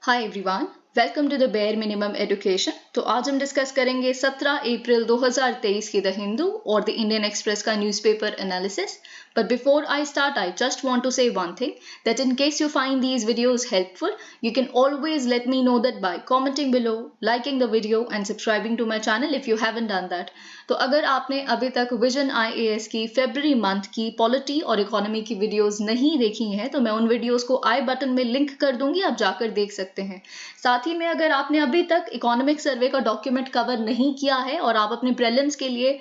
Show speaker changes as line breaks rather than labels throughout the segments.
Hi everyone, welcome to the bare minimum education. तो आज हम डिस्कस करेंगे 17 अप्रैल 2023 की द हिंदू और द इंडियन एक्सप्रेस का newspaper analysis. But before I start, I just want to say one thing, that in case you find these videos helpful, you can always let me know that by commenting below, liking the video and subscribing to my channel if you haven't done that. तो अगर आपने अभी तक vision IAS की फरवरी month की polity और economy की videos नहीं देखी हैं तो मैं उन वीडियोस को आई बटन में लिंक कर दूंगी, आप जाकर देख सकते हैं। साथ ही में अगर आपने अभी तक इकोनॉमिक सर्वे का डॉक्यूमेंट कवर नहीं किया है और आप अपने प्रीलिम्स के लिए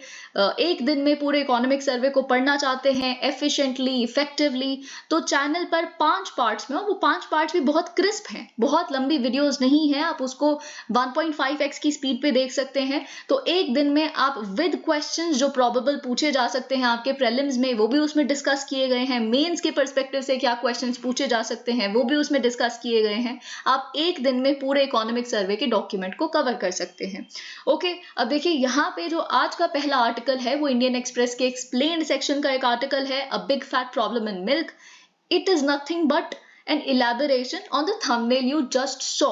एक दिन में पूरे इकोनॉमिक सर्वे को पढ़ना चाहते हैं एफिशिएंटली, इफेक्टिवली, तो चैनल पर 5 पार्ट्स में, और वो 5 पार्ट्स भी बहुत क्रिस्प हैं, बहुत लंबी वीडियोस नहीं है, आप उसको 1.5x की स्पीड पे देख सकते हैं। तो एक दिन में आप विद क्वेश्चंस जो प्रोबेबल पूछे जा सकते हैं आपके प्रीलिम्स में, वो भी उसमें डिस्कस किए गए हैं। मेंस के पर्सपेक्टिव से क्या क्वेश्चंस पूछे जा सकते हैं वो भी उसमें डिस्कस किए गए हैं। आप एक दिन में पूरे इकोनॉमिक सर्वे के डॉक्यूमेंट को कवर कर सकते हैं। ओके, अब देखिए यहाँ पे जो आज का पहला आर्टिकल है वो इंडियन एक्सप्रेस के एक्सप्लेन्ड सेक्शन का एक आर्टिकल है, a big fat problem in milk. It is nothing but an elaboration on the thumbnail you just saw,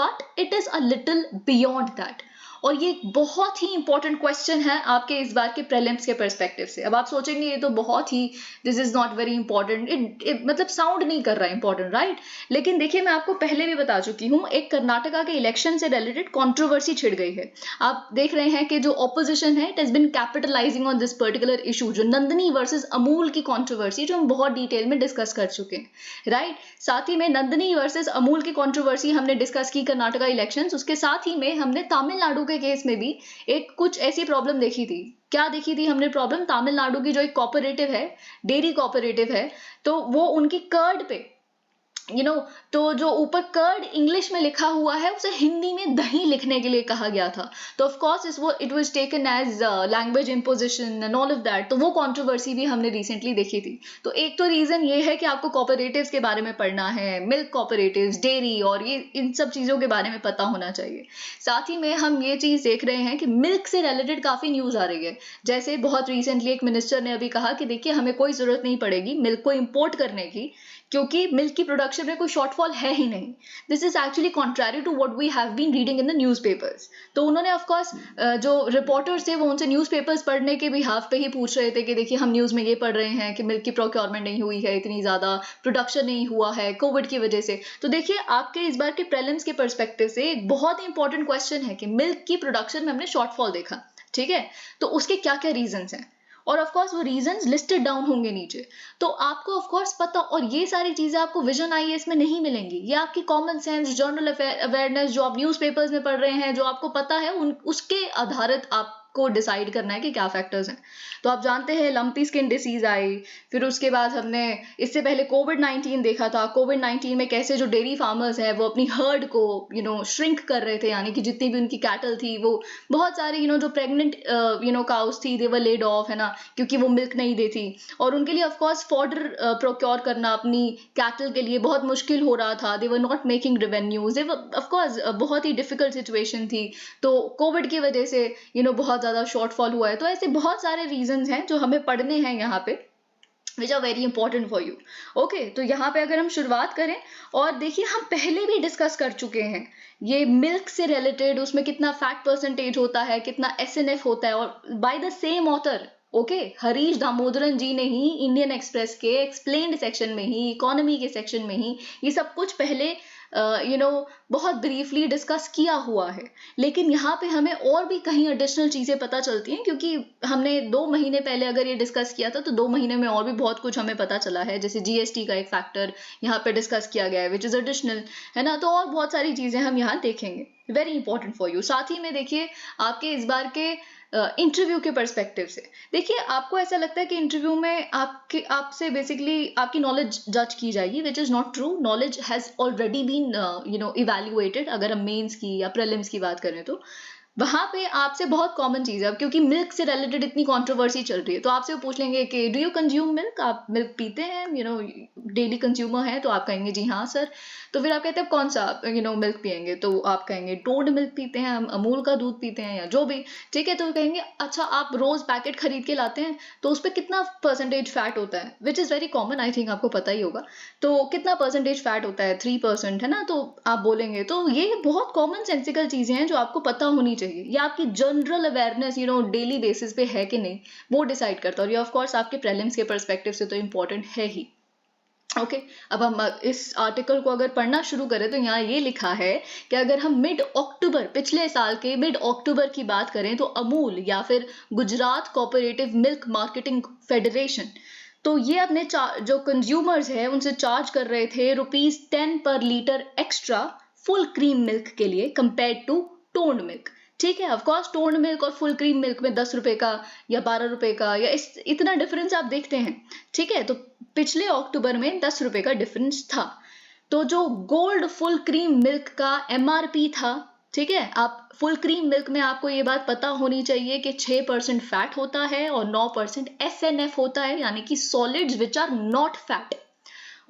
but it is a little beyond that. और ये बहुत ही important question है आपके इस बार के प्रीलिम्स के पर्सपेक्टिव से। अब आप सोचेंगे ये तो बहुत ही, this is not very important, it मतलब साउंड नहीं कर रहा है इंपॉर्टेंट, राइट? लेकिन देखिए, मैं आपको पहले भी बता चुकी हूँ, एक कर्नाटका के इलेक्शन से रिलेटेड कंट्रोवर्सी छिड़ गई है। आप देख रहे हैं कि जो ऑपोजिशन है, it has been capitalising on this particular issue, जो नंदनी वर्सेस अमूल की कंट्रोवर्सी, जो हम बहुत डिटेल में डिस्कस कर चुके हैं, राइट? साथ ही में नंदनी वर्सेस अमूल की कंट्रोवर्सी हमने डिस्कस की कर्नाटका इलेक्शंस, उसके साथ ही में हमने तमिलनाडु के केस में भी एक कुछ ऐसी प्रॉब्लम देखी थी। क्या देखी थी हमने प्रॉब्लम? तमिलनाडु की जो एक कोऑपरेटिव है, डेयरी कोऑपरेटिव है, तो वो उनकी कर्ड पे तो जो ऊपर कर्ड इंग्लिश में लिखा हुआ है उसे हिंदी में दही लिखने के लिए कहा गया था। तो of course it was taken as language imposition and all of that. तो वो कंट्रोवर्सी भी हमने रिसेंटली देखी थी। तो एक तो रीजन ये है कि आपको कोऑपरेटिव्स के बारे में पढ़ना है, मिल्क कोऑपरेटिव्स, डेयरी, और ये इन सब चीजों के बारे में पता होना चाहिए। साथ ही में हम ये चीज देख रहे हैं कि मिल्क से रिलेटेड काफी न्यूज आ रही है। जैसे बहुत रिसेंटली एक मिनिस्टर ने अभी कहा कि देखिए, हमें कोई जरूरत नहीं पड़ेगी मिल्क को इंपोर्ट करने की, क्योंकि मिल्क की प्रोडक्शन में कोई शॉर्टफॉल है ही नहीं। This is actually contrary to what we have been reading in the newspapers. तो उन्होंने ऑफ कोर्स जो रिपोर्टर्स थे वो उनसे न्यूज़पेपर्स पढ़ने के बिहाफ पे ही पूछ रहे थे कि देखिए, हम न्यूज़ में ये पढ़ रहे हैं कि मिल्क की प्रोक्योरमेंट नहीं हुई है, इतनी ज़्यादा प्रोडक्शन नहीं हुआ है कोविड की वजह से। तो देखिए, आपके इस बार के प्रीलिम्स के पर्सपेक्टिव से एक बहुत ही इंपॉर्टेंट क्वेश्चन है कि मिल्क की प्रोडक्शन में हमने शॉर्टफॉल देखा, ठीक है, तो उसके क्या क्या रीजंस हैं, और ऑफ कोर्स वो रीजंस लिस्टेड डाउन होंगे नीचे। तो आपको ऑफ कोर्स पता, और ये सारी चीजें आपको विजन आईएएस में नहीं मिलेंगी। ये आपकी कॉमन सेंस, जनरल अवेयरनेस जो आप न्यूज़पेपर्स में पढ़ रहे हैं, जो आपको पता है, उसके आधारित आपको डिसाइड करना है कि क्या फैक्टर्स हैं। तो आप जानते हैं लंपी स्किन डिसीज आई, फिर उसके बाद हमने इससे पहले कोविड-19 देखा था। कोविड-19 में कैसे जो डेयरी फार्मर्स हैं वो अपनी हर्ड को श्रिंक कर रहे थे, यानी कि जितनी भी उनकी कैटल थी, वो बहुत सारे जो प्रेग्नेंट काउस थी, दे वर लेड ऑफ, है ना, क्योंकि वो मिल्क नहीं देती, और उनके लिए ऑफ कोर्स फॉडर प्रोक्योर करना अपनी कैटल के लिए बहुत मुश्किल हो रहा था। They were not making revenues, they were of course बहुत ही डिफिकल्ट सिचुएशन थी। तो कोविड की वजह से बहुत ज्यादा शॉर्टफॉल हुआ है। तो ऐसे बहुत सारे रीजंस हैं जो हमें पढ़ने हैं यहाँ पे, which are very important for you. Okay, तो यहाँ पे अगर हम शुरुआत करें, और देखिए, हम पहले भी डिस्कस कर चुके हैं ये मिल्क से रिलेटेड, उसमें कितना फैट परसेंटेज होता है, कितना SNF होता है, और by the same author, okay, Harish Damodaran ji ने ही इंडियन एक्सप्रेस के एक्सप्लेन्ड सेक्शन में ही, इकोनॉमी के सेक्शन में ही ये सब कुछ पहले बहुत ब्रीफली डिस्कस किया हुआ है। लेकिन यहाँ पे हमें और भी कहीं एडिशनल चीजें पता चलती हैं, क्योंकि हमने 2 महीने पहले अगर ये डिस्कस किया था तो 2 महीने में और भी बहुत कुछ हमें पता चला है। जैसे GST का एक फैक्टर यहाँ पे डिस्कस किया गया है, विच इज एडिशनल, है ना। तो और बहुत सारी चीजें हम यहाँ देखेंगे, वेरी इंपॉर्टेंट फॉर यू। साथ ही में देखिए, आपके इस बार के इंटरव्यू के पर्सपेक्टिव से देखिए, आपको ऐसा लगता है कि इंटरव्यू में आपसे बेसिकली आपकी नॉलेज जज की जाएगी, which is not true. Knowledge has already been evaluated, अगर हम मेंस की या प्रीलिम्स की बात करें तो। वहां पे आपसे बहुत कॉमन चीज है, अब क्योंकि मिल्क से रिलेटेड इतनी कंट्रोवर्सी चल रही है, तो आपसे वो पूछ लेंगे कि डू यू कंज्यूम मिल्क, आप मिल्क पीते हैं, डेली कंज्यूमर है, तो आप कहेंगे जी हाँ सर। तो फिर आप कहते हैं कौन सा मिल्क पियेंगे, तो आप कहेंगे टोड मिल्क पीते हैं, हम अमूल का दूध पीते हैं या जो भी, ठीक है। तो कहेंगे अच्छा आप रोज पैकेट खरीद के लाते हैं, तो उस पर कितना परसेंटेज फैट होता है, which is very common, I think आपको पता ही होगा। तो कितना परसेंटेज फैट होता है, 3% है ना, तो आप बोलेंगे। तो ये बहुत कॉमन सेंसिकल चीजें हैं जो आपको पता होनी चाहिए, या आपकी जनरल अवेयरनेस डेली बेसिस पे है कि नहीं, वो डिसाइड करता है। और ये ऑफ कोर्स आपके प्रीलिम्स के पर्सपेक्टिव से तो इम्पोर्टेंट है ही। ओके अब हम इस आर्टिकल को अगर पढ़ना शुरू करें तो यहाँ ये लिखा है कि अगर हम मिड अक्टूबर, पिछले साल के मिड अक्टूबर की बात करें, तो अमूल या फिर Gujarat cooperative milk marketing federation, तो ये अपने जो कंज्यूमर्स है उनसे चार्ज कर रहे थे ₹10 पर litre extra full cream milk के लिए कंपेयर टू टोन्ड मिल्क। ठीक है, ऑफ कोर्स टोन्ड मिल्क और फुल क्रीम मिल्क में 10 रुपए का या 12 रुपए का या इतना डिफरेंस आप देखते हैं। ठीक है, तो पिछले अक्टूबर में 10 रुपए का डिफरेंस था। तो जो गोल्ड फुल क्रीम मिल्क का MRP था, ठीक है, आप फुल क्रीम मिल्क में आपको ये बात पता होनी चाहिए कि 6% फैट होता है और 9% SNF होता है, यानी कि solids which are not fat.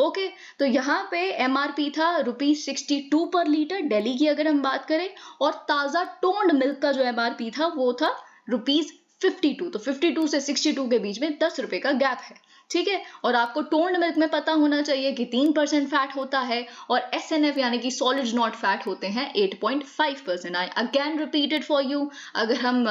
Okay, तो यहाँ पे MRP था ₹62 पर लीटर दिल्ली की अगर हम बात करें, और ताजा टोन्ड मिल्क का जो MRP था वो था ₹52। तो 52 से 62 के बीच में 10 रुपए का गैप है। ठीक है, और आपको टोन्ड मिल्क में पता होना चाहिए कि 3% फैट होता है और SNF यानी कि सॉलिड नॉट फैट होते हैं 8.5%। I again repeated for you, अगर हम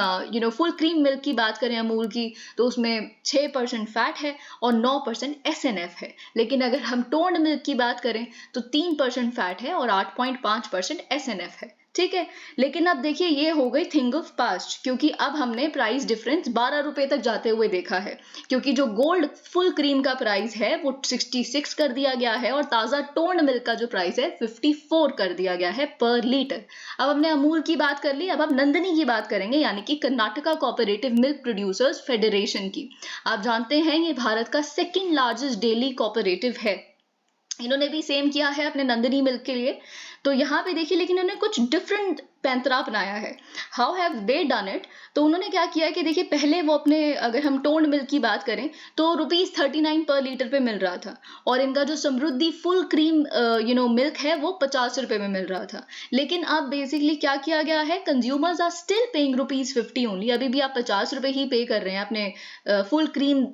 फुल क्रीम मिल्क की बात करें अमूल की, तो उसमें 6% फैट है और 9% SNF है। लेकिन अगर हम टोन्ड मिल्क की बात करें तो 3% फैट है और 8.5% SNF है। ठीक है, लेकिन अब देखिए ये हो गई थिंग ऑफ पास्ट, क्योंकि अब हमने प्राइस डिफरेंस 12 रुपए तक जाते हुए देखा है, क्योंकि जो गोल्ड फुल क्रीम का प्राइस है वो 66 कर दिया गया है और ताजा टोन्ड मिल्क का जो प्राइस है 54 कर दिया गया है पर लीटर। अब हमने अमूल की बात कर ली, अब हम नंदनी की बात करेंगे, यानी कि Karnataka cooperative milk producers federation की। आप जानते हैं ये भारत का सेकेंड लार्जेस्ट डेली कोऑपरेटिव है। इन्होंने भी सेम किया है अपने नंदिनी मिल्क के लिए। तो यहाँ पे देखिए, लेकिन इन्होंने कुछ डिफरेंट पैंतरा अपनाया है। How have they done it? तो उन्होंने क्या किया कि देखिए, पहले वो अपने, अगर हम टोन्ड मिल्क की बात करें तो ₹39 पर लीटर पे मिल रहा था, और इनका जो समृद्धि फुल क्रीम मिल्क है वो 50 रुपए में मिल रहा था। लेकिन अब बेसिकली क्या किया गया है, consumers are still paying ₹50 only. अभी भी आप 50 रुपए ही पे कर रहे हैं अपने फुल क्रीम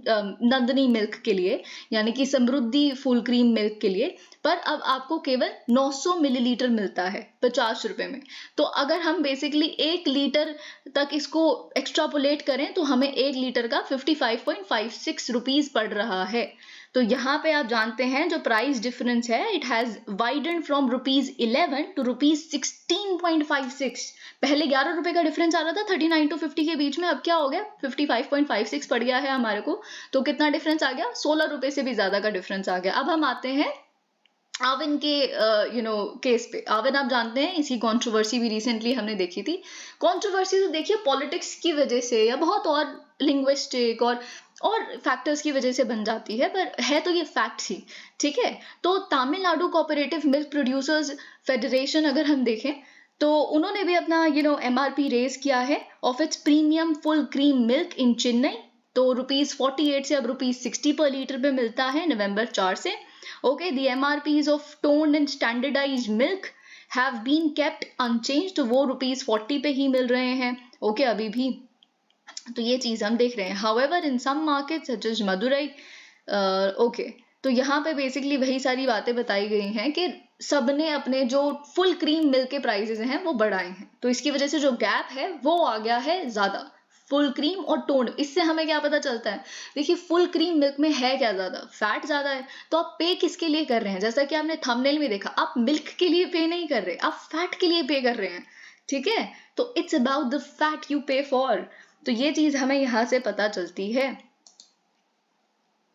नंदनी मिल्क के लिए, यानी कि समृद्धि फुल क्रीम मिल्क के लिए, पर अब आपको केवल 900 मिलीलीटर मिलता है 50 रुपए में। तो अगर हम बेसिकली 1 लीटर तक इसको एक्स्ट्रापोलेट करें तो हमें 1 लीटर का 55.56 रुपीज पड़ रहा है। तो यहाँ पे आप जानते हैं जो प्राइस डिफरेंस है, it has widened from ₹11 to ₹16.56। पहले 11 रुपए का डिफरेंस आ रहा था 39 टू 50 के बीच में, अब क्या हो गया 55.56 पड़ गया है हमारे को। तो कितना डिफरेंस आ गया, 16 रुपए से भी ज्यादा का डिफरेंस आ गया। अब हम आते हैं आवन के केस पे। आवन आप जानते हैं, इसकी कंट्रोवर्सी भी रिसेंटली हमने देखी थी। कंट्रोवर्सी तो देखिए पॉलिटिक्स की वजह से या बहुत और लिंग्विस्टिक और फैक्टर्स की वजह से बन जाती है, पर है तो ये फैक्ट ही। ठीक है, तो Tamil Nadu cooperative milk producers federation अगर हम देखें तो उन्होंने भी अपना MRP रेज किया है of its premium full cream milk in Chennai. तो ₹48 से अब ₹60 पर लीटर पे मिलता है नवंबर 4 से। Okay, the MRPs of toned and standardized milk have been kept unchanged, तो वो ₹40 पे ही मिल रहे हैं। ओके, अभी भी तो ये चीज हम देख रहे हैं। However, in some markets such as Madurai, okay, तो यहाँ पे बेसिकली वही सारी बातें बताई गई हैं कि सबने अपने जो फुल क्रीम मिल्क के प्राइसेस हैं वो बढ़ाए हैं, तो इसकी वजह से जो गैप है वो आ गया है ज्यादा फुल क्रीम और टोन्ड। इससे हमें क्या पता चलता है, देखिए फुल क्रीम मिल्क में है क्या ज्यादा, फैट ज्यादा है। तो आप पे किसके लिए कर रहे हैं, जैसा कि आपने थंबनेल में देखा, आप मिल्क के लिए पे नहीं कर रहे, आप फैट के लिए पे कर रहे हैं। ठीक है, तो it's about the fat you पे फॉर। तो ये चीज हमें यहाँ से पता चलती है।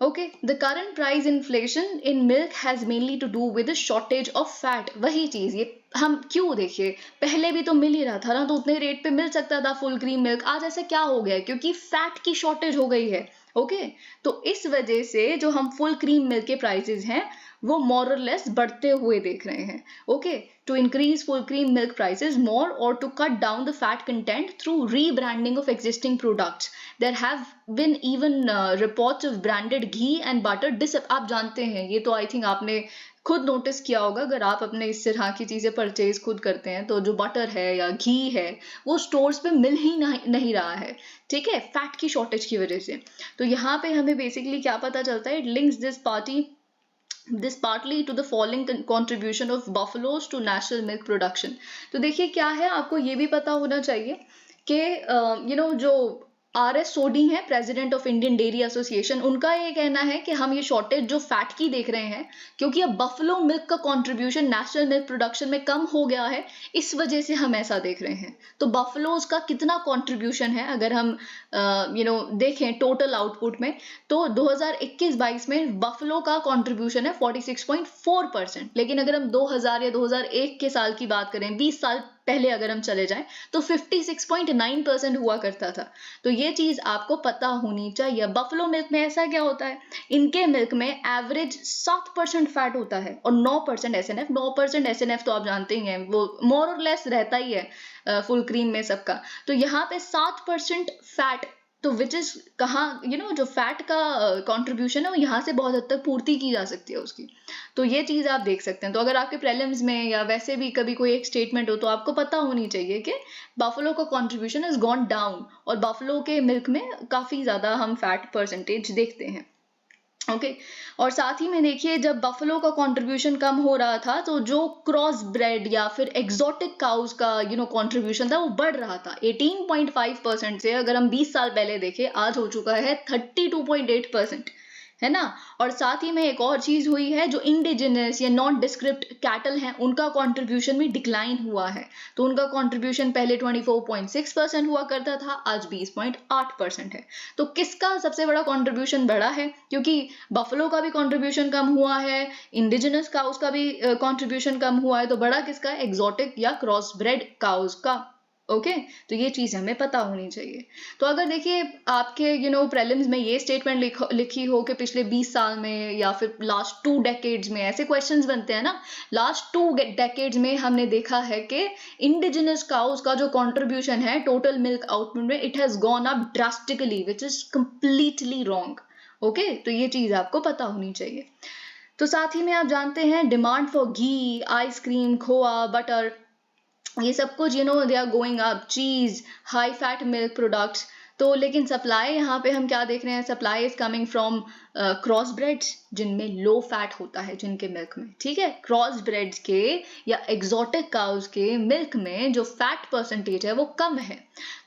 Okay, the current price inflation in milk has mainly to do with the shortage of fat। वही चीज ये हम क्यों, देखिए पहले भी तो मिल ही रहा था ना, तो उतने रेट पे मिल सकता था फुल क्रीम मिल्क। आज ऐसा क्या हो गया है, क्योंकि फैट की शॉर्टेज हो गई है। ओके, तो इस वजह से जो हम फुल क्रीम मिल्क के प्राइसेस हैं वो मोर और लेस बढ़ते हुए देख रहे हैं. Okay, to increase full cream milk prices more or to cut down the fat content through rebranding of existing products. There have been even reports of branded ghee and butter आप जानते हैं, ये तो आई थिंक आपने खुद notice किया होगा, अगर आप अपने इस तरह की चीजें परचेज खुद करते हैं तो जो बटर है या घी है वो स्टोर्स पे मिल ही नहीं रहा है, ठीक है, फैट की शॉर्टेज की वजह से. तो यहाँ पे हमें बेसिकली क्या पता चलता है, it links this partly to the falling contribution of buffaloes to national milk production. तो देखिए क्या है, आपको ये भी पता होना चाहिए कि जो RS सोडी है, president of Indian dairy association, उनका ये कहना है कि हम ये शॉर्टेज जो फैट की देख रहे हैं क्योंकि अब बफलो मिल्क का कंट्रीब्यूशन नेशनल मिल्क प्रोडक्शन में कम हो गया है, इस वजह से हम ऐसा देख रहे हैं. तो बफलोज का कितना कंट्रीब्यूशन है अगर हम देखें टोटल आउटपुट में, तो 2021-22 में बफलो का कंट्रीब्यूशन है 46.4%. लेकिन अगर हम 2000 या 2001 के साल की बात करें, 20 साल पहले अगर हम चले जाएं, तो 56.9% हुआ करता था. तो ये चीज आपको पता होनी चाहिए. बफलो मिल्क में ऐसा क्या होता है, इनके मिल्क में एवरेज 7% फैट होता है और 9% SNF. 9% SNF तो आप जानते ही हैं, वो मोर और लेस रहता ही है फुल क्रीम में सबका. तो यहाँ पे 7% फैट, तो विच इज कहाँ जो फैट का कंट्रीब्यूशन है वो यहाँ से बहुत हद तक पूर्ति की जा सकती है उसकी. तो ये चीज आप देख सकते हैं. तो अगर आपके प्रीलिम्स में या वैसे भी कभी कोई एक स्टेटमेंट हो तो आपको पता होनी चाहिए कि बफलो का कंट्रीब्यूशन इज गॉन डाउन और बफलो के मिल्क में काफी ज्यादा हम फैट परसेंटेज देखते हैं. ओके और साथ ही में देखिए, जब बफलो का कंट्रीब्यूशन कम हो रहा था तो जो क्रॉस ब्रेड या फिर एक्सोटिक काउस का कंट्रीब्यूशन था वो बढ़ रहा था. 18.5% से अगर हम 20 साल पहले देखें, आज हो चुका है 32.8%, है ना. और साथ ही में एक और चीज हुई है, जो इंडिजिनस या नॉन डिस्क्रिप्ट कैटल हैं उनका कंट्रीब्यूशन भी डिक्लाइन हुआ है. तो उनका कंट्रीब्यूशन पहले 24.6% हुआ करता था, आज 20.8% है. तो किसका सबसे बड़ा कंट्रीब्यूशन बढ़ा है, क्योंकि बफलो का भी कंट्रीब्यूशन कम हुआ है, इंडिजिनस काउस का भी कंट्रीब्यूशन कम हुआ है, तो बड़ा किसका, एक्सोटिक या क्रॉस ब्रेड काउस का. ओके तो ये चीज हमें पता होनी चाहिए. तो अगर देखिए आपके प्रीलिम्स में ये स्टेटमेंट लिखी हो कि पिछले 20 साल में या फिर लास्ट 2 डेकेड्स में, ऐसे क्वेश्चंस बनते हैं ना, लास्ट 2 डेकेड्स में हमने देखा है कि इंडिजिनस काउस का जो कंट्रीब्यूशन है टोटल मिल्क आउटपुट में, it has gone up drastically, which is completely wrong. Okay तो ये चीज आपको पता होनी चाहिए. तो साथ ही में आप जानते हैं demand for ghee, ice cream, khoa, butter, ये सब कुछ दे आर गोइंग अप, चीज, हाई फैट मिल्क प्रोडक्ट्स. तो लेकिन सप्लाई यहाँ पे हम क्या देख रहे हैं, supply is coming from cross breads जिनमें लो फैट होता है जिनके मिल्क में, ठीक है. क्रॉस ब्रेड्स के या एक्सोटिक काउस के मिल्क में जो फैट परसेंटेज है वो कम है.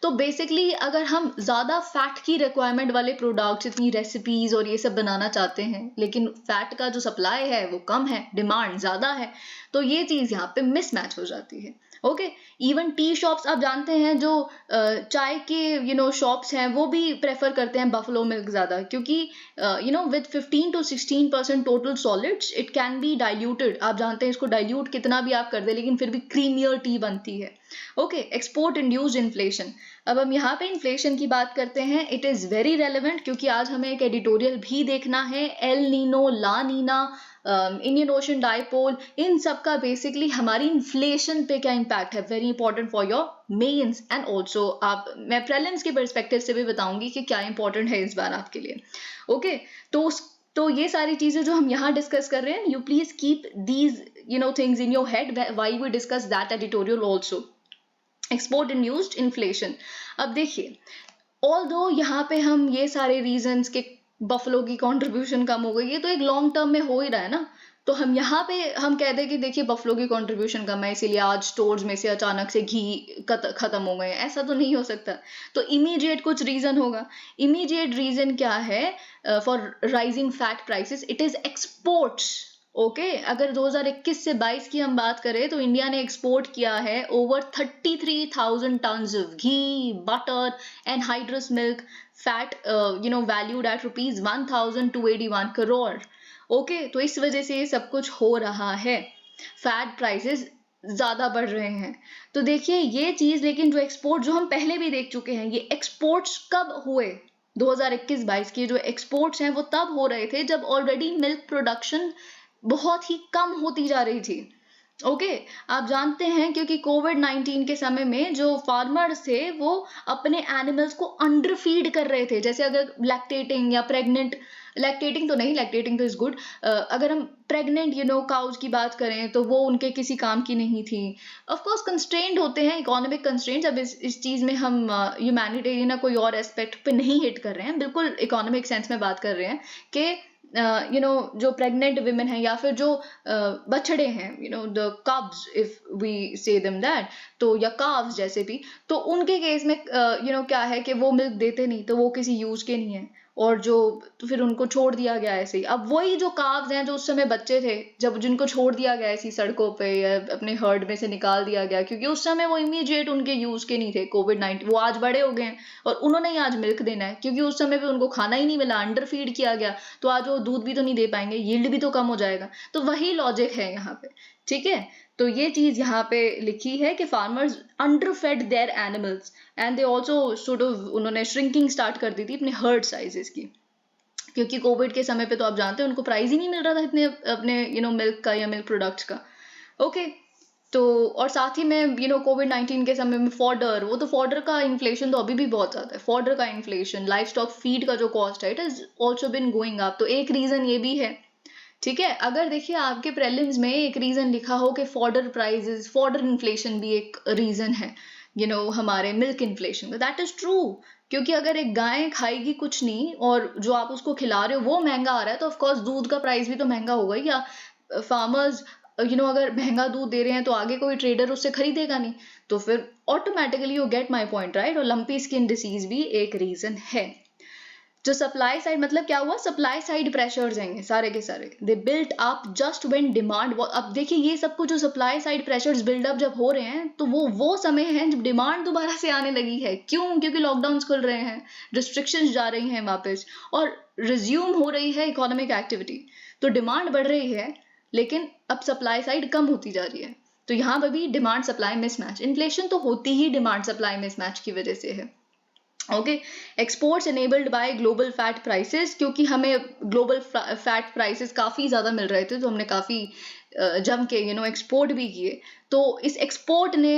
तो बेसिकली अगर हम ज्यादा फैट की रिक्वायरमेंट वाले प्रोडक्ट्स, इतनी रेसिपीज और ये सब बनाना चाहते हैं, लेकिन फैट का जो सप्लाई है वो कम है, डिमांड ज्यादा है, तो ये चीज यहाँ पे मिसमैच हो जाती है. ओके इवन टी शॉप्स आप जानते हैं, जो चाय के शॉप्स हैं वो भी प्रेफर करते हैं बफलो मिल्क ज्यादा, क्योंकि with 15 to 16% total solids it can be diluted. आप जानते हैं इसको डाइल्यूट कितना भी आप कर दे लेकिन फिर भी क्रीमियर टी बनती है. Okay export induced inflation. अब हम यहाँ पे इन्फ्लेशन की बात करते हैं. इट इज वेरी रेलेवेंट क्योंकि आज हमें एक एडिटोरियल भी देखना है. El Nino, La Nina, Indian Ocean dipole, इन सब का बेसिकली हमारी इन्फ्लेशन पे क्या इम्पैक्ट है, very important for your mains and also मैं प्रीलिम्स के पर्सपेक्टिव से भी बताऊंगी कि क्या इंपॉर्टेंट है इस बार आपके लिए. ओके तो ये सारी चीजें जो हम यहाँ डिस्कस कर रहे हैं, you please keep these things in your head while we discuss that editorial also. Export induced inflation. अब देखिए, ऑल्दो यहाँ पे हम ये सारे रीजंस के बफलो की कंट्रीब्यूशन कम हो गई, ये तो एक लॉन्ग टर्म में हो ही रहा है ना. तो हम यहाँ पे हम कहते हैं कि देखिए बफलो की कंट्रीब्यूशन कम है इसीलिए आज स्टोर्स में से अचानक से घी खत्म हो गए, ऐसा तो नहीं हो सकता. तो इमीडिएट कुछ रीजन होगा. इमीडिएट रीजन क्या है for rising fat prices? It is exports. Okay अगर 2021 से 22 की हम बात करें तो इंडिया ने एक्सपोर्ट किया है over 33,000 tons of ghee, butter and hydrous milk, fat valued at ₹1,281 crore. Okay तो इस वजह से ये सब कुछ हो रहा है, फैट प्राइसेस ज्यादा बढ़ रहे हैं. तो देखिए ये चीज, लेकिन जो एक्सपोर्ट जो हम पहले भी देख चुके हैं, ये एक्सपोर्ट्स कब हुए? 2021-22 के जो एक्सपोर्ट्स हैं वो तब हो रहे थे जब ऑलरेडी मिल्क प्रोडक्शन बहुत ही कम होती जा रही थी। ओके आप जानते हैं क्योंकि कोविड-19 के समय में जो फार्मर्स थे वो अपने एनिमल्स को अंडर फीड कर रहे थे। जैसे अगर लैक्टेटिंग या प्रेग्नेंट, लैक्टेटिंग तो नहीं, लैक्टेटिंग तो इज गुड, अगर हम प्रेग्नेंट काउज की बात करें तो वो उनके किसी काम की नहीं थी। ऑफ कोर्स कंस्ट्रेंड होते हैं, इकोनॉमिक कंस्ट्रेंट्स। अब इस चीज में हम ह्यूमैनिटेरियन या कोई और एस्पेक्ट पे नहीं हिट कर रहे हैं, बिल्कुल इकोनॉमिक सेंस में बात कर रहे हैं कि जो प्रेग्नेंट विमेन है या फिर जो बछड़े हैं, द कब्स इफ वी से देम दैट, तो या काव्स जैसे भी, तो उनके केस में क्या है कि वो मिल्क देते नहीं, तो वो किसी यूज के नहीं है, और तो फिर उनको छोड़ दिया गया ऐसे ही। अब वही जो काव्स हैं जो उस समय बच्चे थे, जब जिनको छोड़ दिया गया ऐसी सड़कों पे या अपने हर्ड में से निकाल दिया गया, क्योंकि उस समय वो इमीडिएट उनके यूज के नहीं थे कोविड-19, वो आज बड़े हो गए हैं और उन्होंने ही आज मिल्क देना है, क्योंकि उस समय पे उनको खाना ही नहीं मिला, अंडर फीड किया गया, तो आज वो दूध भी तो नहीं दे पाएंगे, यील्ड भी तो कम हो जाएगा। तो वही लॉजिक है यहाँ पे, ठीक है। तो ये चीज यहाँ पे लिखी है कि farmers underfed their animals and they also sort of, उन्होंने श्रिंकिंग स्टार्ट कर दी थी अपने हर्ड साइजेस की, क्योंकि कोविड के समय पे तो आप जानते हैं उनको प्राइस ही नहीं मिल रहा था इतने अपने मिल्क का या मिल्क प्रोडक्ट्स का। ओके तो और साथ ही में कोविड-19 के समय में फॉडर, वो तो फॉडर का इन्फ्लेशन तो अभी भी बहुत ज्यादा है, फॉडर का इन्फ्लेशन, लाइफ स्टॉक फीड का जो कॉस्ट है, it is also been going up, तो एक रीजन ये भी है, ठीक है। अगर देखिए आपके प्रीलिम्स में एक रीजन लिखा हो कि फॉडर प्राइसेस, फॉडर इन्फ्लेशन भी एक रीजन है हमारे मिल्क इन्फ्लेशन का, दैट इज ट्रू, क्योंकि अगर एक गाय खाएगी कुछ नहीं और जो आप उसको खिला रहे हो वो महंगा आ रहा है, तो ऑफकोर्स दूध का प्राइस भी तो महंगा होगा, या फार्मर्स अगर महंगा दूध दे रहे हैं तो आगे कोई ट्रेडर उससे खरीदेगा नहीं, तो फिर automatically you get my point right. और लंपी स्किन डिसीज भी एक रीजन है। जो सप्लाई साइड, मतलब क्या हुआ, सप्लाई साइड प्रेशर्स हैं सारे के सारे, they built up just when demand. अब देखिए ये सब कुछ जो सप्लाई साइड प्रेशर्स बिल्डअप जब हो रहे हैं, तो वो समय है जब डिमांड दोबारा से आने लगी है। क्यों? क्योंकि लॉकडाउन खुल रहे हैं, रिस्ट्रिक्शंस जा रही हैं वापस, और रिज्यूम हो रही है इकोनॉमिक एक्टिविटी, तो डिमांड बढ़ रही है, लेकिन अब सप्लाई साइड कम होती जा रही है। तो यहाँ पर भी डिमांड सप्लाई मिसमैच, इन्फ्लेशन तो होती ही डिमांड सप्लाई मिसमैच की वजह से है। Okay exports enabled by global fat prices, क्योंकि हमें ग्लोबल फैट प्राइसेस काफी ज्यादा मिल रहे थे, तो हमने काफी जम के एक्सपोर्ट भी किए। तो इस एक्सपोर्ट ने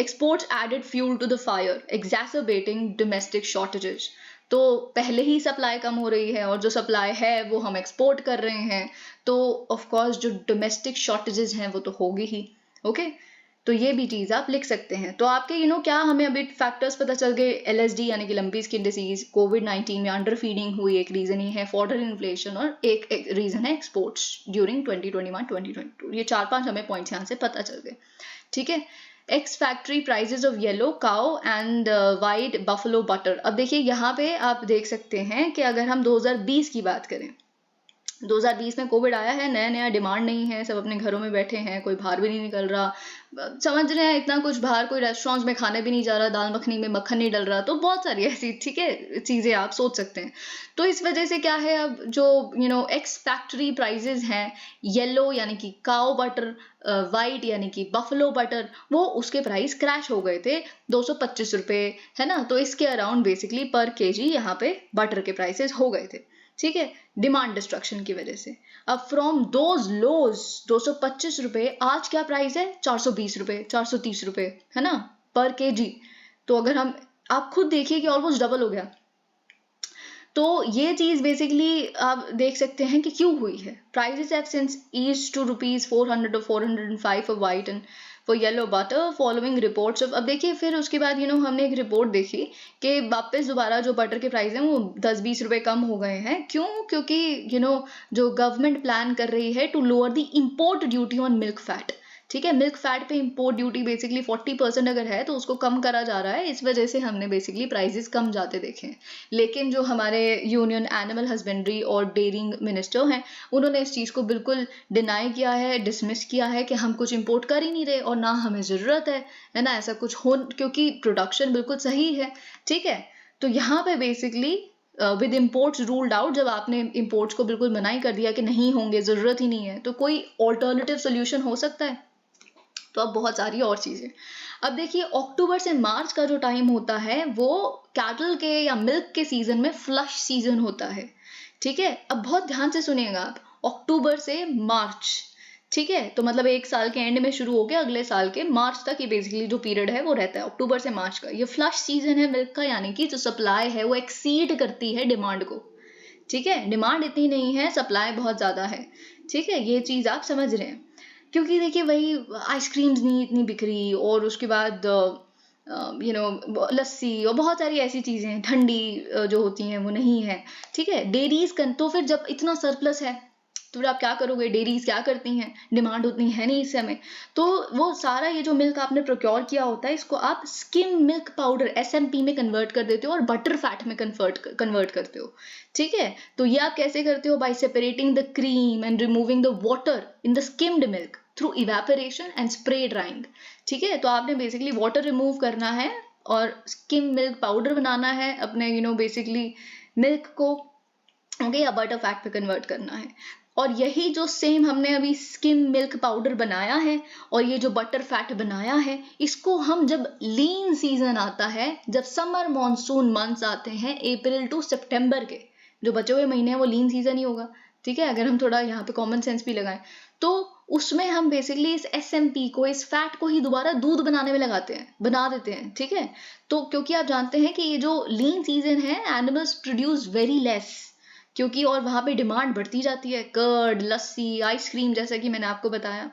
exports added fuel to the fire, exacerbating domestic shortages. तो पहले ही सप्लाई कम हो रही है और जो सप्लाई है वो हम एक्सपोर्ट कर रहे हैं, तो ऑफ कोर्स जो डोमेस्टिक शॉर्टेजेस हैं वो तो होगी ही। ओके तो ये भी चीज आप लिख सकते हैं। तो आपके क्या हमें अभी फैक्टर्स पता चल गए, LSD यानी कि लंपी स्किन डिसीज, कोविड-19 में अंडर फीडिंग हुई एक रीजन ही है, फॉडर इन्फ्लेशन, और एक रीजन है एक्सपोर्ट्स ड्यूरिंग 2021-2022। ये 4-5 हमें पॉइंट्स यहाँ से पता चल गए, ठीक है। Ex factory prices of yellow cow and white buffalo butter. अब देखिए यहाँ पे आप देख सकते हैं कि अगर हम 2020 की बात करें, 2020 में कोविड आया है, नया नया, डिमांड नहीं है, सब अपने घरों में बैठे हैं, कोई बाहर भी नहीं निकल रहा, समझ रहे हैं इतना कुछ, बाहर कोई रेस्टोरेंट्स में खाने भी नहीं जा रहा, दाल मखनी में मक्खन नहीं डल रहा, तो बहुत सारी ऐसी ठीक है चीजें आप सोच सकते हैं। तो इस वजह से क्या है, अब जो एक्स फैक्ट्री प्राइजेस हैं, येलो यानी कि काओ बटर, वाइट यानी कि बफलो बटर, वो उसके प्राइस क्रैश हो गए थे, 225 रुपए, है ना। तो इसके अराउंड बेसिकली पर केजी यहाँ पे बटर के प्राइसेस हो गए थे, ठीक है, डिमांड डिस्ट्रक्शन की वजह से। अब फ्रॉम दोज लोज 225 रुपए, आज क्या प्राइस है, 420 रुपए, 430 रुपए, है ना, पर केजी। तो अगर आप खुद देखिए कि ऑलमोस्ट डबल हो गया। तो ये चीज बेसिकली आप देख सकते हैं कि क्यों हुई है। Prices have since eased to ₹400 or 405 for white and for yellow butter following reports of। अब देखिए फिर उसके बाद हमने एक रिपोर्ट देखी कि वापस दोबारा जो बटर के प्राइस हैं वो 10-20 रुपए कम हो गए हैं। क्यों? क्योंकि जो गवर्नमेंट प्लान कर रही है to lower the import duty on milk fat, ठीक है। मिल्क फैट पे इम्पोर्ट ड्यूटी बेसिकली 40% अगर है तो उसको कम करा जा रहा है, इस वजह से हमने बेसिकली प्राइसेस कम जाते देखे हैं। लेकिन जो हमारे यूनियन एनिमल हस्बेंड्री और डेयरिंग मिनिस्टर हैं, उन्होंने इस चीज़ को बिल्कुल डिनाई किया है, डिसमिस किया है कि हम कुछ इम्पोर्ट कर ही नहीं रहे और ना हमें ज़रूरत है ना, ऐसा कुछ हो, क्योंकि प्रोडक्शन बिल्कुल सही है, ठीक है। तो यहाँ पे basically with imports ruled out, जब आपने इम्पोर्ट्स को बिल्कुल मनाही कर दिया कि नहीं होंगे, ज़रूरत ही नहीं है, तो कोई ऑल्टरनेटिव सोल्यूशन हो सकता है। तो अब बहुत सारी और चीजें। अब देखिए अक्टूबर से मार्च का जो टाइम होता है वो कैटल के या मिल्क के सीजन में फ्लश सीजन होता है, ठीक है। अब बहुत ध्यान से सुनिएगा आप, अक्टूबर से मार्च, ठीक है। तो मतलब एक साल के एंड में शुरू हो गया, अगले साल के मार्च तक ये बेसिकली जो पीरियड है वो रहता है, अक्टूबर से मार्च का। ये फ्लश सीजन है मिल्क का, यानी कि जो सप्लाई है वो एक्सीड करती है डिमांड को, ठीक है। डिमांड इतनी नहीं है, सप्लाई बहुत ज्यादा है, ठीक है। ये चीज आप समझ रहे हैं, क्योंकि देखिए वही आइसक्रीम्स नहीं इतनी बिक रही, और उसके बाद लस्सी और बहुत सारी ऐसी चीजें ठंडी जो होती हैं वो नहीं है, ठीक है। डेयरीज तो फिर जब इतना सरप्लस है तो फिर आप क्या करोगे, डेयरीज क्या करती हैं, डिमांड उतनी है नहीं इस समय, तो वो सारा ये जो मिल्क आपने प्रोक्योर किया होता है इसको आप स्किम मिल्क पाउडर SMP में कन्वर्ट कर देते हो और बटर फैट में कन्वर्ट करते हो, ठीक है। तो ये आप कैसे करते हो, bye separating the cream and removing the water in the skimmed milk through evaporation and spray drawing, ठीक है। तो आपने बेसिकली वाटर रिमूव करना है और स्किम मिल्क पाउडर बनाना है अपने बेसिकली मिल्क को, ओके, या बटर फैट पे कन्वर्ट करना है। और यही जो सेम हमने अभी स्किम मिल्क पाउडर बनाया है और ये जो बटर फैट बनाया है, इसको हम जब लीन सीजन आता है, जब समर मॉनसून मंथ्स आते हैं अप्रैल टू सितंबर के, जो बचे हुए महीने हैं वो लीन सीजन ही होगा, ठीक है। अगर हम थोड़ा यहाँ पे कॉमन सेंस भी लगाएं तो उसमें हम बेसिकली इस SMP को, इस फैट को ही दोबारा दूध बनाने में बना देते हैं, ठीक है। तो क्योंकि आप जानते हैं कि ये जो लीन सीजन है, एनिमल्स प्रोड्यूस वेरी लेस, क्योंकि और वहां पे डिमांड बढ़ती जाती है, कर्ड, लस्सी, आइसक्रीम, जैसा कि मैंने आपको बताया।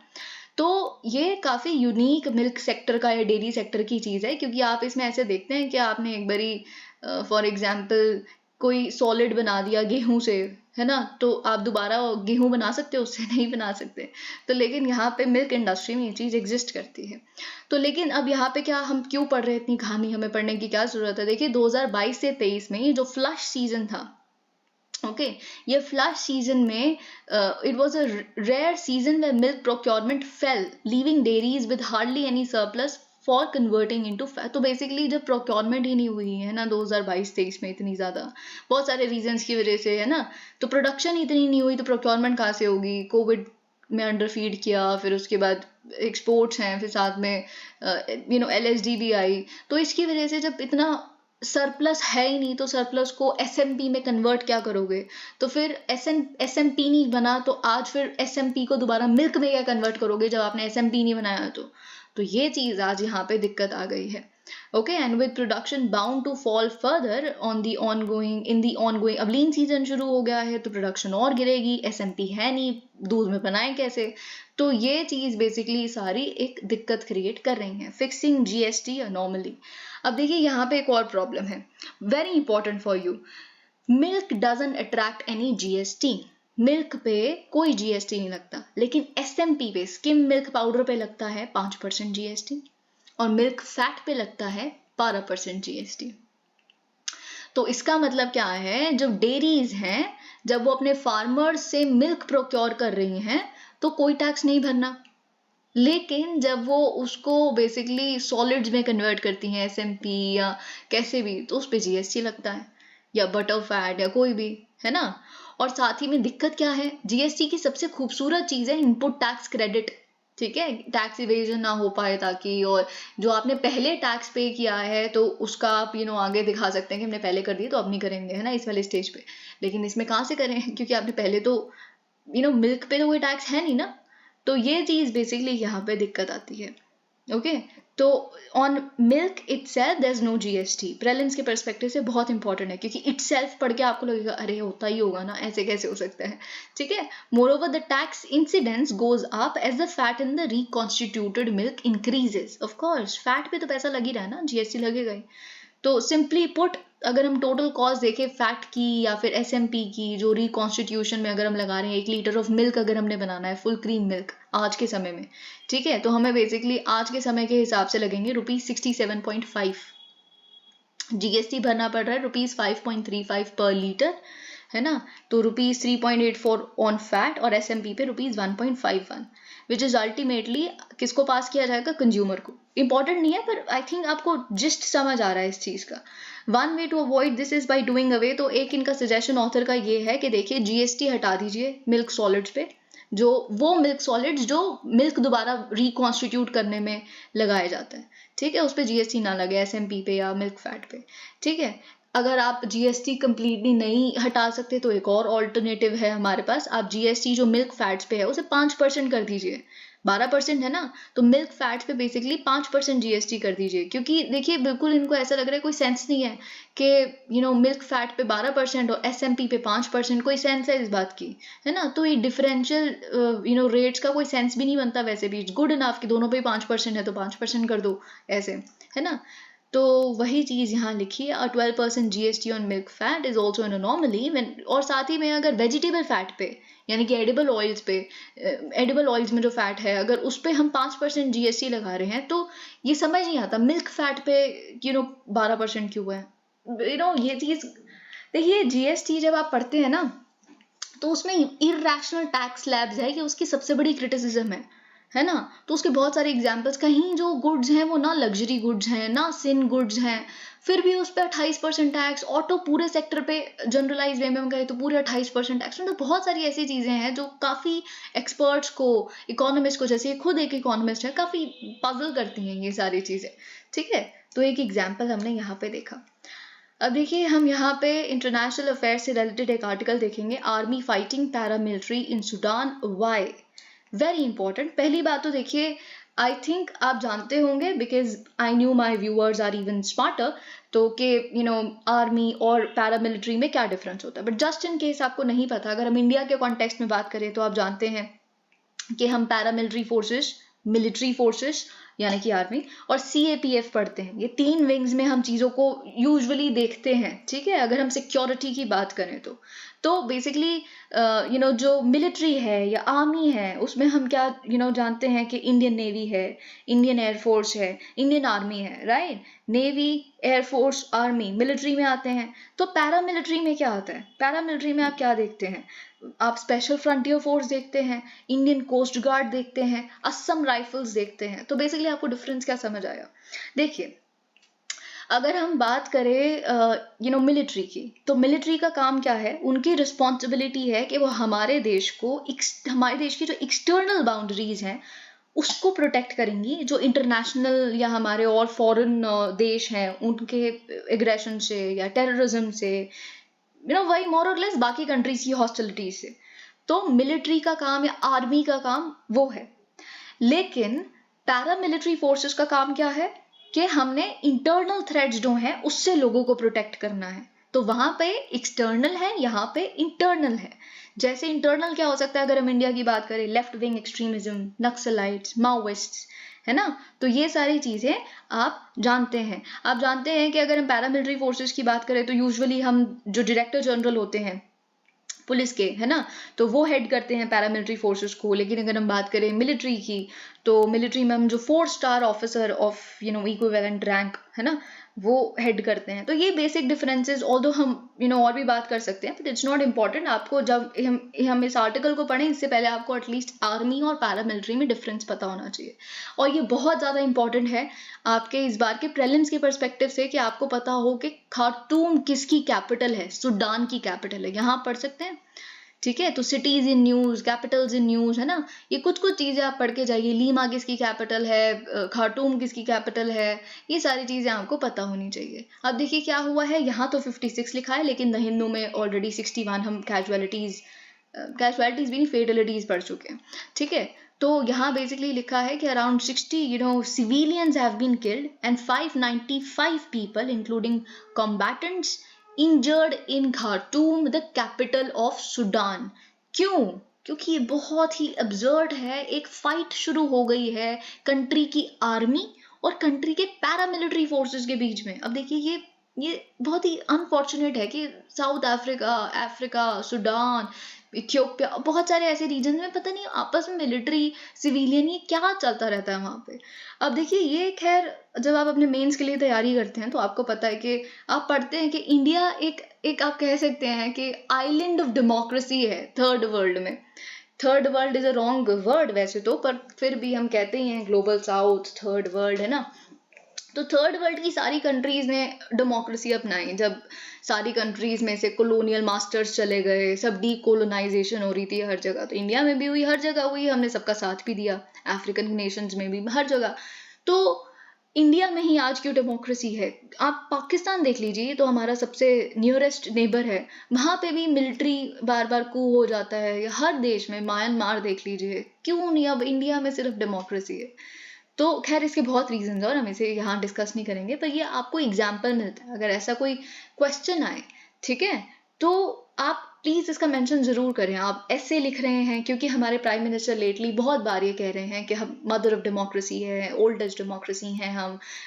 तो ये काफी यूनिक मिल्क सेक्टर का या डेयरी सेक्टर की चीज है, क्योंकि आप इसमें ऐसे देखते हैं कि आपने एक बारी फॉर एग्जाम्पल कोई सॉलिड बना दिया गेहूं से, है ना, तो आप दोबारा गेहूं बना सकते हो उससे, नहीं बना सकते। तो लेकिन यहाँ पे मिल्क इंडस्ट्री में ये चीज एग्जिस्ट करती है। तो लेकिन अब यहाँ पे क्या, हम क्यों पढ़ रहे हैं, इतनी कहानी हमें पढ़ने की क्या जरूरत है। देखिए 2022 से 23 में ये जो फ्लश सीजन था, ओके, ये फ्लश सीजन में it was a rare season where milk procurement fell, leaving dairies with hardly any surplus for converting into fat. तो बेसिकली जब प्रोक्योरमेंट ही नहीं हुई है ना 2022-23 में इतनी ज्यादा, बहुत सारे रीजंस की वजह से, है ना, तो प्रोडक्शन इतनी नहीं हुई तो प्रोक्योरमेंट कहाँ से होगी। कोविड में अंडर फीड किया, फिर उसके बाद एक्सपोर्ट्स हैं, फिर साथ में LSD भी आई, तो इसकी वजह से जब इतना सरप्लस है ही नहीं तो सरप्लस को SMP में कन्वर्ट क्या करोगे। तो फिर SMP नहीं बना तो आज फिर SMP को दोबारा मिल्क में क्या कन्वर्ट करोगे जब आपने SMP नहीं बनाया। तो ये चीज आज यहाँ पे दिक्कत आ गई है, okay. And with production bound to fall further ongoing, अब लीन सीजन शुरू हो गया है तो प्रोडक्शन और गिरेगी, SMP है नहीं, दूध में बनाए कैसे। तो ये चीज बेसिकली सारी एक दिक्कत क्रिएट कर रही है। Fixing GST anomaly. अब देखिए यहाँ पे एक और प्रॉब्लम है, very important for you, milk doesn't attract any GST। Milk पे कोई GST नहीं लगता, लेकिन SMP पे, स्किम मिल्क पाउडर पे लगता है 5% GST और मिल्क फैट पे लगता है 12% GST। तो इसका मतलब क्या है, जब डेयरीज हैं, जब वो अपने फार्मर्स से मिल्क प्रोक्योर कर रही हैं तो कोई टैक्स नहीं भरना, लेकिन जब वो उसको बेसिकली सॉलिड्स में कन्वर्ट करती हैं SMP या कैसे भी, तो उस पर GST लगता है, या बटर फैट या कोई भी, है ना। और साथ ही में दिक्कत क्या है, GST की सबसे खूबसूरत चीज है इनपुट टैक्स क्रेडिट, ठीक है, टैक्स इवेजन ना हो पाए ताकि, और जो आपने पहले टैक्स पे किया है तो उसका आप आगे दिखा सकते हैं कि हमने पहले कर दिया तो अब नहीं करेंगे, है ना, इस वाले स्टेज पे। लेकिन इसमें कहाँ से करें, क्योंकि आपने पहले तो मिल्क पे तो कोई टैक्स है नहीं ना। तो ये चीज बेसिकली यहाँ पे दिक्कत आती है, ओके। तो on milk itself there is no GST, prelims के पर्सपेक्टिव से बहुत इंपॉर्टेंट है, क्योंकि इटसेल्फ पढ़ के आपको लगेगा अरे होता ही होगा ना, ऐसे कैसे हो सकता है, ठीक है। Moreover the tax incidence goes up as the fat in the reconstituted milk increases. Of course fat पे तो पैसा लग ही रहा है ना, GST लगेगा ही। तो सिंपली पुट, अगर हम टोटल कॉस्ट देखें फैट की या फिर SMP की, जो रिकॉन्स्टिट्यूशन में अगर हम लगा रहे हैं, 1 लीटर ऑफ मिल्क अगर हमने बनाना है, फुल क्रीम मिल्क आज के समय में, ठीक है, तो हमें बेसिकली आज के समय के हिसाब से लगेंगे ₹67.5, GST भरना पड़ रहा है ₹5.35 पर लीटर, है ना। तो ₹3.84 ऑन फैट और SMP पे ₹1.51, विच इज अल्टीमेटली किसको पास किया जाएगा, कंज्यूमर को। इंपॉर्टेंट नहीं है पर आई थिंक आपको जिस्ट समझ आ रहा है इस चीज का। One way to avoid this is by doing away, तो एक इनका सजेशन ऑथर का ये है कि देखिए GST हटा दीजिए मिल्क सॉलिड्स पे, जो वो मिल्क सॉलिड्स जो मिल्क दोबारा रिकॉन्स्टिट्यूट करने में लगाया जाता है, ठीक है, उस पर GST ना लगे SMP पे या मिल्क फैट पे, ठीक है। अगर आप जीएसटी कंप्लीटली नहीं हटा सकते तो एक और ऑल्टरनेटिव है हमारे पास, आप जीएसटी जो मिल्क फैट्स पे है उसे 5% कर दीजिए। 12% है ना, तो मिल्क फैट्स पे बेसिकली 5% जीएसटी कर दीजिए। क्योंकि देखिए बिल्कुल इनको ऐसा लग रहा है कोई सेंस नहीं है कि मिल्क फैट पे 12% और एसएमपी पे 5%, कोई सेंस है इस बात की, है ना। तो ये डिफरेंशियल रेट्स का कोई सेंस भी नहीं बनता। वैसे भी गुड इनफ कि दोनों पे 5% है तो 5% कर दो, ऐसे, है ना। तो वही चीज़ यहाँ लिखी है, 12% GST on milk fat is also an anomaly. और साथ ही में अगर वेजिटेबल फैट पे, यानी कि एडिबल ऑयल्स पे, एडिबल ऑयल्स में जो फैट है, अगर उस पर हम 5% जीएसटी लगा रहे हैं, तो ये समझ नहीं आता मिल्क फैट पे 12% क्यों है। ये चीज़ देखिए, जीएसटी जब आप पढ़ते हैं ना, तो उसमें इरैशनल टैक्स स्लैब्स है कि उसकी सबसे बड़ी क्रिटिसिज्म है ना। तो उसके बहुत सारे एग्जाम्पल्स, कहीं जो गुड्स हैं वो ना लग्जरी गुड्स हैं ना सिन गुड्स हैं, फिर भी उस पर 28% टैक्स। ऑटो पूरे सेक्टर पे जनरलाइज वे में हम कहें तो पूरे 28% टैक्स। मतलब बहुत सारी ऐसी चीज़ें हैं जो काफ़ी एक्सपर्ट्स को, इकोनॉमिस्ट को, जैसे खुद एक इकोनॉमिस्ट है, काफ़ी पजल करती हैं ये सारी चीज़ें, ठीक है। तो एक एग्जाम्पल हमने यहाँ पे देखा। अब देखिए हम यहाँ पे इंटरनेशनल अफेयर्स से रिलेटेड एक आर्टिकल देखेंगे, army fighting paramilitary in Sudan, why, very important. पहली बात तो देखिए, आई थिंक आप जानते होंगे, because I knew my viewers are even smarter, तो कि आर्मी और पैरामिलिट्री में क्या डिफरेंस होता है। बट जस्ट इन केस आपको नहीं पता, अगर हम इंडिया के कॉन्टेक्स्ट में बात करें तो आप जानते हैं कि हम पैरामिलिट्री फोर्सेस, मिलिट्री फोर्सेस यानी कि आर्मी, और सीएपीएफ पढ़ते हैं। ये 3 विंग्स में हम चीज़ों को यूजुअली देखते हैं, ठीक है। अगर हम सिक्योरिटी की बात करें तो बेसिकली जो मिलिट्री है या आर्मी है, उसमें हम क्या जानते हैं कि इंडियन नेवी है, इंडियन एयरफोर्स है, इंडियन आर्मी है, right. Navy, air force, army military में आते हैं। तो पैरामिलिट्री में क्या आता है? पैरामिलिट्री में आप क्या देखते हैं? आप स्पेशल फ्रंटियर फोर्स देखते हैं, इंडियन कोस्ट गार्ड देखते हैं, असम राइफल्स देखते हैं। तो बेसिकली आपको डिफरेंस क्या समझ आया? देखिए, अगर हम बात करें मिलिट्री की, तो मिलिट्री का काम क्या है? उनकी रिस्पॉन्सिबिलिटी है कि वो हमारे देश की जो एक्सटर्नल बाउंड्रीज हैं उसको प्रोटेक्ट करेंगी, जो इंटरनेशनल या हमारे और फॉरेन देश हैं उनके एग्रेशन से या टेररिज्म से, वही मोर और लेस बाकी कंट्रीज की हॉस्टिलिटी से। तो मिलिट्री का काम या आर्मी का काम वो है। लेकिन पैरामिलिट्री फोर्सेस का काम क्या है कि हमने इंटरनल थ्रेट्स जो हैं उससे लोगों को प्रोटेक्ट करना है। तो वहां पे एक्सटर्नल है, यहाँ पे इंटरनल है। जैसे इंटरनल क्या हो सकता है? अगर हम इंडिया की बात करें, left wing extremism, Naxalites, Maoists, है ना। तो ये सारी चीजें आप जानते हैं। आप जानते हैं कि अगर हम पैरामिलिट्री फोर्सेस की बात करें तो यूजुअली हम जो डायरेक्टर जनरल होते हैं पुलिस के, है ना, तो वो हेड करते हैं पैरामिलिट्री फोर्सेस को। लेकिन अगर हम बात करें मिलिट्री की, तो मिलिट्री में हम जो 4 star officer of equivalent rank, है ना, वो हेड करते हैं। तो ये बेसिक डिफरेंसेस, ऑल्दो हम और भी बात कर सकते हैं, बट इट्स नॉट इम्पॉर्टेंट। आपको जब हम इस आर्टिकल को पढ़ें, इससे पहले आपको एटलीस्ट आर्मी और पैरामिलिट्री में डिफरेंस पता होना चाहिए। और ये बहुत ज़्यादा इंपॉर्टेंट है आपके इस बार के प्रीलिम्स के परस्पेक्टिव से, कि आपको पता हो कि खार्टूम किसकी कैपिटल है, सूडान की कैपिटल है। यहाँ पढ़ सकते हैं, ठीक है। तो cities in news, Capitals in news, है ना, ये कुछ चीजें आप पढ़ के जाइए। लीमा किसकी कैपिटल है, खार्टूम किसकी कैपिटल है, ये सारी चीजें आपको पता होनी चाहिए। अब देखिए क्या हुआ है, यहाँ तो 56 लिखा है, लेकिन द हिंदू में ऑलरेडी 61 हम कैजुअलिटीज भी नहीं, फेटलिटीज पढ़ चुके हैं, ठीक है। तो यहाँ बेसिकली लिखा है कि around 60 civilians have been killed and 595 people including combatants injured in Khartoum, the capital of Sudan। क्यों? क्योंकि ये बहुत ही absurd है। एक फाइट शुरू हो गई है कंट्री की आर्मी और कंट्री के पैरामिलिट्री फोर्सेस के बीच में। अब देखिए ये बहुत ही अनफॉर्चुनेट है कि साउथ अफ्रीका, सूडान, इथियोपिया, बहुत सारे ऐसे रीजन में पता नहीं आपस में मिलिट्री, सिविलियन, ये क्या चलता रहता है वहां पे। अब देखिए ये खैर, जब आप अपने मेंस के लिए तैयारी करते हैं तो आपको पता है कि आप पढ़ते हैं कि इंडिया एक आप कह सकते हैं कि आइलैंड ऑफ डेमोक्रेसी है थर्ड वर्ल्ड में। Third world is a wrong word वैसे तो, पर फिर भी हम कहते ही हैं ग्लोबल साउथ, थर्ड वर्ल्ड, है ना। तो थर्ड वर्ल्ड की सारी कंट्रीज ने डेमोक्रेसी अपनाई। जब सारी कंट्रीज में से कॉलोनियल मास्टर्स चले गए, सब डीकोलोनाइजेशन हो रही थी हर जगह, तो इंडिया में भी हुई, हर जगह हुई, हमने सबका साथ भी दिया, अफ्रीकन नेशंस में भी, हर जगह। तो इंडिया में ही आज क्यों डेमोक्रेसी है? आप पाकिस्तान देख लीजिए, तो हमारा सबसे नियरेस्ट नेबर है, वहां पे भी मिलिट्री बार बार कू हो जाता है, या हर देश में, म्यांमार देख लीजिए, क्यों नहीं अब इंडिया में सिर्फ डेमोक्रेसी है? तो खैर इसके बहुत रीजंस हैं और हम इसे यहाँ डिस्कस नहीं करेंगे, पर ये आपको एग्जाम्पल मिलता है। अगर ऐसा कोई क्वेश्चन आए, ठीक है, तो आप प्लीज इसका मेंशन जरूर करें। आप ऐसे लिख रहे हैं क्योंकि हमारे प्राइम मिनिस्टर लेटली बहुत बार ये कह रहे हैं कि हम मदर ऑफ डेमोक्रेसी है, ओल्डेस्ट डेमोक्रेसी है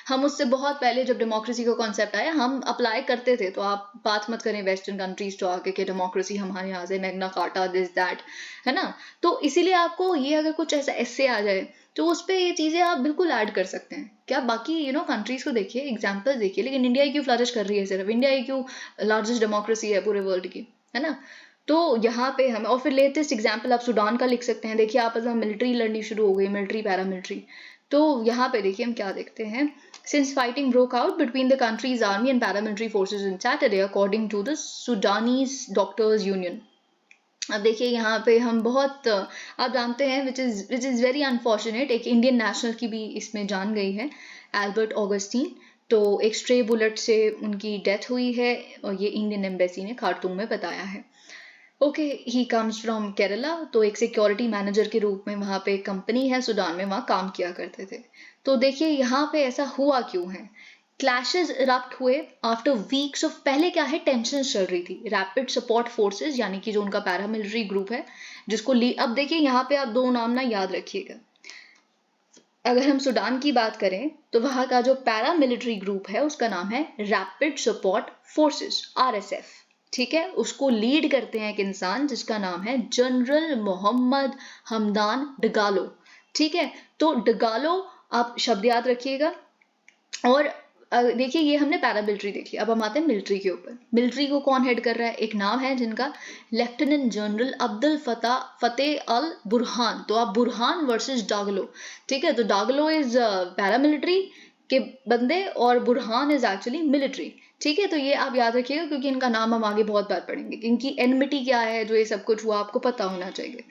हम उससे बहुत पहले जब डेमोक्रेसी का कॉन्सेप्ट आया हम अप्लाई करते थे। तो आप बात मत करें वेस्टर्न कंट्रीज तो आके कि डेमोक्रेसी हमारे यहाँ से मैग्ना कार्टा दिस दैट, है ना। तो इसीलिए आपको ये अगर कुछ ऐसा ऐसे आ जाए तो उस पर ये चीजें आप बिल्कुल ऐड कर सकते हैं। क्या बाकी कंट्रीज को देखिए, एग्जाम्पल देखिए, लेकिन इंडिया क्यों फ्लरिश कर रही है? सिर्फ इंडिया क्यों लार्जेस्ट डेमोक्रेसी है पूरे वर्ल्ड की, है ना। तो यहाँ पे हम, और फिर लेटेस्ट एग्जाम्पल आप सूडान का लिख सकते हैं। देखिए आपस में मिलिट्री लड़नी शुरू हो गई, मिलिट्री पैरामिलिट्री। तो यहाँ पे देखिए हम क्या देखते हैं, since fighting broke out between the country's army and paramilitary forces in Saturday according to the Sudanese doctors union. अब देखिए यहाँ पे हम बहुत आप जानते हैं विच इज़ वेरी अनफॉर्चुनेट, एक इंडियन नेशनल की भी इसमें जान गई है, एल्बर्ट ऑगस्टीन। तो एक स्ट्रे बुलेट से उनकी डेथ हुई है और ये इंडियन एम्बेसी ने खार्तूम में बताया है। Okay, he comes from Kerala. तो एक सिक्योरिटी मैनेजर के रूप में वहाँ पे एक कंपनी है सूडान में, वहाँ काम किया करते थे। तो देखिए यहाँ पे ऐसा हुआ क्यों है, क्लैशेस इरप्ट हुए आफ्टर वीक्स ऑफ, पहले क्या है, टेंशन चल रही थी। रैपिड सपोर्ट फोर्सेस यानी कि जो उनका पैरामिलिट्री ग्रुप है जिसको अब देखिए यहाँ पे आप दो नाम ना याद रखिएगा। अगर हम सूडान की बात करें तो वहां का जो पैरामिलिट्री ग्रुप है उसका नाम है रैपिड सपोर्ट फोर्सेस, RSF, ठीक है। उसको लीड करते हैं एक इंसान जिसका नाम है जनरल मोहम्मद हमदान डगालो, ठीक है। तो डगालो आप शब्द याद रखिएगा। और देखिए ये हमने पैरामिलिट्री देख लिया, अब हम आते हैं मिलिट्री के ऊपर। मिलिट्री को कौन हेड कर रहा है? एक नाम है जिनका लेफ्टिनेंट जनरल अब्दुल फतेह अल बुरहान। तो आप बुरहान वर्सेस डागलो, ठीक है। तो डागलो इज पैरामिलिट्री के बंदे और बुरहान इज एक्चुअली मिलिट्री, ठीक है। तो ये आप याद रखिएगा क्योंकि इनका नाम हम आगे बहुत बार पढ़ेंगे। इनकी एनमिटी क्या है, जो ये सब कुछ हुआ आपको पता होना चाहिए।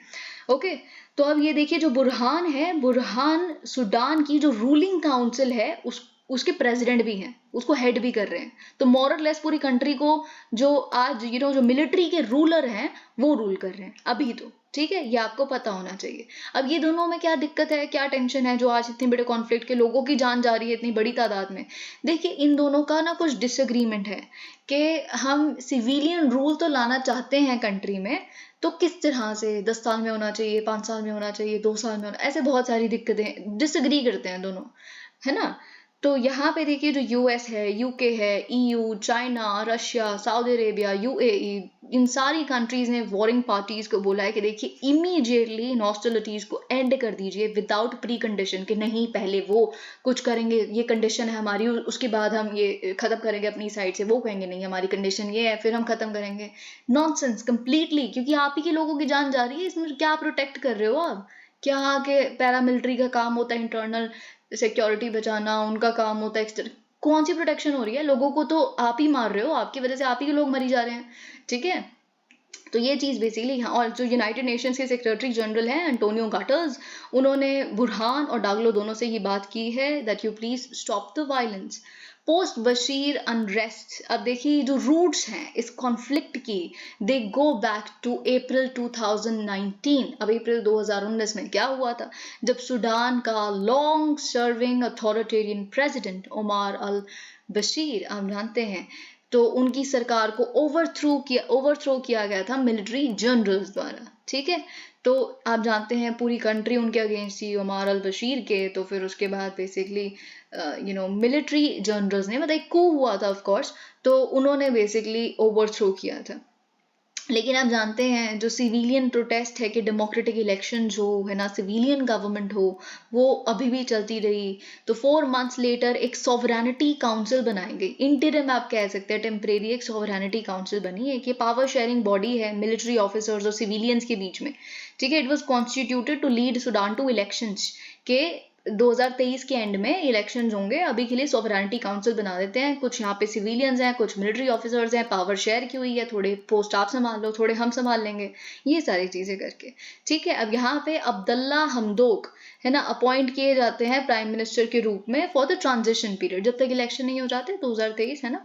ओके, तो अब ये देखिए जो बुरहान है, बुरहान सूडान की जो रूलिंग काउंसिल है उसके प्रेसिडेंट भी हैं, उसको हेड भी कर रहे हैं। तो मोरल लेस पूरी कंट्री को जो आज जो मिलिट्री के रूलर हैं वो रूल कर रहे हैं अभी तो, ठीक है। ये आपको पता होना चाहिए। अब ये दोनों में क्या दिक्कत है, क्या टेंशन है जो आज इतने बड़े कॉन्फ्लिक्ट के लोगों की जान जा रही है इतनी बड़ी तादाद में? देखिए इन दोनों का ना कुछ डिसएग्रीमेंट है कि हम सिविलियन रूल तो लाना चाहते हैं कंट्री में, तो किस तरह से 10 साल में होना चाहिए, 5 साल में होना चाहिए, 2 साल में होना, ऐसे बहुत सारी दिक्कतें, डिसएग्री करते हैं दोनों, है ना। तो यहाँ पे देखिए जो US है, UK है, EU, China, Russia, Saudi Arabia, UAE, इन सारी कंट्रीज ने वॉरिंग पार्टीज को बोला है कि देखिए इमीडिएटली इन हॉस्टिलिटीज को एंड कर दीजिए विदाउट प्री कंडीशन, कि नहीं पहले वो कुछ करेंगे, ये कंडीशन है हमारी, उसके बाद हम ये खत्म करेंगे अपनी साइड से। वो कहेंगे नहीं हमारी कंडीशन ये है, फिर हम खत्म करेंगे। नॉनसेंस कंप्लीटली, क्योंकि आप ही के लोगों की जान जा रही है, इसमें क्या प्रोटेक्ट कर रहे हो आप? क्या के पैरामिलिट्री का काम होता है इंटरनल सिक्योरिटी बचाना, उनका काम होता है कौन सी प्रोटेक्शन हो रही है? लोगों को तो आप ही मार रहे हो, आपकी वजह से आप ही के लोग मरी जा रहे हैं, ठीक है। तो ये चीज बेसिकली, हाँ। और जो यूनाइटेड नेशंस के सेक्रेटरी जनरल हैं एंटोनियो गाटर्स, उन्होंने बुरहान और डागलो दोनों से ये बात की है that you please stop the violence post Bashir unrest. अब देखिए जो रूट्स हैं इस कॉन्फ्लिक्ट की, दे गो बैक टू अप्रैल 2019। अब अप्रैल 2019 में क्या हुआ था, जब सूडान का long serving authoritarian president Omar al Bashir, आप जानते हैं, तो उनकी सरकार को ओवरथ्रो किया गया था मिलिट्री जनरल्स द्वारा, ठीक है। तो आप जानते हैं पूरी कंट्री उनके अगेंस्ट थी, उमर अल बशीर के। तो फिर उसके बाद बेसिकली मिलिट्री जनरल्स ने, मतलब एक कू हुआ था ऑफ कोर्स, तो उन्होंने बेसिकली ओवरथ्रो किया था। लेकिन आप जानते हैं जो सिविलियन प्रोटेस्ट है कि डेमोक्रेटिक इलेक्शन जो है ना, सिविलियन गवर्नमेंट हो, वो अभी भी चलती रही। तो 4 months लेटर एक सॉवरेनिटी काउंसिल बनाई गई, इंटरिम आप कह सकते हैं, टेम्परेरी एक सॉवरेनिटी काउंसिल बनी है कि पावर शेयरिंग बॉडी है मिलिट्री ऑफिसर्स और सिविलियंस के बीच में, ठीक है। It was constituted to lead Sudan to elections, के 2023 के एंड में इलेक्शंस होंगे, अभी के लिए सॉवरेनिटी काउंसिल बना देते हैं, कुछ यहाँ पे सिविलियंस हैं, कुछ मिलिट्री ऑफिसर्स हैं, पावर शेयर की हुई है, थोड़े पोस्ट आप संभाल लो, थोड़े हम संभाल लेंगे, ये सारी चीजें करके, ठीक है। अब यहाँ पे अब्दुल्ला हमदोक है ना अपॉइंट किए जाते हैं प्राइम मिनिस्टर के रूप में फॉर द ट्रांजिशन पीरियड, जब तक इलेक्शन नहीं हो जाते 2023 है ना,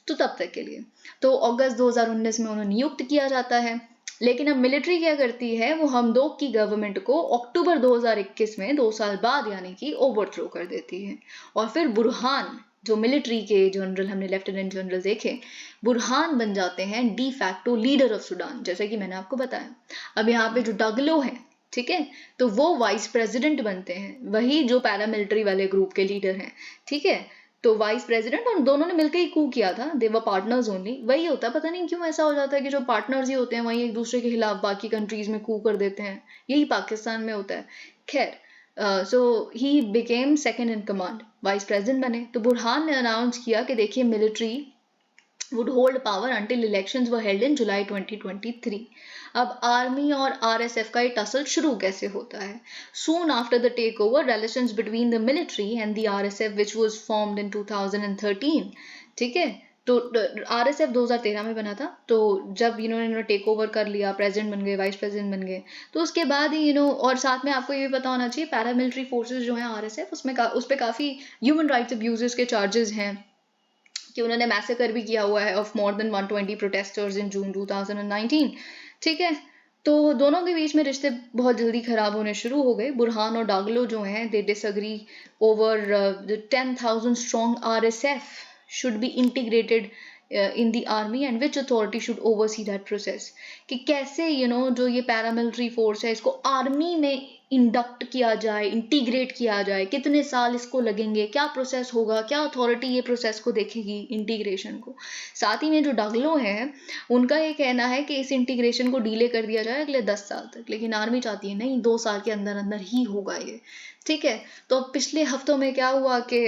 तो तब तक के लिए। तो अगस्त 2019 में उन्हें नियुक्त किया जाता है। लेकिन अब मिलिट्री क्या करती है, वो हमदोक की गवर्नमेंट को अक्टूबर 2021 में 2 साल बाद यानी कि ओवरथ्रो कर देती है। और फिर बुरहान, जो मिलिट्री के जनरल हमने लेफ्टिनेंट जनरल देखे, बुरहान बन जाते हैं de facto leader of Sudan, जैसे कि मैंने आपको बताया। अब यहाँ पे जो डगलो है, ठीक है, तो वो वाइस प्रेसिडेंट बनते हैं, वही जो पैरामिलिट्री वाले ग्रुप के लीडर हैं, ठीक है। तो वाइस प्रेसिडेंट, और दोनों ने मिलकर ही कू किया था, दे वर पार्टनर्स ओनली। वही होता है, पता नहीं क्यों ऐसा हो जाता है कि जो पार्टनर्स ही होते हैं वही एक दूसरे के खिलाफ बाकी कंट्रीज में कू कर देते हैं, यही पाकिस्तान में होता है। खैर, so he became second in command, vice president बने। तो बुरहान ने अनाउंस किया कि देखिए military would hold power until elections were held in July 2023. अब आर्मी और आरएसएफ का ये टसल शुरू कैसे होता है? Soon after the takeover, relations between the military and the RSF, which was formed in 2013, ठीक है, तो आरएसएफ 2013 में बना था। तो जब इन्होंने टेक ओवर कर लिया, प्रेसिडेंट बन गए, वाइस प्रेसिडेंट बन गए, तो उसके बाद ही और साथ में आपको ये भी पता होना चाहिए पैरामिलिट्री फोर्सेस जो हैं आरएसएफ, उस पर काफी ह्यूमन राइट्स अब्यूजेस के चार्जेस हैं कि उन्होंने मैसेकर भी किया हुआ है ऑफ मोर देन 120 प्रोटेस्टर्स इन जून 2019, ठीक है। तो दोनों के बीच में रिश्ते बहुत जल्दी खराब होने शुरू हो गए। बुरहान और डागलो जो हैं, they disagree over the 10,000 strong RSF should be integrated in the army and which authority should oversee that process, कि कैसे जो ये पैरामिलिट्री फोर्स है इसको आर्मी में इंडक्ट किया जाए, इंटीग्रेट किया जाए, कितने साल इसको लगेंगे, क्या प्रोसेस होगा, क्या अथॉरिटी ये प्रोसेस को देखेगी, इंटीग्रेशन को। साथ ही में जो डगलो है, उनका ये कहना है कि इस इंटीग्रेशन को डिले कर दिया जाए अगले 10 साल तक, लेकिन आर्मी चाहती है नहीं, 2 साल के अंदर अंदर ही होगा ये, ठीक है। तो पिछले हफ्तों में क्या हुआ कि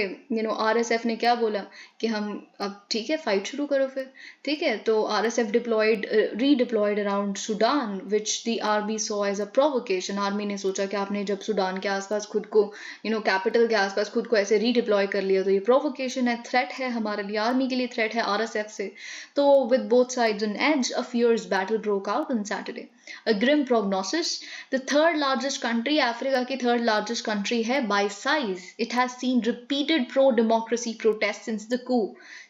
आरएसएफ ने क्या बोला कि हम अब ठीक है फाइट शुरू करो फिर, ठीक है। तो RSF redeployed around Sudan which the army saw as a provocation. Army ने सोचा कि आपने जब सुडान के आसपास खुद को कैपिटल के आसपास खुद को ऐसे रीडिप्लॉय कर लिया तो ये प्रोवोकेशन है, थ्रेट है हमारे लिए, आर्मी के लिए थ्रेट है आरएसएफ से। तो with both sides on edge, a fierce battle broke out on Saturday. A grim prognosis. The third largest country, Africa की third largest country है by size. It has seen repeated pro-democracy protests since the coup.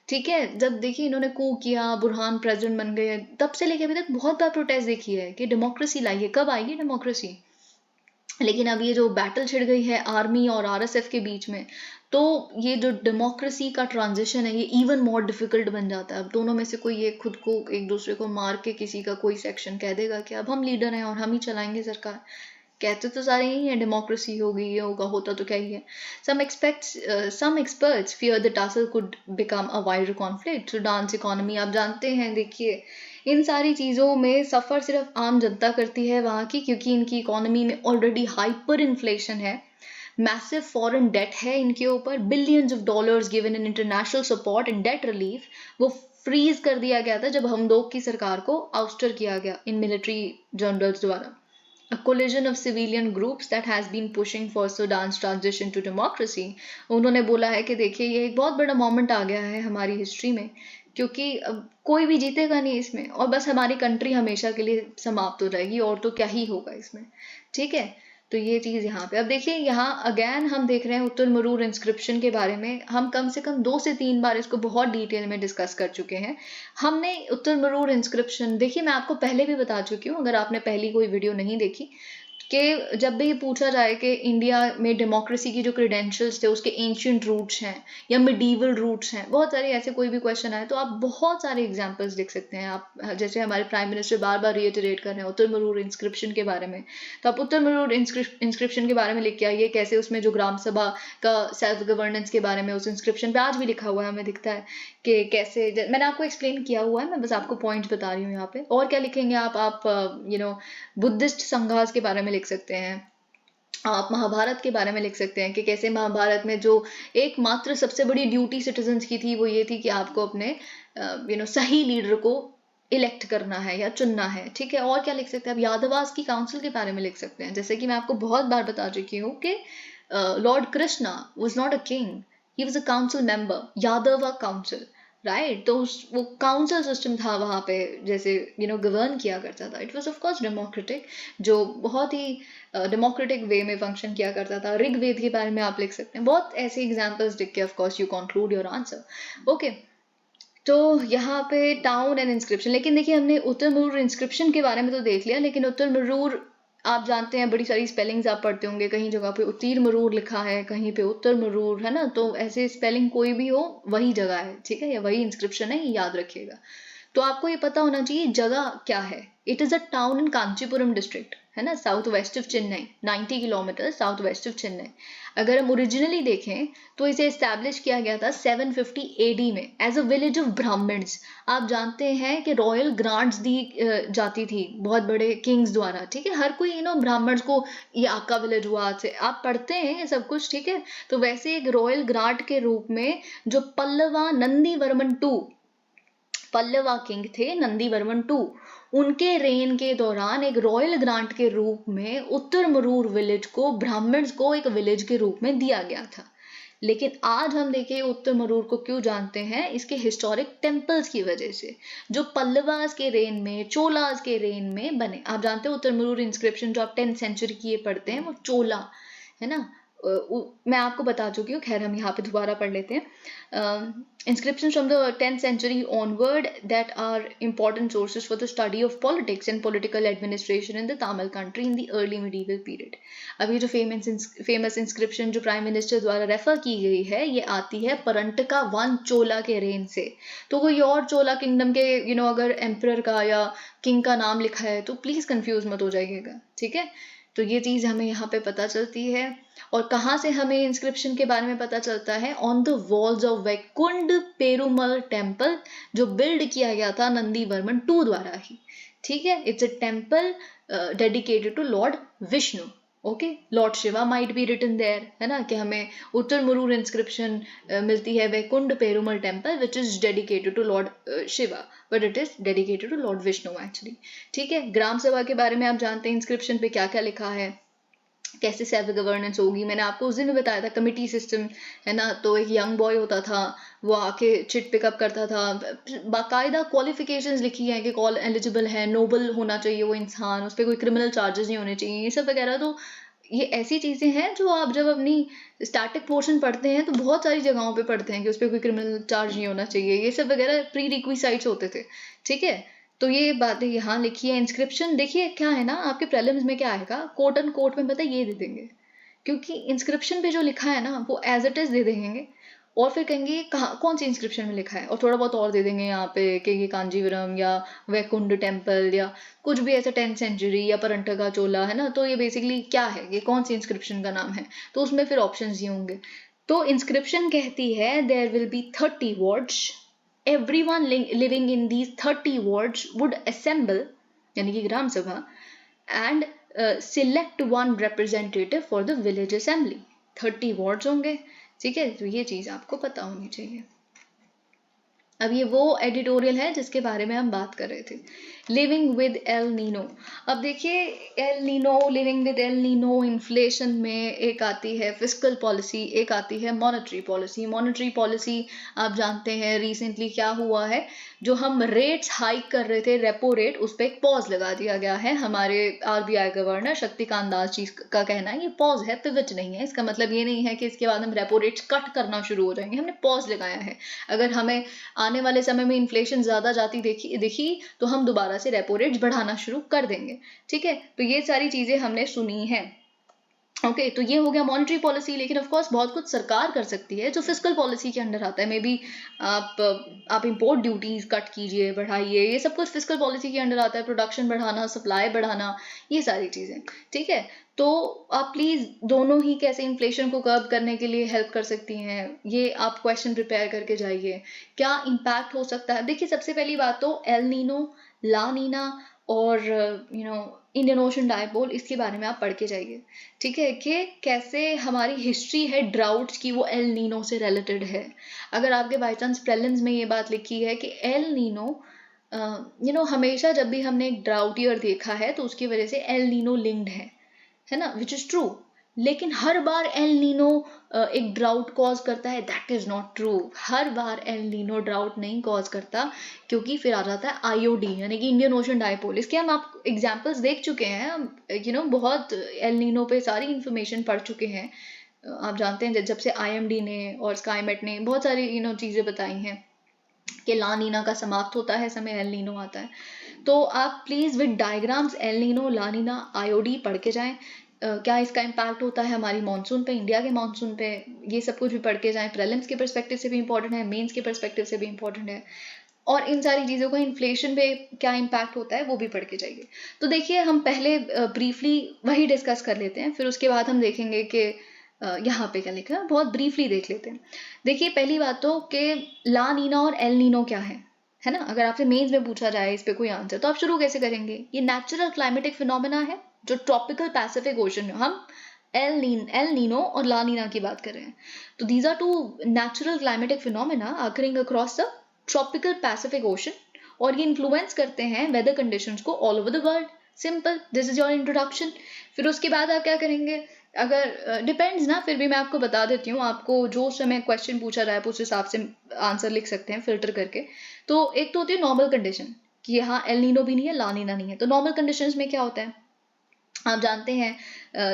ठीक है, जब देखिए इन्होंने कू किया, Burhan president बन गए, तब से लेके अभी तक बहुत बार प्रोटेस्ट देखी है कि डेमोक्रेसी लाइए, कब आएगी डेमोक्रेसी। लेकिन अब ये जो बैटल छिड़ गई है आर्मी और आरएसएफ के बीच में, तो ये जो डेमोक्रेसी का ट्रांजिशन है ये इवन मोर डिफिकल्ट बन जाता है। अब दोनों में से कोई एक खुद को एक दूसरे को मार के किसी का कोई सेक्शन कह देगा कि अब हम लीडर हैं और हम ही चलाएंगे सरकार। कहते तो सारे ही हैं डेमोक्रेसी होगी, ये होगा, होता तो क्या ही है। some experts fear the tussle could become a wider conflict. Sudan economy आप जानते हैं, देखिए इन सारी चीज़ों में सफ़र सिर्फ आम जनता करती है वहाँ की, क्योंकि इनकी इकोनॉमी में ऑलरेडी हाइपर इन्फ्लेशन है, मैसिव फॉरेन डेट है इनके ऊपर, billions of dollars given in international support and debt relief वो फ्रीज कर दिया गया था जब हमदोक की सरकार को आउस्टर किया गया इन मिलिट्री जनरल्स द्वारा। A coalition of civilian groups that has been pushing for Sudan's transition to democracy. उन्होंने बोला है कि देखिए ये एक बहुत बड़ा मोमेंट आ गया है हमारी हिस्ट्री में, क्योंकि अब कोई भी जीतेगा नहीं इसमें, और बस हमारी कंट्री हमेशा के लिए समाप्त हो जाएगी, और तो क्या ही होगा इसमें, ठीक है। तो ये चीज़ यहाँ पे अब देखिए, यहाँ अगेन हम देख रहे हैं उत्तर मरूर इंस्क्रिप्शन के बारे में। हम कम से कम 2 से 3 बार इसको बहुत डिटेल में डिस्कस कर चुके हैं। हमने उत्तर मरूर इंस्क्रिप्शन देखिए, मैं आपको पहले भी बता चुकी हूँ, अगर आपने पहली कोई वीडियो नहीं देखी, कि जब भी ये पूछा जाए कि इंडिया में डेमोक्रेसी की जो क्रेडेंशियल्स थे उसके एंशियंट रूट्स हैं या मिडीवल रूट्स हैं, बहुत सारे ऐसे कोई भी क्वेश्चन आए तो आप बहुत सारे एग्जांपल्स लिख सकते हैं। आप जैसे हमारे प्राइम मिनिस्टर बार बार रिएटरेट कर रहे हैं उत्तर मरूर इंस्क्रिप्शन के बारे में, तो आप उत्तर मरूर इंस्क्रिप्शन के बारे में लिख के आइए, कैसे उसमें जो ग्राम सभा का सेल्फ गवर्नेंस के बारे में उस इंस्क्रिप्शन पे आज भी लिखा हुआ है, हमें दिखता है कि कैसे, मैंने आपको एक्सप्लेन किया हुआ है, मैं बस आपको पॉइंट्स बता रही हूँ यहाँ पे। और क्या लिखेंगे आप बुद्धिस्ट संघास के बारे में लिख सकते हैं, आप महाभारत के बारे में लिख सकते हैं कि कैसे महाभारत में जो एकमात्र सबसे बड़ी ड्यूटी सिटीजन्स की थी वो ये थी कि आपको अपने सही लीडर को इलेक्ट करना है या चुनना है, ठीक है। और क्या लिख सकते हैं आप, यादवास की काउंसिल के बारे में लिख सकते हैं, जैसे कि मैं आपको बहुत बार बता चुकी हूँ कि Lord Krishna was not a king, he was a council member, Yadava council, right तो वो काउंसिल सिस्टम था वहाँ पे, जैसे गवर्न किया करता था. It was of course democratic, जो बहुत ही डेमोक्रेटिक वे में फंक्शन किया करता था. ऋग्वेद के बारे में आप लिख सकते हैं, बहुत ऐसे एग्जाम्पल्स लिख के of course you conclude your answer. Okay, तो यहाँ पे टाउन एंड इंस्क्रिप्शन. लेकिन देखिए हमने उत्तर मरूर इंस्क्रिप्शन के बारे में तो देख लिया, लेकिन उत्तर मरूर आप जानते हैं बड़ी सारी स्पेलिंग्स आप पढ़ते होंगे, कहीं जगह पे उत्तीर मरूर लिखा है, कहीं पे उत्तर मरूर, है ना. तो ऐसे स्पेलिंग कोई भी हो वही जगह है, ठीक है, या वही इंस्क्रिप्शन है, ये याद रखिएगा. तो आपको ये पता होना चाहिए जगह क्या है. It is a town in Kanchipuram district, है ना, south west of Chennai, 90 kilometre south west of Chennai. अगर हम ओरिजिनली देखें तो इसे एस्टैब्लिश किया गया था 750 AD में as a village of Brahmans. आप जानते हैं कि रॉयल ग्रांट्स दी जाती थी बहुत बड़े किंग्स द्वारा, ठीक है. हर कोई ब्राह्मण्स को ये आपका विलेज हुआ, आप पढ़ते हैं ये सब कुछ, ठीक है. तो वैसे एक रॉयल ग्रांट के रूप में जो पल्लवा नंदीवर्मन टू, पल्लवा किंग थे नंदीवर्मन टू, उनके रेन के दौरान एक रॉयल ग्रांट के रूप में उत्तर मरूर विलेज को ब्राह्मण्स को एक विलेज के रूप में दिया गया था. लेकिन आज हम देखें उत्तर मरूर को क्यों जानते हैं, इसके हिस्टोरिक टेम्पल्स की वजह से, जो पल्लवास के रेन में, चोलास के रेन में बने. आप जानते हैं उत्तर मरूर इंस्क्रिप्शन जो आप 10th सेंचुरी की ये पढ़ते हैं वो चोला, है ना. मैं आपको बता चुकी हूँ, खैर हम यहाँ पे दोबारा पढ़ लेते हैं. Inscriptions from the 10th century onward that are important sources for the study of politics and political administration in the Tamil country in the early medieval period. अभी जो famous inscription जो प्राइम मिनिस्टर द्वारा refer की गई है, ये आती है परंटका वन चोला के रेन से. तो कोई और चोला किंगडम के अगर एम्परर का या किंग का नाम लिखा है तो प्लीज कंफ्यूज मत हो जाइएगा, ठीक है. तो ये चीज हमें यहाँ पे पता चलती है. और कहाँ से हमें इंस्क्रिप्शन के बारे में पता चलता है, on the walls of Vaikunta Perumal temple, जो बिल्ड किया गया था नंदीवर्मन टू द्वारा ही, ठीक है. It's a temple dedicated to lord Vishnu. Okay, lord Shiva might be written there, है ना, कि हमें उत्तर मरूर इंस्क्रिप्शन मिलती है Vaikunta Perumal temple which is dedicated to lord Shiva, but it is dedicated to lord Vishnu actually, ठीक है. ग्राम सभा के बारे में आप जानते हैं इंस्क्रिप्शन पे क्या क्या लिखा है, कैसे सेल्फ गवर्नेंस होगी. मैंने आपको उस दिन भी बताया था कमिटी सिस्टम, है ना. तो एक यंग बॉय होता था, वो आके चिट पिकअप करता था, बाकायदा क्वालिफिकेशंस लिखी है कि कॉल एलिजिबल है, नोबल होना चाहिए वो इंसान, उस पर कोई क्रिमिनल चार्जेस नहीं होने चाहिए, ये सब वगैरह. तो ये ऐसी चीजें हैं जो आप जब अपनी स्टैटिक पोर्शन पढ़ते हैं तो बहुत सारी जगहों पे पढ़ते हैं कि उस पर कोई क्रिमिनल चार्ज नहीं होना चाहिए, ये सब वगैरह प्री रिक्विसाइट्स होते थे, ठीक है. तो ये बातें यहाँ लिखी है. इंस्क्रिप्शन देखिए क्या है ना, आपके प्रीलिम्स में क्या आएगा, कोट एंड कोट में पता ये दे देंगे, क्योंकि इंस्क्रिप्शन पे जो लिखा है ना वो एज इट इज दे देंगे, और फिर कहेंगे कहाँ कौन सी इंस्क्रिप्शन में लिखा है, और थोड़ा बहुत और दे देंगे यहाँ पे कि ये कांजीवरम या वैकुंड टेम्पल या कुछ भी ऐसा 10th सेंचुरी या परंटका चोला, है ना. तो ये बेसिकली क्या है, ये कौन सी इंस्क्रिप्शन का नाम है, तो उसमें फिर ऑप्शंस ही होंगे. तो इंस्क्रिप्शन कहती है there will be 30 words, everyone living in these 30 wards would assemble, यानी कि ग्राम सभा, and select one representative for the village assembly. 30 wards होंगे, ठीक है. तो ये चीज आपको पता होनी चाहिए. अब ये वो एडिटोरियल है जिसके बारे में हम बात कर रहे थे, लिविंग विद एल नीनो. अब देखिए El Nino, living with El Nino, inflation में एक आती है फिस्कल पॉलिसी, एक आती है मॉनेटरी पॉलिसी. मॉनेटरी पॉलिसी आप जानते हैं रिसेंटली क्या हुआ है, जो हम रेट्स हाइक कर रहे थे, रेपो रेट, उस पर एक पॉज लगा दिया गया है. हमारे RBI गवर्नर शक्तिकांत दास जी का कहना है ये पॉज है, पिवट नहीं है. इसका मतलब ये नहीं है कि इसके बाद हम रेपो रेट्स कट करना शुरू हो जाएंगे, हमने पॉज लगाया है. अगर हमें आने वाले समय में इन्फ्लेशन ज्यादा जाती दिखी तो हम दोबारा से रेपो रेट्स बढ़ाना शुरू कर देंगे, ठीक है. तो ये सारी चीजें हमने सुनी है. ओके, तो ये हो गया मॉनेटरी पॉलिसी. लेकिन ऑफ कोर्स बहुत कुछ सरकार कर सकती है जो फिस्कल पॉलिसी के अंडर आता है. मे बी आप इंपोर्ट ड्यूटीज कट कीजिए, बढ़ाइए, ये सब कुछ फिस्कल पॉलिसी के अंडर आता है. प्रोडक्शन बढ़ाना, सप्लाई बढ़ाना, ये सारी चीजें, ठीक है. तो आप प्लीज दोनों ही कैसे इन्फ्लेशन को कर्ब करने के लिए हेल्प कर सकती हैं, ये आप क्वेश्चन प्रिपेयर करके जाइए. क्या इम्पैक्ट हो सकता है, देखिए सबसे पहली बात तो एल नीनो, ला नीना और इंडियन ओशन डायपोल, इसके बारे में आप पढ़ के जाइए, ठीक है, कि कैसे हमारी हिस्ट्री है ड्राउट्स की वो एल नीनो से रिलेटेड है. अगर आपके बाई चांस प्रीलिम्स में ये बात लिखी है कि एल नीनो हमेशा जब भी हमने एक ड्राउट ईयर देखा है तो उसकी वजह से एल नीनो लिंक्ड है ना, विच इज ट्रू. लेकिन हर बार एल नीनो एक ड्राउट कॉज करता है, that is not true. Her bar El Nino drought नहीं कॉज करता, क्योंकि फिर आ जाता है आईओडी यानी कि इंडियन ओशन डाइपोल। इसके हम आप एग्जांपल्स देख चुके हैं, बहुत एल नीनो पे सारी इंफॉर्मेशन पढ़ चुके हैं। आप जानते हैं जब से आईएमडी ने और स्काईमेट ने बहुत सारी चीजें बताई हैं कि ला नीना का समाप्त होता है समय एल नीनो आता है। तो आप please with diagrams El Nino, La Nina, IOD पढ़ के जाएं। क्या इसका इम्पैक्ट होता है हमारी मानसून पे, इंडिया के मानसून पे, ये सब कुछ भी पढ़ के जाएं। प्रीलिम्स के पर्सपेक्टिव से भी इंपॉर्टेंट है, मेंस के पर्सपेक्टिव से भी इंपॉर्टेंट है, और इन सारी चीज़ों का इन्फ्लेशन पे क्या इम्पैक्ट होता है वो भी पढ़ के जाइए। तो देखिए हम पहले ब्रीफली वही डिस्कस कर लेते हैं, फिर उसके बाद हम देखेंगे कि यहाँ पे क्या लिखा है, बहुत ब्रीफली देख लेते हैं। देखिए पहली बात तो कि ला नीना और एल नीनो क्या है ना। अगर आपसे मेंस में पूछा जाए इस पे कोई आंसर, तो आप शुरू कैसे करेंगे? ये नेचुरल क्लाइमेटिक फिनोमेना है जो ट्रॉपिकल पैसिफिक ओशन में, हम एल नीनो और ला नीना की बात कर रहे हैं। तो these are to natural climatic phenomena occurring across the tropical Pacific ocean, और ये इन्फ्लुएंस करते हैं वेदर कंडीशंस को all over the world. Simple, this is your introduction. फिर उसके बाद आप क्या करेंगे? अगर डिपेंड्स ना, फिर भी मैं आपको बता देती हूँ, आपको जो समय क्वेश्चन पूछा जाए उस हिसाब से आंसर लिख सकते हैं फिल्टर करके। तो एक तो होती है नॉर्मल कंडीशन कि यहाँ एल नीनो भी नहीं है, ला नीना नहीं है। तो नॉर्मल कंडीशंस में क्या होता है आप जानते हैं,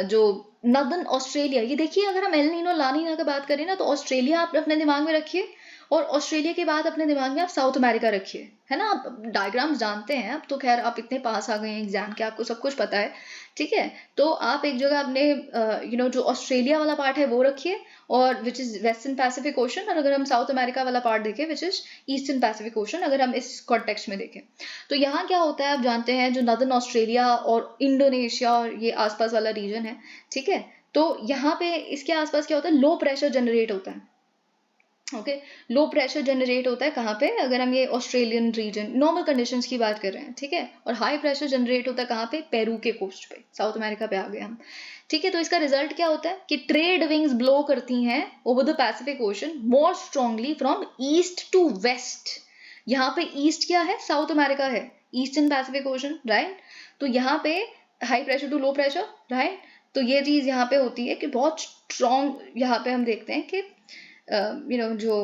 जो नॉर्दर्न ऑस्ट्रेलिया, ये देखिए अगर हम एल नीनो ला नीना की बात करें ना, तो ऑस्ट्रेलिया आप अपने दिमाग में रखिए, और ऑस्ट्रेलिया के बाद अपने दिमाग में आप साउथ अमेरिका रखिए, है ना। आप डायग्राम्स जानते हैं, अब तो खैर आप इतने पास आ गए हैं एग्जाम के, आपको सब कुछ पता है, ठीक है। तो आप एक जगह अपने जो ऑस्ट्रेलिया वाला पार्ट है वो रखिए, और which is western Pacific ocean, और अगर हम साउथ अमेरिका वाला पार्ट देखें which is eastern Pacific ocean, अगर हम इस कॉन्टेक्स्ट में देखें। तो यहाँ क्या होता है आप जानते हैं, जो नॉर्दर्न ऑस्ट्रेलिया और इंडोनेशिया और ये आसपास वाला रीजन है, ठीक है। तो यहाँ पे इसके आसपास क्या होता है, लो प्रेशर जनरेट होता है। ओके, लो प्रेशर जनरेट होता है कहाँ पे? अगर हम ये ऑस्ट्रेलियन रीजन नॉर्मल कंडीशंस की बात कर रहे हैं, ठीक है। और हाई प्रेशर जनरेट होता है कहाँ पे? पेरू के कोस्ट पे, साउथ अमेरिका पे आ गए हम, ठीक है। तो इसका रिजल्ट क्या होता है कि ट्रेड विंग्स ब्लो करती हैं over the Pacific ocean more strongly from east to west. यहाँ पे ईस्ट क्या है? साउथ अमेरिका है, ईस्टर्न पैसिफिक ओशन, राइट। तो यहाँ पे high pressure to low pressure, right. तो ये चीज यहाँ पे होती है कि बहुत स्ट्रॉन्ग, यहाँ पे हम देखते हैं कि जो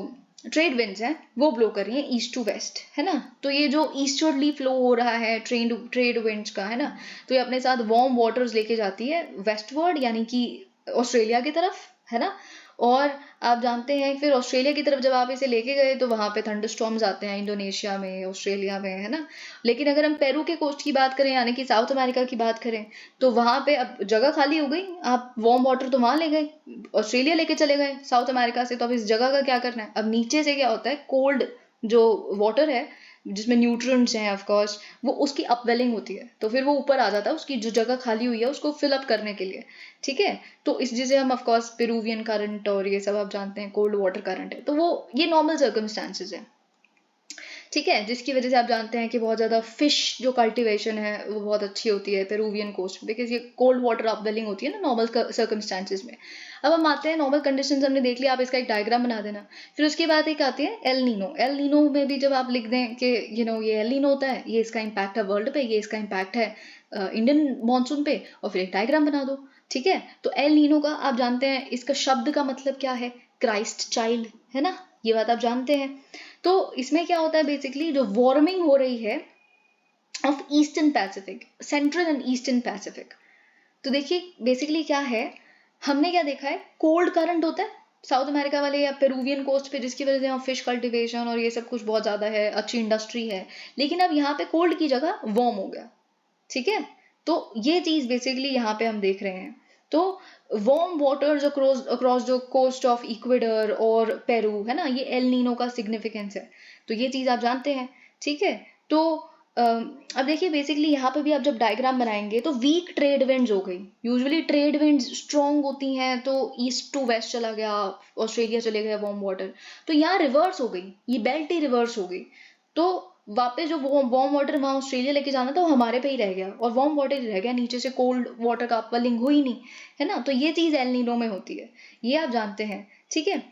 ट्रेड विंड्स हैं वो ब्लो कर रही हैं ईस्ट टू वेस्ट, है ना। तो ये जो ईस्टर्ली फ्लो हो रहा है ट्रेड विंड्स का, है ना, तो ये अपने साथ वार्म वाटर्स लेके जाती है वेस्टवर्ड, यानी कि ऑस्ट्रेलिया की तरफ, है ना। और आप जानते हैं फिर ऑस्ट्रेलिया की तरफ जब आप इसे लेके गए तो वहां पे थंडरस्टॉर्म्स आते हैं इंडोनेशिया में, ऑस्ट्रेलिया में, है ना। लेकिन अगर हम पेरू के कोस्ट की बात करें, यानी कि साउथ अमेरिका की बात करें, तो वहां पे अब जगह खाली हो गई, आप वार्म वाटर तो वहां ले गए, ऑस्ट्रेलिया लेके चले गए साउथ अमेरिका से, तो अब इस जगह का क्या करना है? अब नीचे से क्या होता है, कोल्ड जो वाटर है जिसमें न्यूट्रिएंट्स हैं ऑफ कोर्स, वो उसकी अपवेलिंग होती है, तो फिर वो ऊपर आ जाता है उसकी जो जगह खाली हुई है उसको फिल अप करने के लिए, ठीक है। तो इस जिसे हम ऑफ कोर्स पेरूवियन करंट और ये सब आप जानते हैं, कोल्ड वाटर करंट है, तो वो ये नॉर्मल सर्कमस्टांसेस है, ठीक है, जिसकी वजह से आप जानते हैं कि बहुत ज़्यादा फिश जो कल्टीवेशन है वो बहुत अच्छी होती है पेरूवियन कोस्ट में, बिकॉज ये कोल्ड वाटर अपवेलिंग होती है ना नॉर्मल सर्कमस्टांसेस में। अब हम आते हैं नॉर्मल कंडीशंस हमने देख लिया, आप इसका एक डायग्राम बना देना। फिर उसके बाद एक आती है एल नीनो। एल नीनो में भी जब आप लिख दें कि ये एल नीनो होता है, ये इसका इम्पैक्ट है वर्ल्ड पे, ये इसका इम्पैक्ट है इंडियन मानसून पे, और फिर एक डायग्राम बना दो, ठीक है। तो एल नीनो का आप जानते हैं इसका शब्द का मतलब क्या है? क्राइस्ट चाइल्ड, है ना, ये बात आप जानते हैं। तो इसमें क्या होता है बेसिकली, जो वार्मिंग हो रही है of eastern Pacific, central and eastern Pacific. तो देखिए बेसिकली क्या है, हमने क्या देखा है, कोल्ड करंट होता है साउथ अमेरिका वाले या पेरूवियन कोस्ट पे, जिसकी वजह से यहाँ फिश कल्टीवेशन और ये सब कुछ बहुत ज्यादा है, अच्छी इंडस्ट्री है। लेकिन अब यहाँ पे कोल्ड की जगह वार्म हो गया, ठीक है। तो ये चीज बेसिकली यहाँ पे हम देख रहे हैं। तो वार्म वाटर्स अक्रॉस जो कोस्ट ऑफ इक्वेडर और पेरू, है ना, ये एल नीनो का सिग्निफिकेंस है। तो ये चीज आप जानते हैं, ठीक है। तो अब देखिए बेसिकली यहाँ पे भी आप जब डायग्राम बनाएंगे तो वीक ट्रेड विंड्स हो गई, यूजुअली ट्रेड विंड्स स्ट्रॉन्ग होती हैं, तो ईस्ट टू वेस्ट चला गया, ऑस्ट्रेलिया चले गए वार्म वाटर, तो यहाँ रिवर्स हो गई, ये बेल्ट ही रिवर्स हो गई। तो वापस जो वार्म वाटर वहां ऑस्ट्रेलिया लेके जाना था वो हमारे पे ही रह गया, और वार्म वाटर ही रह गया, नीचे से कोल्ड वाटर का अपवेलिंग हुई नहीं, है ना। तो ये चीज एल नीनो में होती है, ये आप जानते हैं, ठीक है।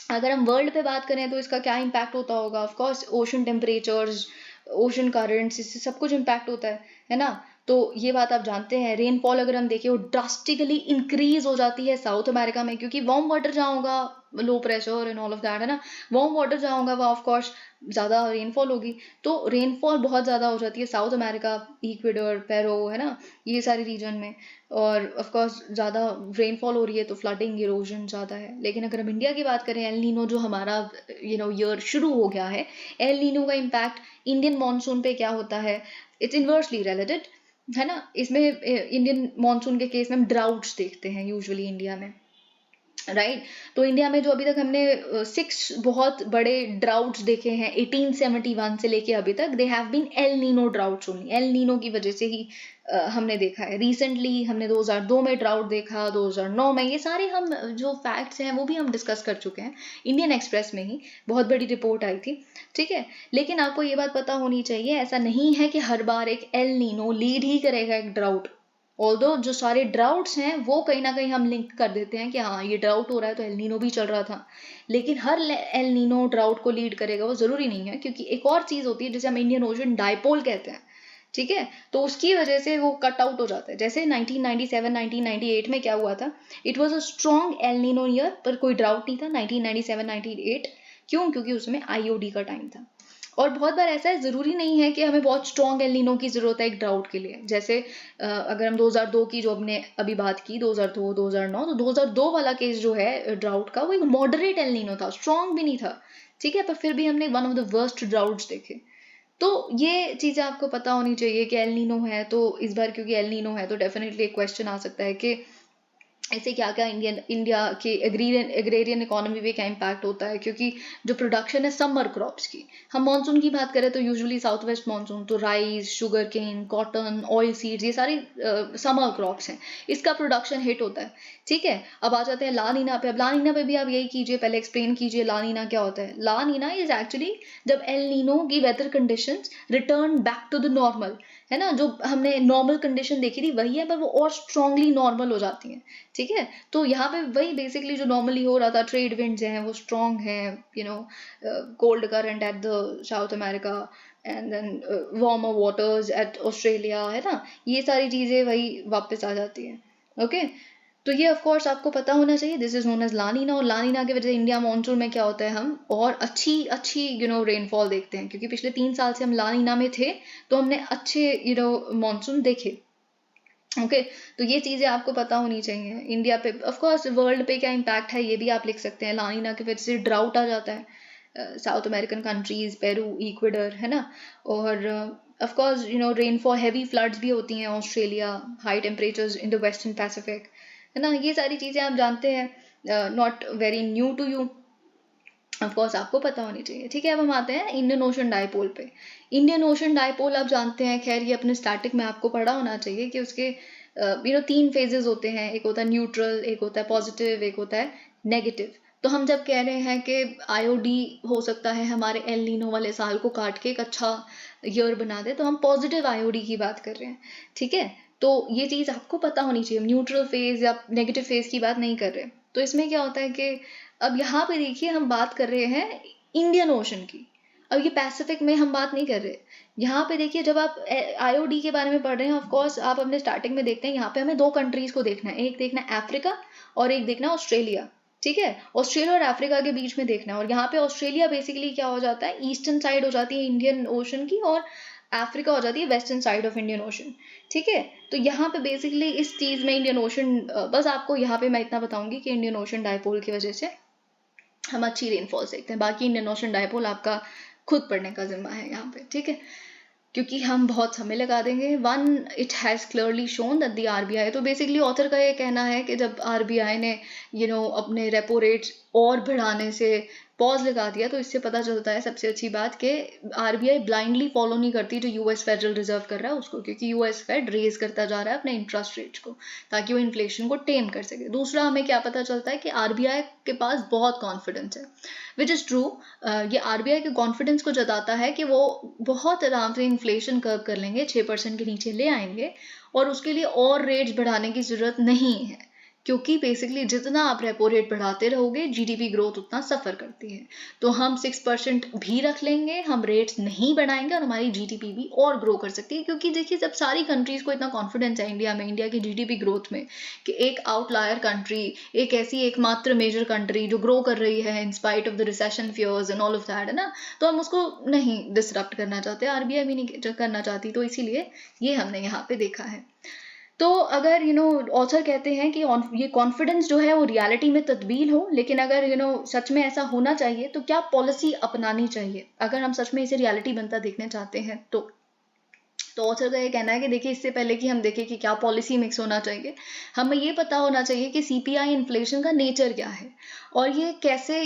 अगर हम वर्ल्ड पे बात करें तो इसका क्या इम्पैक्ट होता होगा, of course ocean temperatures, ocean currents, इससे सब कुछ इम्पैक्ट होता है ना। तो ये बात आप जानते हैं। रेनफॉल अगर हम देखें वो ड्रास्टिकली इंक्रीज हो जाती है साउथ अमेरिका में, क्योंकि वार्म वाटर जहाँ होगा, low pressure and all of that, है ना, वार्म वाटर जहाँ होगा वहाँ ऑफ कोर्स ज़्यादा रेनफॉल होगी। तो रेनफॉल बहुत ज़्यादा हो जाती है साउथ अमेरिका, इक्वेडर, पेरो, है ना, ये सारे रीजन में। और ऑफ कोर्स ज़्यादा रेनफॉल हो रही है तो फ्लडिंग, इरोजन ज़्यादा है। लेकिन अगर हम इंडिया की बात करें, एल नीनो जो हमारा ईयर शुरू हो गया है, एल नीनो का इम्पैक्ट इंडियन मानसून पे क्या होता है, इट्स इन्वर्सली रिलेटेड, है ना। इसमें इंडियन मानसून के केस में हम ड्राउट्स देखते हैं यूजुअली इंडिया में, राइट। तो इंडिया में जो अभी तक हमने 6 बहुत बड़े ड्राउट्स देखे हैं 1871 से लेके अभी तक, they have been El Nino droughts only. El Nino की वजह से ही हमने देखा है। रिसेंटली हमने 2002 में ड्राउट देखा, 2009 में, ये सारे हम जो फैक्ट्स हैं वो भी हम डिस्कस कर चुके हैं। इंडियन एक्सप्रेस में ही बहुत बड़ी रिपोर्ट आई थी, ठीक है। लेकिन आपको ये बात पता होनी चाहिए, ऐसा नहीं है कि हर बार एक एल नीनो लीड ही करेगा एक ड्राउट। ऑल्दो जो सारे ड्राउट्स हैं वो कहीं ना कहीं हम लिंक कर देते हैं कि हाँ ये ड्राउट हो रहा है तो एल नीनो भी चल रहा था, लेकिन हर एल नीनो ड्राउट को लीड करेगा वो जरूरी नहीं है। क्योंकि एक और चीज होती है जिसे हम इंडियन ओशन डाइपोल कहते हैं, ठीक है। तो उसकी वजह से वो कट आउट हो जाता है। जैसे 1997 1998 में क्या हुआ था, it was a strong El Nino year, पर कोई ड्राउट नहीं था 1997 98। क्यों? क्योंकि उसमें आईओडी का टाइम था। और बहुत बार ऐसा है, ज़रूरी नहीं है कि हमें बहुत स्ट्रॉन्ग एल नीनो की ज़रूरत है एक ड्राउट के लिए। जैसे अगर हम 2002 की जो हमने अभी बात की, 2002 2009, तो 2002 वाला केस जो है ड्राउट का, वो एक मॉडरेट एल नीनो था, स्ट्रॉन्ग भी नहीं था, ठीक है, पर फिर भी हमने one of the worst droughts देखे। तो ये चीज़ें आपको पता होनी चाहिए कि एल नीनो है, तो इस बार क्योंकि एल नीनो है तो डेफिनेटली एक क्वेश्चन आ सकता है कि ऐसे क्या क्या इंडिया के एग्रेरियन इकोनॉमी पे क्या इम्पैक्ट होता है। क्योंकि जो प्रोडक्शन है समर क्रॉप्स की, हम मानसून की बात करें तो यूजुअली साउथ वेस्ट मानसून, तो rice, sugar cane, cotton, oil seeds, ये सारी समर क्रॉप्स हैं, इसका प्रोडक्शन हिट होता है, ठीक है। अब आ जाते हैं ला नीना पे। अब ला नीना पे भी आप यही कीजिए, पहले एक्सप्लेन कीजिए ला नीना क्या होता है। ला नीना इज एक्चुअली जब एल नीनो की weather conditions return back to the normal, है ना, जो हमने नॉर्मल कंडीशन देखी थी वही है, पर वो और स्ट्रांगली नॉर्मल हो जाती हैं, ठीक है। तो यहाँ पे वही बेसिकली जो नॉर्मली हो रहा था, ट्रेड विंड्स हैं वो स्ट्रॉन्ग हैं, cold current at the South America and then warmer waters at Australia, है ना, ये सारी चीज़ें वही वापस आ जाती हैं, ओके। तो ये ऑफ कोर्स आपको पता होना चाहिए, दिस इज नोन एज ला नीना। और ला नीना की वजह से इंडिया मानसून में क्या होता है, हम और अच्छी रेनफॉल देखते हैं, क्योंकि पिछले 3 साल से हम ला नीना में थे तो हमने अच्छे मानसून देखे, ओके। तो ये चीज़ें आपको पता होनी चाहिए। इंडिया पे ऑफ कोर्स वर्ल्ड पे क्या इम्पैक्ट है ये भी आप लिख सकते हैं। ला नीना की वजह से ड्राउट आ जाता है South American countries, Peru, Ecuador, है ना। और of course rainfall, heavy floods भी होती हैं Australia, high temperatures in the western Pacific, है ना। ये सारी चीज़ें आप जानते हैं, not very new to you, of course आपको पता होनी चाहिए, ठीक है। अब हम आते हैं इंडियन ओशन डाइपोल पे। इंडियन ओशन डाइपोल आप जानते हैं, खैर ये अपने स्टैटिक में आपको पढ़ा होना चाहिए कि उसके 3 फेजेस होते हैं, एक होता है न्यूट्रल, एक होता है पॉजिटिव, एक होता है नेगेटिव। तो हम जब कह रहे हैं कि आईओडी हो सकता है हमारे एल नीनो वाले साल को काट के एक अच्छा ईयर बना दे, तो हम पॉजिटिव आईओडी की बात कर रहे हैं, ठीक है। तो ये चीज़ आपको पता होनी चाहिए, न्यूट्रल फेज या नेगेटिव फेज की बात नहीं कर रहे। तो इसमें क्या होता है कि अब यहाँ पे देखिए हम बात कर रहे हैं इंडियन ओशन की, अब ये पैसिफिक में हम बात नहीं कर रहे। यहाँ पे देखिए जब आप आईओडी के बारे में पढ़ रहे हैं, ऑफ कोर्स आप अपने स्टार्टिंग में देखते हैं, यहाँ पे हमें 2 कंट्रीज को देखना है, एक देखना है अफ्रीका और एक देखना है ऑस्ट्रेलिया, ठीक है। ऑस्ट्रेलिया और अफ्रीका के बीच में देखना है। और यहाँ पे ऑस्ट्रेलिया बेसिकली क्या हो जाता है, ईस्टर्न साइड हो जाती है इंडियन ओशन की, और अफ्रीका हो जाती है western side of Indian ocean, ठीक है। तो यहाँ पे बेसिकली इस चीज़ में इंडियन ओशन, बस आपको यहाँ पे मैं इतना बताऊंगी कि इंडियन ओशन डाइपोल की वजह से हम अच्छी रेनफॉल देखते हैं। बाकी इंडियन ओशन डाइपोल आपका खुद पढ़ने का जिम्मा है यहाँ पे, ठीक है, क्योंकि हम बहुत समय लगा देंगे। It has clearly shown that the RBI, तो बेसिकली ऑथर का ये कहना है कि जब आरबीआई ने अपने रेपो रेट्स और बढ़ाने से पॉज लगा दिया, तो इससे पता चलता है सबसे अच्छी बात कि आरबीआई ब्लाइंडली फॉलो नहीं करती जो यूएस फेडरल रिजर्व कर रहा है उसको, क्योंकि यूएस फेड रेज करता जा रहा है अपने इंटरेस्ट रेट्स को ताकि वो इन्फ्लेशन को टेम कर सके। दूसरा हमें क्या पता चलता है कि आरबीआई के पास बहुत कॉन्फिडेंस है, विच इज़ ट्रू। ये आरबीआई के कॉन्फिडेंस को जताता है कि वो बहुत आराम से इन्फ्लेशन कर्व कर लेंगे, 6% के नीचे ले आएंगे, और उसके लिए और रेट्स बढ़ाने की ज़रूरत नहीं है, क्योंकि बेसिकली जितना आप रेपो रेट बढ़ाते रहोगे जीडीपी ग्रोथ उतना सफ़र करती है। तो हम 6% भी रख लेंगे, हम रेट्स नहीं बढ़ाएंगे और हमारी जीडीपी भी और ग्रो कर सकती है। क्योंकि देखिए जब सारी कंट्रीज़ को इतना कॉन्फिडेंस है इंडिया में, इंडिया की जीडीपी ग्रोथ में, कि एक आउटलायर कंट्री, एक ऐसी एकमात्र मेजर कंट्री जो ग्रो कर रही है in spite of the recession fears and all of that, है ना, तो हम उसको नहीं डिसरप्ट करना चाहते, आरबीआई भी नहीं करना चाहती, तो इसीलिए ये हमने यहाँ पे देखा है। तो अगर ऑथर कहते हैं कि ये कॉन्फिडेंस जो है वो रियलिटी में तब्दील हो, लेकिन अगर सच में ऐसा होना चाहिए तो क्या पॉलिसी अपनानी चाहिए, अगर हम सच में इसे रियलिटी बनता देखना चाहते हैं तो ऑथर का ये कहना है कि देखिए इससे पहले कि हम देखें कि क्या पॉलिसी मिक्स होना चाहिए, हमें ये पता होना चाहिए कि सीपीआई इन्फ्लेशन का नेचर क्या है और ये कैसे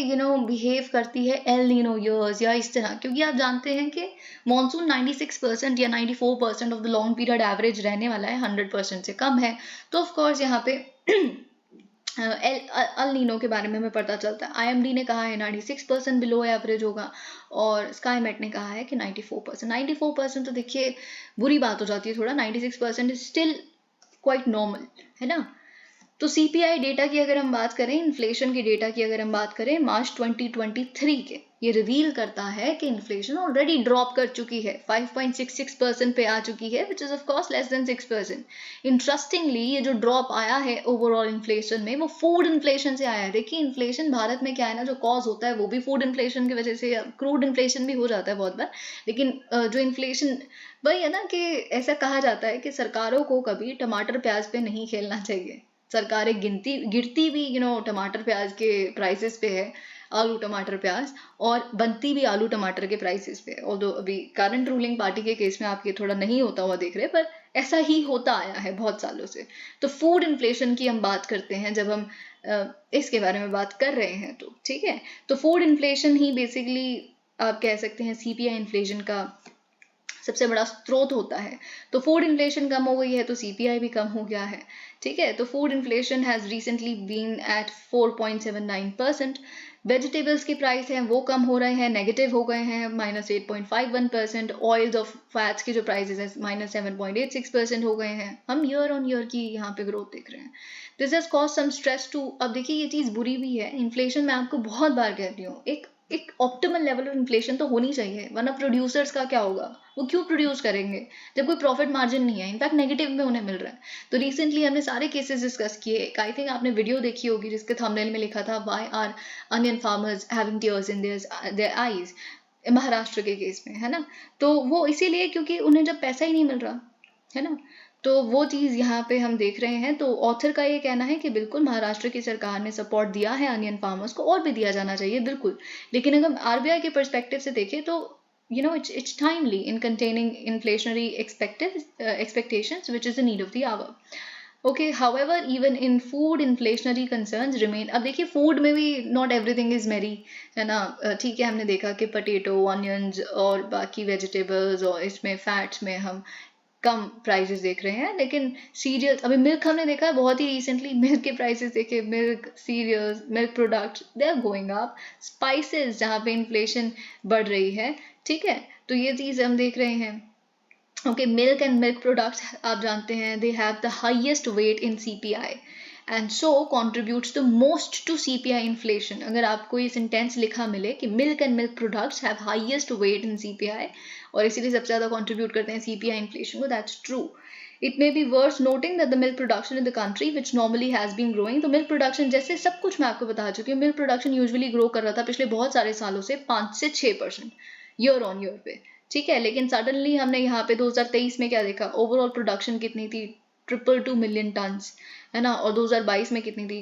बिहेव करती है एल नीनो ईयर्स या इस तरह। क्योंकि आप जानते हैं कि मॉनसून 96% या 94% of the long period average रहने वाला है, 100% से कम है। तो ऑफकोर्स यहाँ पे अल नीनो के बारे में हमें पता चलता है। आईएमडी ने कहा है 96% बिलो एवरेज होगा और स्काईमेट ने कहा है कि 94%। 94% तो देखिए बुरी बात हो जाती है थोड़ा, 96% इज स्टिल क्वाइट नॉर्मल, है ना। तो सीपीआई डेटा की अगर हम बात करें, इन्फ्लेशन के डेटा की अगर हम बात करें मार्च 2023 के, ये रिवील करता है कि इन्फ्लेशन ऑलरेडी ड्रॉप कर चुकी है, 5.66% पे आ चुकी है, which is of course less than 6%। Interestingly ये जो ड्रॉप आया है ओवरऑल इन्फ्लेशन में, वो फूड इन्फ्लेशन से आया है। देखिए इन्फ्लेशन भारत में क्या है ना, जो कॉज होता है वो भी फूड इन्फ्लेशन की वजह से, क्रूड इन्फ्लेशन भी हो जाता है बहुत बार, लेकिन जो इन्फ्लेशन वही है ना कि ऐसा कहा जाता है कि सरकारों को कभी टमाटर प्याज पे नहीं खेलना चाहिए। सरकारें गिरती भी टमाटर प्याज के प्राइसेस पे है, आलू टमाटर प्याज, और बनती भी आलू टमाटर के प्राइसेस पे है। ऑल्दो अभी करंट रूलिंग पार्टी के केस में आप ये थोड़ा नहीं होता हुआ देख रहे, पर ऐसा ही होता आया है बहुत सालों से। तो फूड इन्फ्लेशन की हम बात करते हैं जब हम इसके बारे में बात कर रहे हैं, तो ठीक है। तो फूड इन्फ्लेशन ही बेसिकली आप कह सकते हैं सीपीआई इन्फ्लेशन का सबसे बड़ा स्रोत होता है। तो फूड इन्फ्लेशन कम हो गई है तो सीपीआई भी कम हो गया है, ठीक है। तो food inflation has recently been at 4.79%। Vegetables के प्राइस हैं वो कम हो रहे हैं, नेगेटिव हो गए हैं, -8.51%। ऑयल्स ऑफ फैट्स के जो प्राइसेस हैं -7.86% हो गए हैं। हम ईयर ऑन ईयर की यहाँ पे ग्रोथ देख रहे हैं। This has cause some stress too. अब देखिए ये चीज़ बुरी भी है, इन्फ्लेशन मैं आपको बहुत बार कहती हूँ, एक ऑप्टिमल लेवल ऑफ इन्फ्लेशन तो होनी चाहिए, वरना प्रोड्यूसर्स का क्या होगा, वो क्यों प्रोड्यूस करेंगे जब कोई प्रॉफिट मार्जिन नहीं है, इनफैक्ट नेगेटिव में उन्हें मिल रहा है। तो रिसेंटली हमने सारे केसेस डिस्कस किए, आई थिंक आपने वीडियो देखी होगी जिसके थंबनेल में लिखा था why are onion farmers having tears in their eyes, Maharashtra के केस में, है ना। तो वो इसीलिए क्योंकि उन्हें जब पैसा ही नहीं मिल रहा, है ना। तो वो चीज़ यहाँ पे हम देख रहे हैं। तो ऑथर का ये कहना है कि बिल्कुल महाराष्ट्र की सरकार ने सपोर्ट दिया है अनियन फार्मर्स को, और भी दिया जाना चाहिए बिल्कुल, लेकिन अगर आरबीआई के पर्सपेक्टिव से देखें तो it's timely in containing inflationary expectations, which is the need of the hour. Okay, however, even in food, inflationary concerns remain. अब देखिए फूड में भी not everything is merry, है ना। ठीक है, हमने देखा कि पोटैटो, ऑनियंस और बाकी वेजिटेबल्स और इसमें फैट्स में हम कम प्राइसेस देख रहे हैं, लेकिन सीरियल्स, अभी मिल्क हमने देखा है बहुत ही रिसेंटली, मिल्क के प्राइसेस देखे, milk cereals, milk products, they are going up. Spices जहाँ पे इन्फ्लेशन बढ़ रही है, ठीक है, तो ये चीज़ हम देख रहे हैं। Okay, milk and milk products आप जानते हैं they have the highest weight in CPI and so contributes the most to CPI inflation. अगर आपको ये सेंटेंस लिखा मिले कि milk and milk products have highest weight in CPI और इसीलिए सबसे ज़्यादा कॉन्ट्रीब्यूट करते हैं सीपीआई इन्फ्लेशन को, that's true. It may be worth noting that the milk production in the country, which normally has been growing, तो milk production जैसे सब कुछ मैं आपको बता चुकी हूँ, मिल्क प्रोडक्शन यूजुअली ग्रो कर रहा था पिछले बहुत सारे सालों से 5 से 6% ईयर ऑन ईयर पे, ठीक है। लेकिन सडनली हमने यहाँ पे 2023 में क्या देखा, ओवरऑल प्रोडक्शन कितनी थी, 222 मिलियन टन्स, है ना, और 2022 में कितनी थी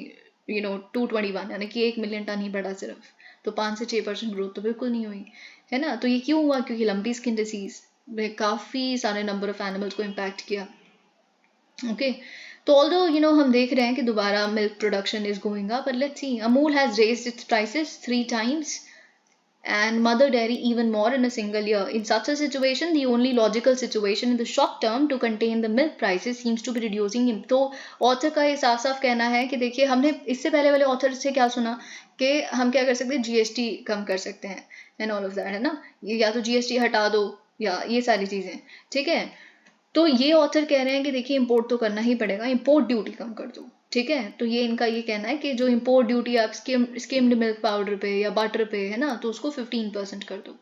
221, यानी कि 1 मिलियन टन ही बढ़ा सिर्फ। तो 5 से 6% ग्रोथ तो बिल्कुल नहीं हुई, है ना। तो ये क्यों हुआ, क्योंकि लंपी स्किन डिसीज में काफ़ी सारे नंबर ऑफ एनिमल्स को इम्पैक्ट किया। ओके, तो ऑल्दो हम देख रहे हैं कि दोबारा milk production is going up, but let's see, Amul has raised it's prices 3 times and mother dairy even more in a single year. In such a situation, the only logical situation in the short term to contain the milk prices seems to be reducing them. तो author का ये साफ साफ कहना है कि देखिए हमने इससे पहले वाले ऑथर से क्या सुना कि हम क्या कर सकते हैं, जीएसटी कम कर सकते हैं एंड ऑल ऑफ दैट, है ना, या तो जीएसटी हटा दो या ये सारी चीज़ें, ठीक है। तो ये ऑथर कह रहे हैं कि देखिए इंपोर्ट तो करना ही पड़ेगा, इंपोर्ट ड्यूटी कम कर दो, ठीक है, तो ये इनका ये कहना है कि जो इम्पोर्ट ड्यूटी आप स्किम्ड मिल्क पाउडर पे या बटर पे है ना, तो उसको 15% कर दो।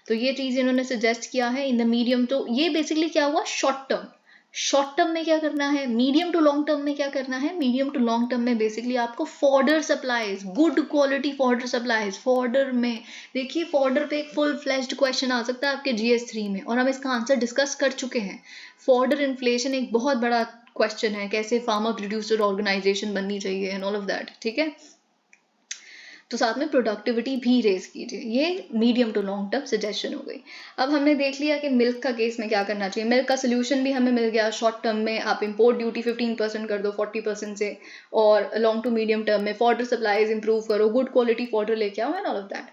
तो ये चीज़ इन्होंने सजेस्ट किया है इन द मीडियम। तो ये बेसिकली क्या हुआ, शॉर्ट टर्म में क्या करना है, मीडियम टू लॉन्ग टर्म में क्या करना है। मीडियम टू लॉन्ग टर्म में बेसिकली आपको fodder supplies, good quality fodder supplies, fodder में देखिए, फॉर्डर पे एक फुल फ्लेज्ड क्वेश्चन आ सकता है आपके GS3 में, और हम इसका आंसर डिस्कस कर चुके हैं। फॉर्डर इन्फ्लेशन एक बहुत बड़ा क्वेश्चन है, कैसे फार्मर प्रोड्यूसर ऑर्गेनाइजेशन बननी चाहिए एंड ऑल ऑफ दैट, ठीक है। तो साथ में प्रोडक्टिविटी भी रेज कीजिए। ये medium to long term suggestion हो गई। अब हमने देख लिया कि मिल्क का केस में क्या करना चाहिए। मिल्क का सोल्यूशन भी हमें मिल गया। शॉर्ट टर्म में आप इंपोर्ट ड्यूटी 15% कर दो 40% से, और लॉन्ग टू मीडियम टर्म में फॉर्डर सप्लाईज इंप्रूव करो, गुड क्वालिटी फॉर्डर लेके आओ एंड ऑल ऑफ दैट।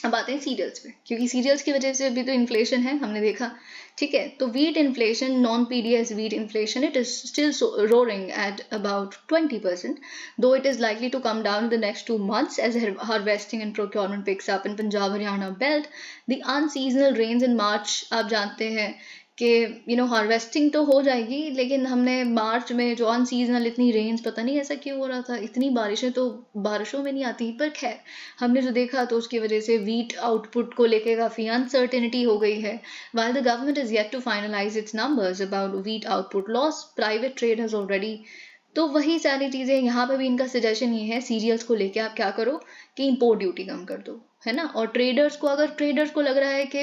अब आते हैं सीरियल्स पे, क्योंकि सीरियल्स की वजह से अभी तो इन्फ्लेशन है, हमने देखा, ठीक है। तो wheat inflation, non PDS wheat inflation, it is still roaring at about 20%, though it is likely to come down in the next 2 months as harvesting and procurement picks up in Punjab Haryana belt. The unseasonal rains in March, आप जानते हैं कि harvesting तो हो जाएगी, लेकिन हमने मार्च में जो अनसीजनल इतनी रेंज, पता नहीं ऐसा क्यों हो रहा था, इतनी बारिशें तो बारिशों में नहीं आती, पर खैर हमने जो देखा तो उसकी वजह से वीट आउटपुट को लेकर काफ़ी अनसर्टेनिटी हो गई है। While the government is yet to finalize its numbers about wheat output loss, private trade has already, तो वही सारी चीज़ें यहाँ पे भी इनका सजेशन ये है, सीरियल्स को लेके आप क्या करो कि इंपोर्ट ड्यूटी कम कर दो, है ना। और ट्रेडर्स को, अगर ट्रेडर्स को लग रहा है कि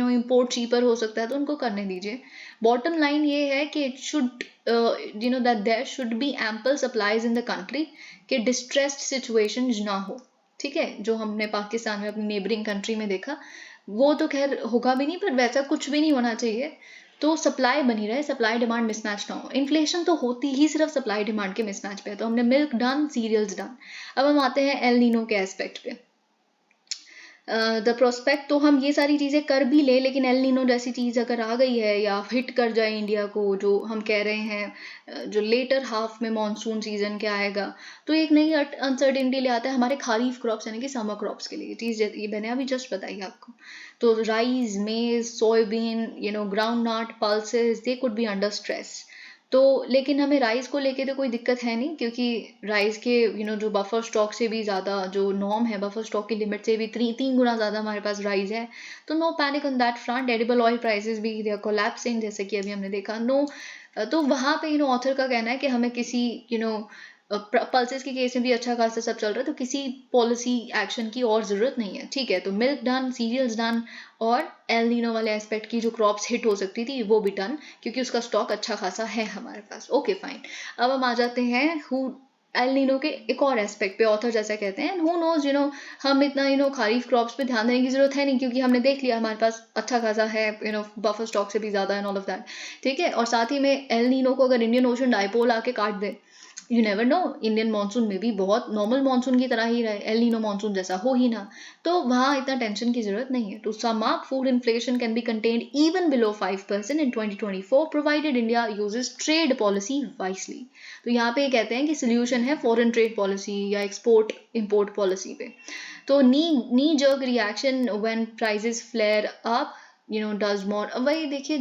इंपोर्ट चीपर हो सकता है तो उनको करने दीजिए। बॉटम लाइन ये है कि it should that there should be ample supplies in the country, कि डिस्ट्रेस्ड सिचुएशन ना हो, ठीक है। जो हमने पाकिस्तान में अपनी नेबरिंग कंट्री में देखा, वो तो खैर होगा भी नहीं, पर वैसा कुछ भी नहीं होना चाहिए। तो सप्लाई बनी रहे, सप्लाई डिमांड मिसमैच ना हो। इन्फ्लेशन तो होती ही सिर्फ सप्लाई डिमांड के मिसमैच पे है। तो हमने मिल्क डन, सीरियल्स डन। अब हम आते हैं एल नीनो के एस्पेक्ट पे। द प्रोस्पेक्ट, तो हम ये सारी चीज़ें कर भी ले, लेकिन एल नीनो जैसी चीज़ अगर आ गई है या हिट कर जाए इंडिया को, जो हम कह रहे हैं जो लेटर हाफ में मानसून सीजन के आएगा, तो एक नई अनसर्टेनिटी ले आता है हमारे खारीफ क्रॉप्स यानी कि समर क्रॉप्स के लिए। चीज़ ये मैंने अभी जस्ट बताई आपको। तो rice, maize, soybean, groundnut, pulses, they could be under stress. तो लेकिन हमें राइस को लेके तो कोई दिक्कत है नहीं, क्योंकि राइस के जो बफर स्टॉक से भी ज़्यादा जो नॉर्म है, बफर स्टॉक की लिमिट से भी 3 गुना ज़्यादा हमारे पास राइस है। तो no panic on that front. Edible oil prices भी दे आर कोलैप्सिंग, जैसे कि अभी हमने देखा। नो, तो वहाँ पे ऑथर का कहना है कि हमें किसी पल्सेस के केस में भी अच्छा खासा सब चल रहा है, तो किसी पॉलिसी एक्शन की और ज़रूरत नहीं है, ठीक है। तो मिल्क डन, सीरियल्स डन, और एल नीनो वाले एस्पेक्ट की जो क्रॉप्स हिट हो सकती थी वो भी डन, क्योंकि उसका स्टॉक अच्छा खासा है हमारे पास। Okay fine. अब हम आ जाते हैं एल नीनो के एक और एस्पेक्ट पे। ऑथर जैसा कहते हैं, हु नोज हम इतना खारीफ क्रॉप्स पे ध्यान देने की जरूरत है नहीं, क्योंकि हमने देख लिया हमारे पास अच्छा खासा है, बफर स्टॉक से भी ज़्यादा एंड ऑल ऑफ दैट, ठीक है। और साथ ही में एल नीनो को अगर इंडियन ओशन डाइपोल आके काट दे, you never know, Indian monsoon में भी बहुत नॉर्मल मानसून की तरह ही रहे, एल नीनो मानसून जैसा हो ही ना, तो वहाँ इतना टेंशन की जरूरत नहीं है। To sum up, food inflation can be contained even below 5% in 2024 provided India uses trade policy wisely. तो यहाँ पे कहते हैं कि सोल्यूशन है फॉरेन ट्रेड पॉलिसी या एक्सपोर्ट इम्पोर्ट पॉलिसी पे। तो knee jerk reaction when prices flare up does more. वही देखिए,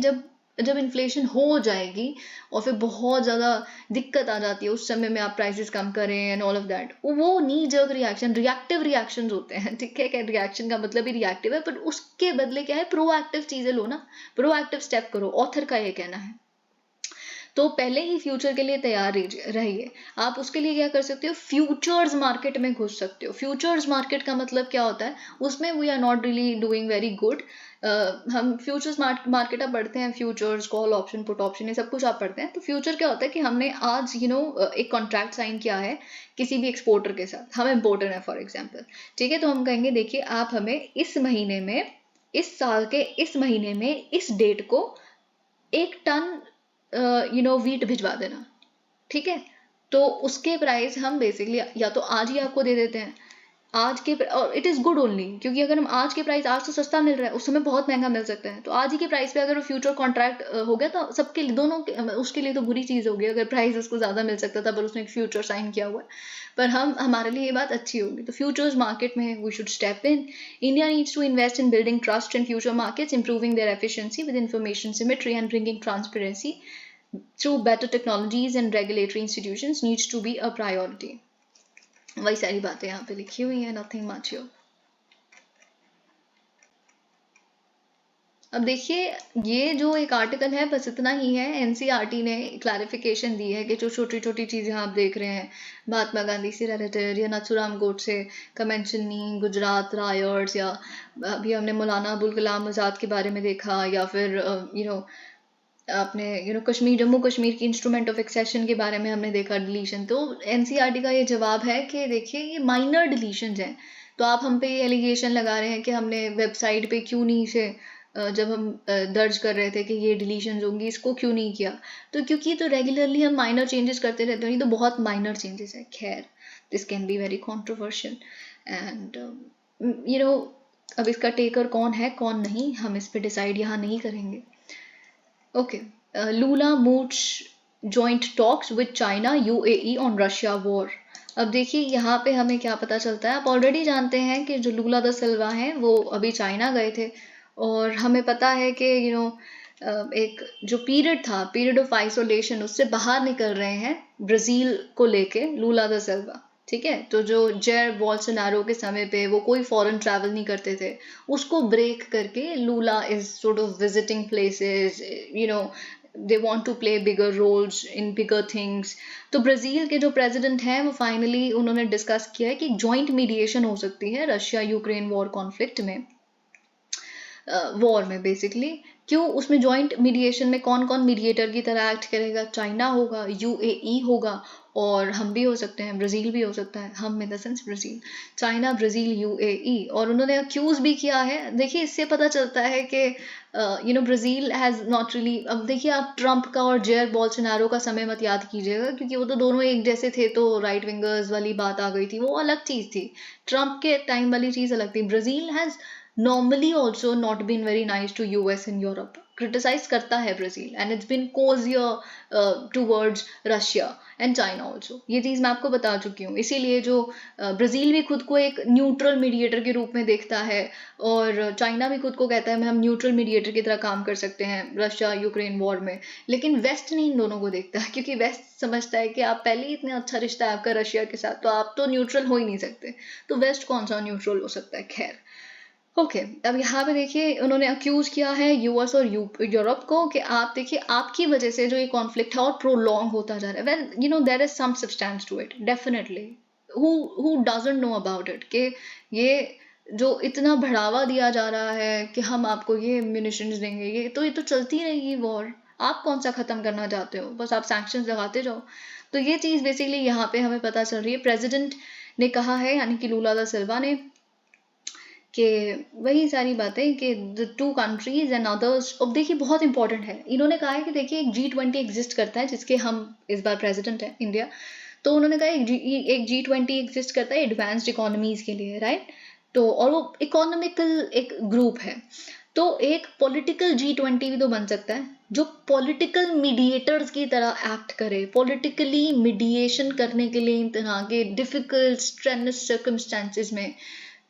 जब इन्फ्लेशन हो जाएगी और फिर बहुत ज़्यादा दिक्कत आ जाती है, उस समय में आप प्राइसेस कम करें एंड ऑल ऑफ दैट, वो नी जर्क रिएक्शन, रिएक्टिव रिएक्शंस होते हैं, ठीक है। क्या रिएक्शन का मतलब ही रिएक्टिव है, पर उसके बदले क्या है, प्रोएक्टिव चीज़ें लो ना, प्रोएक्टिव स्टेप करो, ऑथर का ये कहना है। तो पहले ही फ्यूचर के लिए तैयार रहिए। आप उसके लिए क्या कर सकते हो, फ्यूचर्स मार्केट में घुस सकते हो। फ्यूचर्स मार्केट का मतलब क्या होता है, उसमें we are not really doing very good. हम फ्यूचर्स मार्केट आप पढ़ते हैं, futures, call option, put option, ये सब कुछ आप पढ़ते हैं। तो फ्यूचर क्या होता है कि हमने आज एक कॉन्ट्रैक्ट साइन किया है किसी भी एक्सपोर्टर के साथ, हम इम्पोर्टर हैं फॉर एग्जाम्पल, ठीक है। तो हम कहेंगे देखिए आप हमें इस महीने में, इस साल के इस महीने में, इस डेट को 1 टन वीट भिजवा देना, ठीक है। तो उसके प्राइस हम बेसिकली या तो आज ही आपको दे देते हैं, आज के, और इट इज़ गुड ओनली, क्योंकि अगर हम आज के प्राइस, आज तो सस्ता मिल रहा है, उस समय बहुत महंगा मिल सकता है, तो आज ही के प्राइस पे अगर फ्यूचर कॉन्ट्रैक्ट हो गया तो सबके लिए, दोनों उसके लिए तो बुरी चीज़ होगी अगर प्राइस उसको ज़्यादा मिल सकता था पर उसने एक फ्यूचर साइन किया हुआ है, पर हमारे लिए ये बात अच्छी होगी। तो फ्यूचर्स मार्केट में we should step in. India needs to invest in building trust in future markets, improving their efficiency with information symmetry and bringing transparency through better technologies and regulatory institutions needs to be a priority. वही सारी बातें यहाँ पे लिखी हुई हैं, nothing much here. अब देखिए ये जो एक आर्टिकल है बस इतना ही है. एनसीईआरटी ने क्लैरिफिकेशन दी है कि जो छोटी छोटी चीज़ें आप देख रहे हैं, महात्मा गांधी से रिलेटेड या नाथूराम गोडसे कमेंशन नहीं, गुजरात रायट्स, या अभी हमने मौलाना अबुल कलाम आज़ाद के बारे में देखा, या फिर आपने कश्मीर जम्मू कश्मीर की इंस्ट्रूमेंट ऑफ एक्सेशन के बारे में हमने देखा डिलीशन. तो एनसीईआरटी का ये जवाब है कि देखिए ये माइनर डिलीशन हैं. तो आप हम पे ये एलिगेशन लगा रहे हैं कि हमने वेबसाइट पे क्यों नहीं इसे जब हम दर्ज कर रहे थे कि ये डिलीशन होंगी इसको क्यों नहीं किया. तो क्योंकि तो रेगुलरली हम माइनर चेंजेस करते रहते हैं, ये तो बहुत माइनर चेंजेस है. खैर this can be very controversial and अब इसका टेकर कौन है कौन नहीं, हम इस पे डिसाइड यहाँ नहीं करेंगे. Okay, Lula moves joint talks with China UAE on Russia war. अब देखिए यहाँ पे हमें क्या पता चलता है. आप ऑलरेडी जानते हैं कि जो लूला द सिल्वा हैं वो अभी चाइना गए थे, और हमें पता है कि एक जो पीरियड था, पीरियड ऑफ आइसोलेशन, उससे बाहर निकल रहे हैं ब्राज़ील को लेके लूला द सिल्वा. ठीक है, तो जो जेर बोल्सोनारो के समय पे वो कोई फॉरेन ट्रैवल नहीं करते थे, उसको ब्रेक करके Lula is sort of visiting places, they want to play bigger roles in bigger things. तो ब्राज़ील के जो प्रेसिडेंट हैं वो फाइनली उन्होंने डिस्कस किया है कि जॉइंट मीडिएशन हो सकती है रशिया यूक्रेन वॉर कॉन्फ्लिक्ट में, वॉर में बेसिकली. क्यों? उसमें जॉइंट मीडिएशन में कौन कौन मीडिएटर की तरह एक्ट करेगा? चाइना होगा, यूएई होगा, और हम भी हो सकते हैं, ब्राज़ील भी हो सकता है. हम in the sense Brazil, China, Brazil, UAE. और उन्होंने अक्यूज भी किया है. देखिए इससे पता चलता है कि ब्राज़ील हैज़ नॉट रियली. अब देखिए आप ट्रंप का और जेयर बोल्सोनारो का समय मत याद कीजिएगा, क्योंकि वो तो दोनों एक जैसे थे, तो राइट विंगर्स वाली बात आ गई थी, वो अलग चीज़ थी. ट्रंप के टाइम वाली चीज़ अलग थी. Brazil has normally also not been very nice to US and Europe. Criticize करता है Brazil, and it's been cozier towards Russia and China also. ये चीज़ मैं आपको बता चुकी हूँ. इसीलिए जो ब्राज़ील भी खुद को एक न्यूट्रल मीडिएटर के रूप में देखता है, और चाइना भी खुद को कहता है हम न्यूट्रल मीडिएटर की तरह काम कर सकते हैं रशिया यूक्रेन वॉर में. लेकिन वेस्ट नहीं इन दोनों को देखता, क्योंकि वेस्ट समझता है कि आप पहले ही इतना अच्छा रिश्ता है आपका रशिया के साथ, तो आप तो न्यूट्रल हो ही नहीं सकते. तो वेस्ट कौन सा न्यूट्रल हो सकता है. खैर ओके, अब यहाँ पे देखिए उन्होंने अक्यूज किया है यूएस और यूरोप को कि आप देखिए आपकी वजह से जो ये कॉन्फ्लिक्ट है और प्रोलॉन्ग होता जा रहा है. Well there is some substance to it definitely. Who doesn't know about it कि ये जो इतना बढ़ावा दिया जा रहा है कि हम आपको ये म्यूनिशंस देंगे, ये तो चलती रहेगी वॉर. आप कौन सा खत्म करना चाहते हो? बस आप सैंक्शंस लगाते जाओ. तो ये चीज़ बेसिकली यहाँ पे हमें पता चल रही है. प्रेसिडेंट ने कहा है, यानी कि लूला दा सिल्वा ने, कि वही सारी बातें कि the two countries and others. अब देखिए बहुत इंपॉर्टेंट है, इन्होंने कहा है कि देखिए एक G20 एग्जिस्ट करता है जिसके हम इस बार प्रेसिडेंट है इंडिया. तो उन्होंने कहा एक G20 एग्जिस्ट करता है एडवांस्ड इकोनॉमीज के लिए, राइट. तो और वो इकोनॉमिकल एक ग्रुप है. तो एक पॉलिटिकल G20 भी तो बन सकता है जो पॉलिटिकल मीडिएटर्स की तरह एक्ट करे, पॉलिटिकली मीडिएशन करने के लिए इन तरह के डिफिकल्ट स्ट्रेनस सर्कमस्टेंसेस में.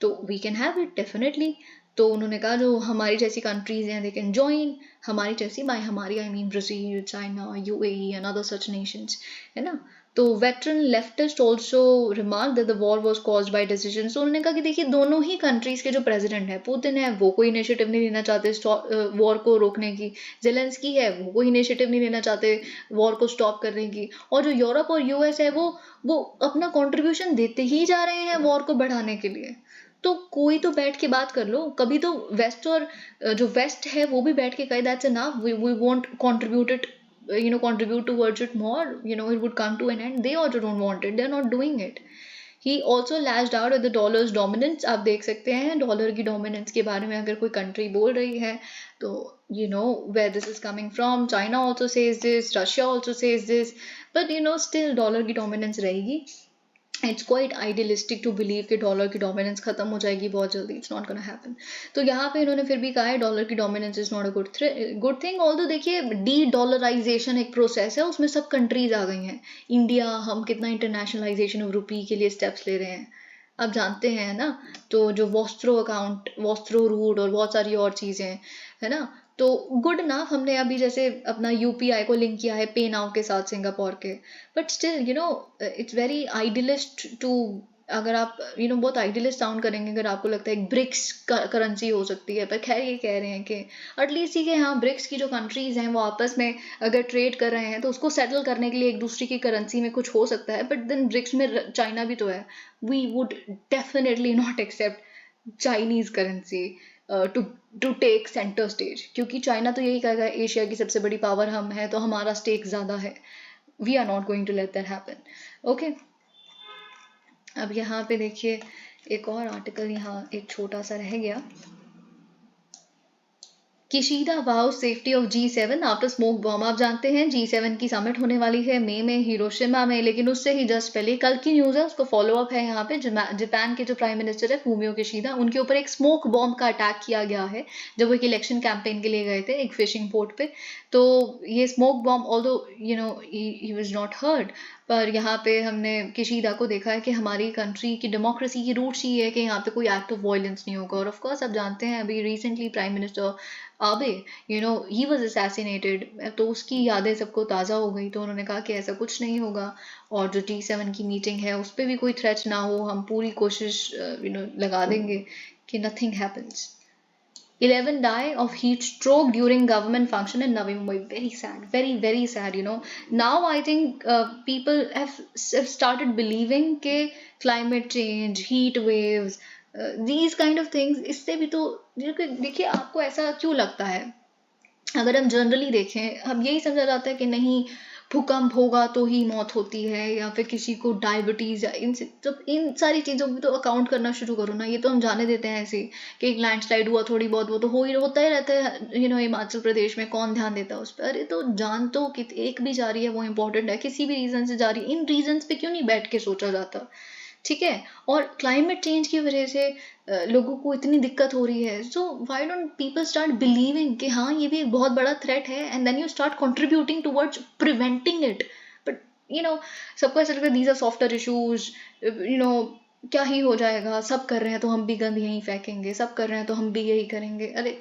तो we can have it definitely. तो उन्होंने कहा जो हमारी जैसी कंट्रीज हैं दे कैन ज्वाइन. हमारी जैसी बाय हमारी I mean Brazil, China, UAE and other such Nations, है ना. तो veteran leftist also remark that the war was caused by decision. तो उन्होंने कहा कि देखिए दोनों ही कंट्रीज के जो प्रेसिडेंट है, पुतिन है वो कोई इनिशिएटिव नहीं लेना चाहते वॉर को रोकने की, जेलेंस्की है वो कोई इनिशिएटिव नहीं लेना चाहते वॉर को स्टॉप करने की, और जो यूरोप और यूएस है वो अपना कॉन्ट्रीब्यूशन देते ही जा रहे हैं वॉर को बढ़ाने के लिए. तो कोई तो बैठ के बात कर लो. कभी तो वेस्ट और जो वेस्ट है वो भी बैठ के कहे that's enough, we won't contribute it, contribute towards it more, it would come to an end. They also don't want it, they're not doing it. He also lashed out at the dollar's dominance. आप देख सकते हैं dollar की dominance के बारे में अगर कोई कंट्री बोल रही है तो where this is coming from. China also says this, Russia also says this, but still dollar की डोमिनेंस रहेगी. It's quite idealistic to believe कि डॉलर की डोमिनेंस खत्म हो जाएगी बहुत जल्दी. It's not gonna happen. तो यहाँ पे इन्होंने फिर भी कहा है डॉलर की dominance is not a good thing. Although देखिए डी डॉलराइजेशन एक प्रोसेस है, उसमें सब कंट्रीज आ गई हैं. इंडिया, हम कितना इंटरनेशनलाइजेशन ऑफ रुपी के लिए स्टेप्स ले रहे हैं, आप जानते हैं ना. तो जो वॉस्ट्रो अकाउंट, वॉस्ट्रो रूट और बहुत सारी और चीज़ें है ना. तो गुड ना, हमने अभी जैसे अपना यूपीआई को लिंक किया है पे नाउ के साथ सिंगापुर के, but still it's very idealist to, अगर आप बहुत आइडियलिस्ट साउंड करेंगे अगर आपको लगता है एक ब्रिक्स करेंसी हो सकती है, पर खैर ये कह रहे हैं कि एटलीस्ट ठीक है, हाँ ब्रिक्स की जो कंट्रीज हैं वो आपस में अगर ट्रेड कर रहे हैं तो उसको सेटल करने के लिए एक दूसरे की करेंसी में कुछ हो सकता है, बट देन ब्रिक्स में चाइना भी तो है. We would definitely not accept Chinese currency to take centre stage, क्योंकि चाइना तो यही कहेगा एशिया की सबसे बड़ी पावर हम है तो हमारा स्टेक ज़्यादा है. We are not going to let that happen. Okay, अब यहाँ पे देखिए एक और आर्टिकल, यहाँ एक छोटा सा रह गया. Kishida vow safety of G7 after smoke bomb. आप जानते हैं G7 की समिट होने वाली है मई में हिरोशिमा में, लेकिन उससे ही जस्ट पहले कल की न्यूज़ है, उसको फॉलो अप है. यहाँ पे जापान के जो प्राइम मिनिस्टर है फूमियो किशीदा, उनके ऊपर एक स्मोक बॉम्ब का अटैक किया गया है जब वो एक इलेक्शन कैंपेन के लिए गए थे एक फिशिंग पोर्ट पे. तो ये smoke bomb although he was not hurt, पर यहाँ पे हमने किशीदा को देखा है कि हमारी कंट्री की डेमोक्रेसी की रूट्स ही है कि यहाँ पे कोई एक्ट ऑफ वायलेंस नहीं होगा. और ऑफ कोर्स आप जानते हैं अभी recently prime minister Abe he was assassinated, तो उसकी यादें सबको ताज़ा हो गई, तो उन्होंने कहा कि ऐसा कुछ नहीं होगा और जो G7 की मीटिंग है उस पर भी कोई थ्रेट ना हो, हम पूरी कोशिश लगा देंगे कि nothing happens. 11 die of heat stroke during government function in Navi Mumbai. Very sad, very very sad. Now I think people have started believing कि climate change, heat waves, these kind of things, इससे भी तो देखिए आपको ऐसा क्यों लगता है, अगर हम जनरली देखें हम यही समझा जाता है कि नहीं भूकंप होगा तो ही मौत होती है, या फिर किसी को डायबिटीज या इन सारी चीज़ों को तो अकाउंट करना शुरू करो ना. ये तो हम जाने देते हैं ऐसे कि एक लैंडस्लाइड हुआ थोड़ी बहुत, वो तो होता ही रहता है हिमाचल प्रदेश में, कौन ध्यान देता है उस पर. अरे तो जान तो कि एक भी जा रही है वो इंपॉर्टेंट है, किसी भी रीजन से जा रही है, इन रीजन पे क्यों नहीं बैठ के सोचा जाता. ठीक है, और क्लाइमेट चेंज की वजह से लोगों को इतनी दिक्कत हो रही है, so why don't people start believing कि हाँ ये भी एक बहुत बड़ा थ्रेट है, and then you start contributing towards preventing it. But सबको ऐसा लगता है दीज आर सॉफ्टवेयर इशूज, क्या ही हो जाएगा, सब कर रहे हैं तो हम भी गंद यहीं फेंकेंगे, सब कर रहे हैं तो हम भी यही करेंगे. अरे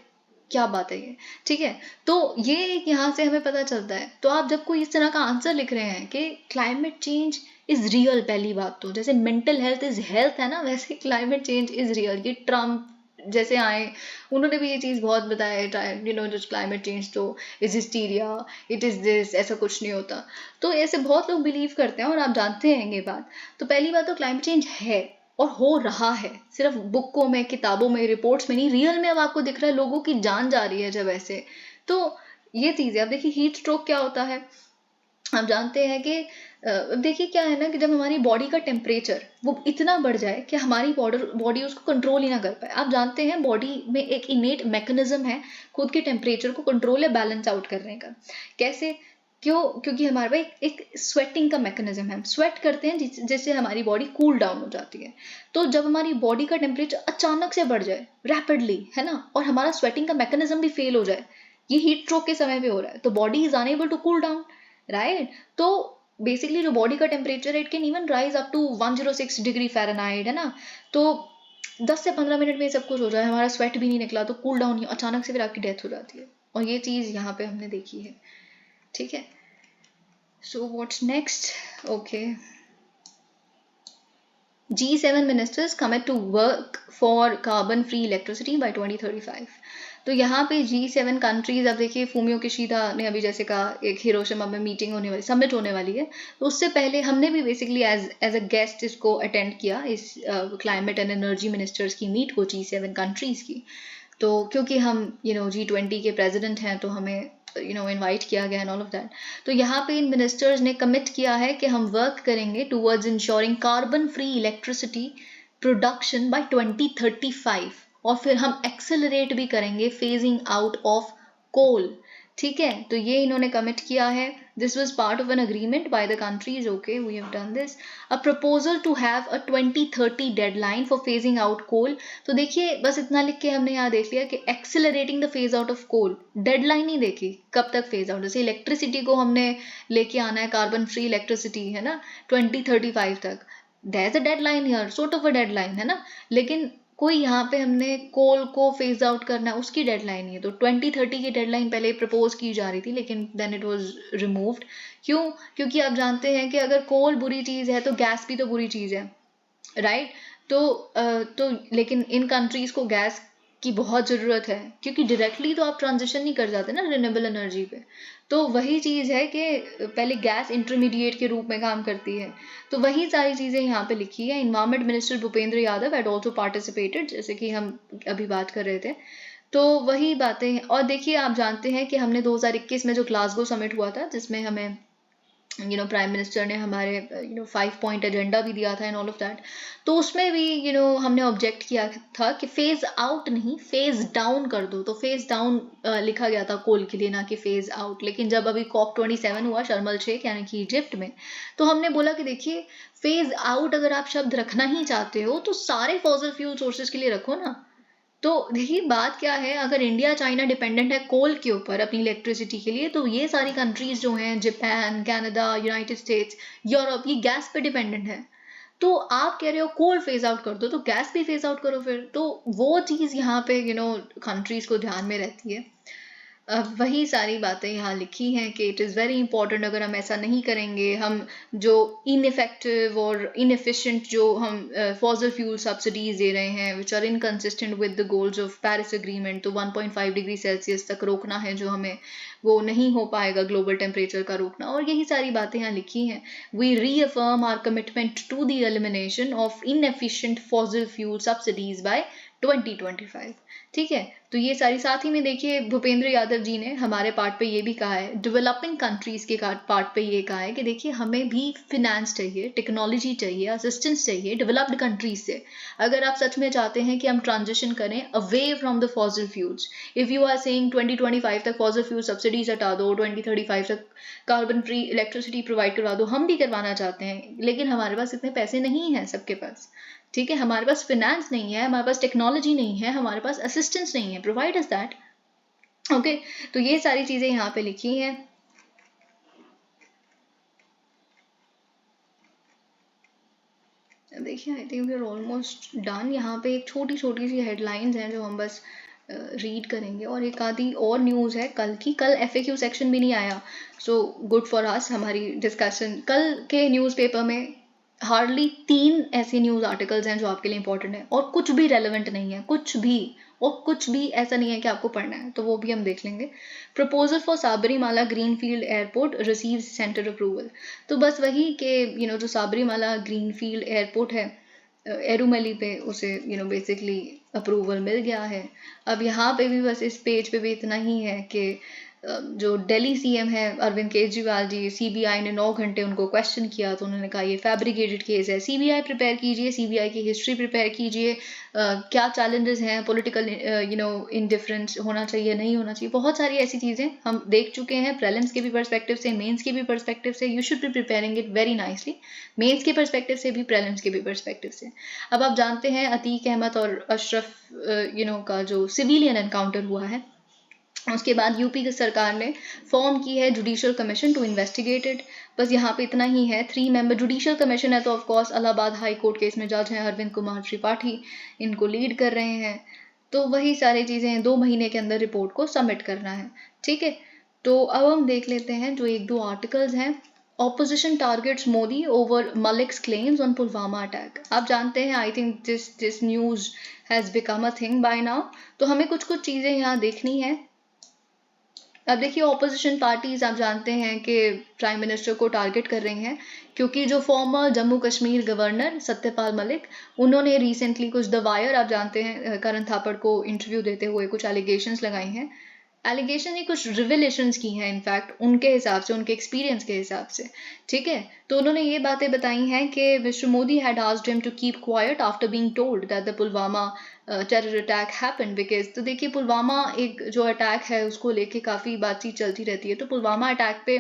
क्या बात है ये. ठीक है, तो ये यहाँ से हमें पता चलता है. तो आप जब कोई इस तरह का आंसर लिख रहे हैं कि क्लाइमेट चेंज इज रियल, पहली बात तो जैसे मेंटल हेल्थ इज हेल्थ है ना, वैसे क्लाइमेट चेंज इज रियल. ये ट्रम्प जैसे आए उन्होंने भी ये चीज़ बहुत बताया, जो क्लाइमेट चेंज तो is hysteria, it is this, ऐसा कुछ नहीं होता. तो ऐसे बहुत लोग बिलीव करते हैं और आप जानते हैं ये बात. तो पहली बात तो क्लाइमेट चेंज है और हो रहा है, सिर्फ बुकों में, किताबों में, रिपोर्ट्स में नहीं, रियल में अब आपको दिख रहा है, लोगों की जान जा रही है जब ऐसे. तो ये चीज़ है. अब देखिए हीट स्ट्रोक क्या होता है, आप जानते हैं कि देखिए क्या है ना कि जब हमारी बॉडी का टेम्परेचर वो इतना बढ़ जाए कि हमारी बॉडी उसको कंट्रोल ही ना कर पाए. आप जानते हैं बॉडी में एक इनेट मैकेनिज्म है खुद के टेम्परेचर को कंट्रोल या बैलेंस आउट करने का. कैसे, क्योंकि हमारे पास एक स्वेटिंग का मैकेनिज्म है, हम स्वेट करते हैं जिससे हमारी बॉडी कूल डाउन हो जाती है. तो जब हमारी बॉडी का टेम्परेचर अचानक से बढ़ जाए रैपिडली, है ना, और हमारा स्वेटिंग का मैकेनिज्म भी फेल हो जाए, ये हीट स्ट्रोक के समय पे हो रहा है, तो body is unable to cool down, right. तो बेसिकली जो बॉडी का temperature it can even rise up to 106 degree Fahrenheit, है ना. तो 10 से 15 मिनट में सब कुछ हो जाए, हमारा स्वेट भी नहीं निकला तो कूल डाउन, अचानक से फिर आपकी डेथ हो जाती है. और ये चीज़ यहाँ पे हमने देखी है. ठीक है, so what's next. Okay, G7 ministers commit to work for carbon free electricity by 2035. तो यहाँ पे G7 कंट्रीज, अब देखिए फूमियो किशीदा ने अभी जैसे कहा एक हिरोशिमा में मीटिंग होने वाली, समिट होने वाली है, तो उससे पहले हमने भी बेसिकली एज अ गेस्ट इसको अटेंड किया, इस क्लाइमेट एंड एनर्जी मिनिस्टर्स की मीट को G7 कंट्रीज की. तो क्योंकि हम G20 के प्रेसिडेंट हैं तो हमें इनवाइट किया गया एंड ऑल ऑफ दैट. तो यहाँ पे इन मिनिस्टर्स ने कमिट किया है कि हम वर्क करेंगे towards ensuring carbon free electricity production by 2035, और फिर हम एक्सेलरेट भी करेंगे फेजिंग आउट ऑफ कोल. ठीक है, तो ये इन्होंने कमिट किया है. This was part of an agreement by the countries. Okay, we have done this. A proposal to have a 2030 deadline for phasing out coal. तो देखिए बस इतना लिख के हमने यहाँ देख लिया कि accelerating the phase out of coal, deadline नहीं देखी कब तक फेज आउट. जैसे इलेक्ट्रिसिटी को हमने लेके आना है कार्बन फ्री इलेक्ट्रिसिटी, है ना, 2035 तक. There is a deadline here, sort of a deadline, है ना, लेकिन कोई यहाँ पे हमने कोल को फेज आउट करना है उसकी डेडलाइन नहीं है। तो 2030 की डेडलाइन पहले प्रपोज की जा रही थी, लेकिन देन इट वाज रिमूव्ड। क्यों? क्योंकि आप जानते हैं कि अगर कोल बुरी चीज़ है तो गैस भी तो बुरी चीज़ है, राइट? तो लेकिन इन कंट्रीज को गैस की बहुत ज़रूरत है, क्योंकि डायरेक्टली तो आप ट्रांजिशन नहीं कर जाते ना रिन्यूएबल एनर्जी पे। तो वही चीज़ है कि पहले गैस इंटरमीडिएट के रूप में काम करती है। तो वही सारी चीज़ें यहाँ पे लिखी है। Environment minister Bhupendra Yadav had also participated, जैसे कि हम अभी बात कर रहे थे। तो वही बातें हैं। और देखिए, आप जानते हैं कि हमने 2021 में जो ग्लासगो समिट हुआ था, जिसमें हमें प्राइम मिनिस्टर ने हमारे 5 पॉइंट एजेंडा भी दिया था एंड ऑल ऑफ दैट। तो उसमें भी हमने ऑब्जेक्ट किया था कि फेज आउट नहीं, फेज डाउन कर दो। तो फेज डाउन लिखा गया था कोल के लिए, ना कि फेज आउट। लेकिन जब अभी COP27 हुआ शर्म एल शेख यानी कि इजिप्ट में, तो हमने बोला कि देखिए, फेज आउट अगर आप शब्द रखना ही चाहते हो तो सारे फॉसिल फ्यूल सोर्सेज के लिए रखो ना। तो देखिए बात क्या है, अगर इंडिया चाइना डिपेंडेंट है कोल के ऊपर अपनी इलेक्ट्रिसिटी के लिए, तो ये सारी कंट्रीज जो हैं, Japan, Canada, United states, Europe, ये गैस पे डिपेंडेंट है। तो आप कह रहे हो कोल फेज आउट कर दो, तो गैस भी फेज आउट करो फिर। तो वो चीज़ यहाँ पे कंट्रीज को ध्यान में रहती है। वही सारी बातें यहाँ लिखी हैं कि इट इज़ वेरी इंपॉर्टेंट। अगर हम ऐसा नहीं करेंगे, हम जो इनफेक्टिव और इनएफिशिएंट जो हम फॉसिल फ्यूल सब्सिडीज दे रहे हैं, which are inconsistent with the goals of Paris agreement, तो 1.5 डिग्री सेल्सियस तक रोकना है जो हमें, वो नहीं हो पाएगा ग्लोबल टेम्परेचर का रोकना। और यही सारी बातें यहाँ लिखी हैं। We reaffirm our commitment to the elimination of inefficient fossil fuel subsidies by 2025। ठीक है, तो ये सारी, साथ ही में देखिए भूपेंद्र यादव जी ने हमारे पार्ट पे ये भी कहा है, डेवलपिंग कंट्रीज के पार्ट पे ये कहा है कि देखिए हमें भी फिनेंस चाहिए, टेक्नोलॉजी चाहिए, असिस्टेंस चाहिए डेवलप्ड कंट्रीज से। अगर आप सच में चाहते हैं कि हम ट्रांजिशन करें away from the fossil fuels, if you are saying 2025 तक फॉसिल फ्यूल सब्सिडीज हटा दो, 2035 तक कार्बन फ्री इलेक्ट्रिसिटी प्रोवाइड करवा दो, हम भी करवाना चाहते हैं, लेकिन हमारे पास इतने पैसे नहीं हैं सबके पास। ठीक है, हमारे पास फिनेंस नहीं है, हमारे पास टेक्नोलॉजी नहीं है, हमारे पास असिस्टेंस नहीं है, प्रोवाइड अस दैट। ओके, तो ये सारी चीजें यहाँ पे लिखी हैं। देखिए, I think we are almost done. यहाँ पे एक छोटी छोटी सी हेडलाइंस हैं जो हम बस रीड करेंगे, और एक आधी और न्यूज़ है कल की। कल FAQ सेक्शन भी नहीं आया, सो गुड फॉर अस। हमारी डिस्कशन कल के न्यूज़पेपर में हार्डली 3 ऐसे न्यूज़ आर्टिकल्स हैं जो आपके लिए इंपॉर्टेंट है, और कुछ भी रेलेवेंट नहीं है, कुछ भी, और कुछ भी ऐसा नहीं है कि आपको पढ़ना है, तो वो भी हम देख लेंगे। Proposal for Sabarimala greenfield airport receives centre approval. तो बस वही कि जो साबरीमाला ग्रीनफील्ड एयरपोर्ट है एरुमली पे, उसे बेसिकली अप्रूवल मिल गया है। अब यहाँ पे भी बस इस पेज पे भी इतना ही है कि जो दिल्ली CM है अरविंद केजरीवाल जी, CBI ने 9 घंटे उनको क्वेश्चन किया, तो उन्होंने कहा ये फैब्रिकेटेड केस है, CBI प्रिपेयर कीजिए, CBI की हिस्ट्री प्रिपेयर कीजिए, क्या चैलेंजेस हैं, पॉलिटिकल इंडिफरेंस होना चाहिए, नहीं होना चाहिए, बहुत सारी ऐसी चीज़ें हम देख चुके हैं प्रीलिम्स के भी पर्सपेक्टिव से, मेंस के भी पर्सपेक्टिव से। You should be preparing it very nicely, mains के पर्सपेक्टिव से भी, प्रीलिम्स के भी पर्सपेक्टिव से। अब आप जानते हैं अतीक अहमद और अशरफ का जो सिविलियन एनकाउंटर हुआ है, उसके बाद यूपी की सरकार ने फॉर्म की है judicial commission to investigate it. बस यहाँ पे इतना ही है। 3 मेंबर जुडिशियल कमीशन है, तो of course Allahabad high court case में जज हैं अरविंद कुमार त्रिपाठी, इनको लीड कर रहे हैं। तो वही सारी चीज़ें 2 महीने के अंदर रिपोर्ट को सबमिट करना है। ठीक है, तो अब हम देख लेते हैं जो 1-2 आर्टिकल्स हैं। Opposition targets Modi over Malik's claims on Pulwama attack. आप जानते हैं, I think this news has become a thing by now. तो हमें कुछ कुछ चीज़ें यहाँ देखनी है। अब देखिए, ऑपोजिशन पार्टीज आप जानते हैं कि प्राइम मिनिस्टर को टारगेट कर रही हैं, क्योंकि जो फॉर्मर जम्मू कश्मीर गवर्नर सत्यपाल मलिक, उन्होंने रिसेंटली कुछ द वायर, आप जानते हैं, करण थापड़ को इंटरव्यू देते हुए कुछ एलिगेशंस लगाई हैं। एलिगेशन ही कुछ रिविलेशंस की हैं इनफैक्ट, उनके हिसाब से, उनके एक्सपीरियंस के हिसाब से। ठीक है, तो उन्होंने ये बातें बताई हैं कि Mr Modi had asked him to keep quiet after being told that the Pulwama terror attack happened because. तो देखिए, पुलवामा एक जो अटैक है उसको लेके काफ़ी बातचीत चलती रहती है। तो पुलवामा अटैक पे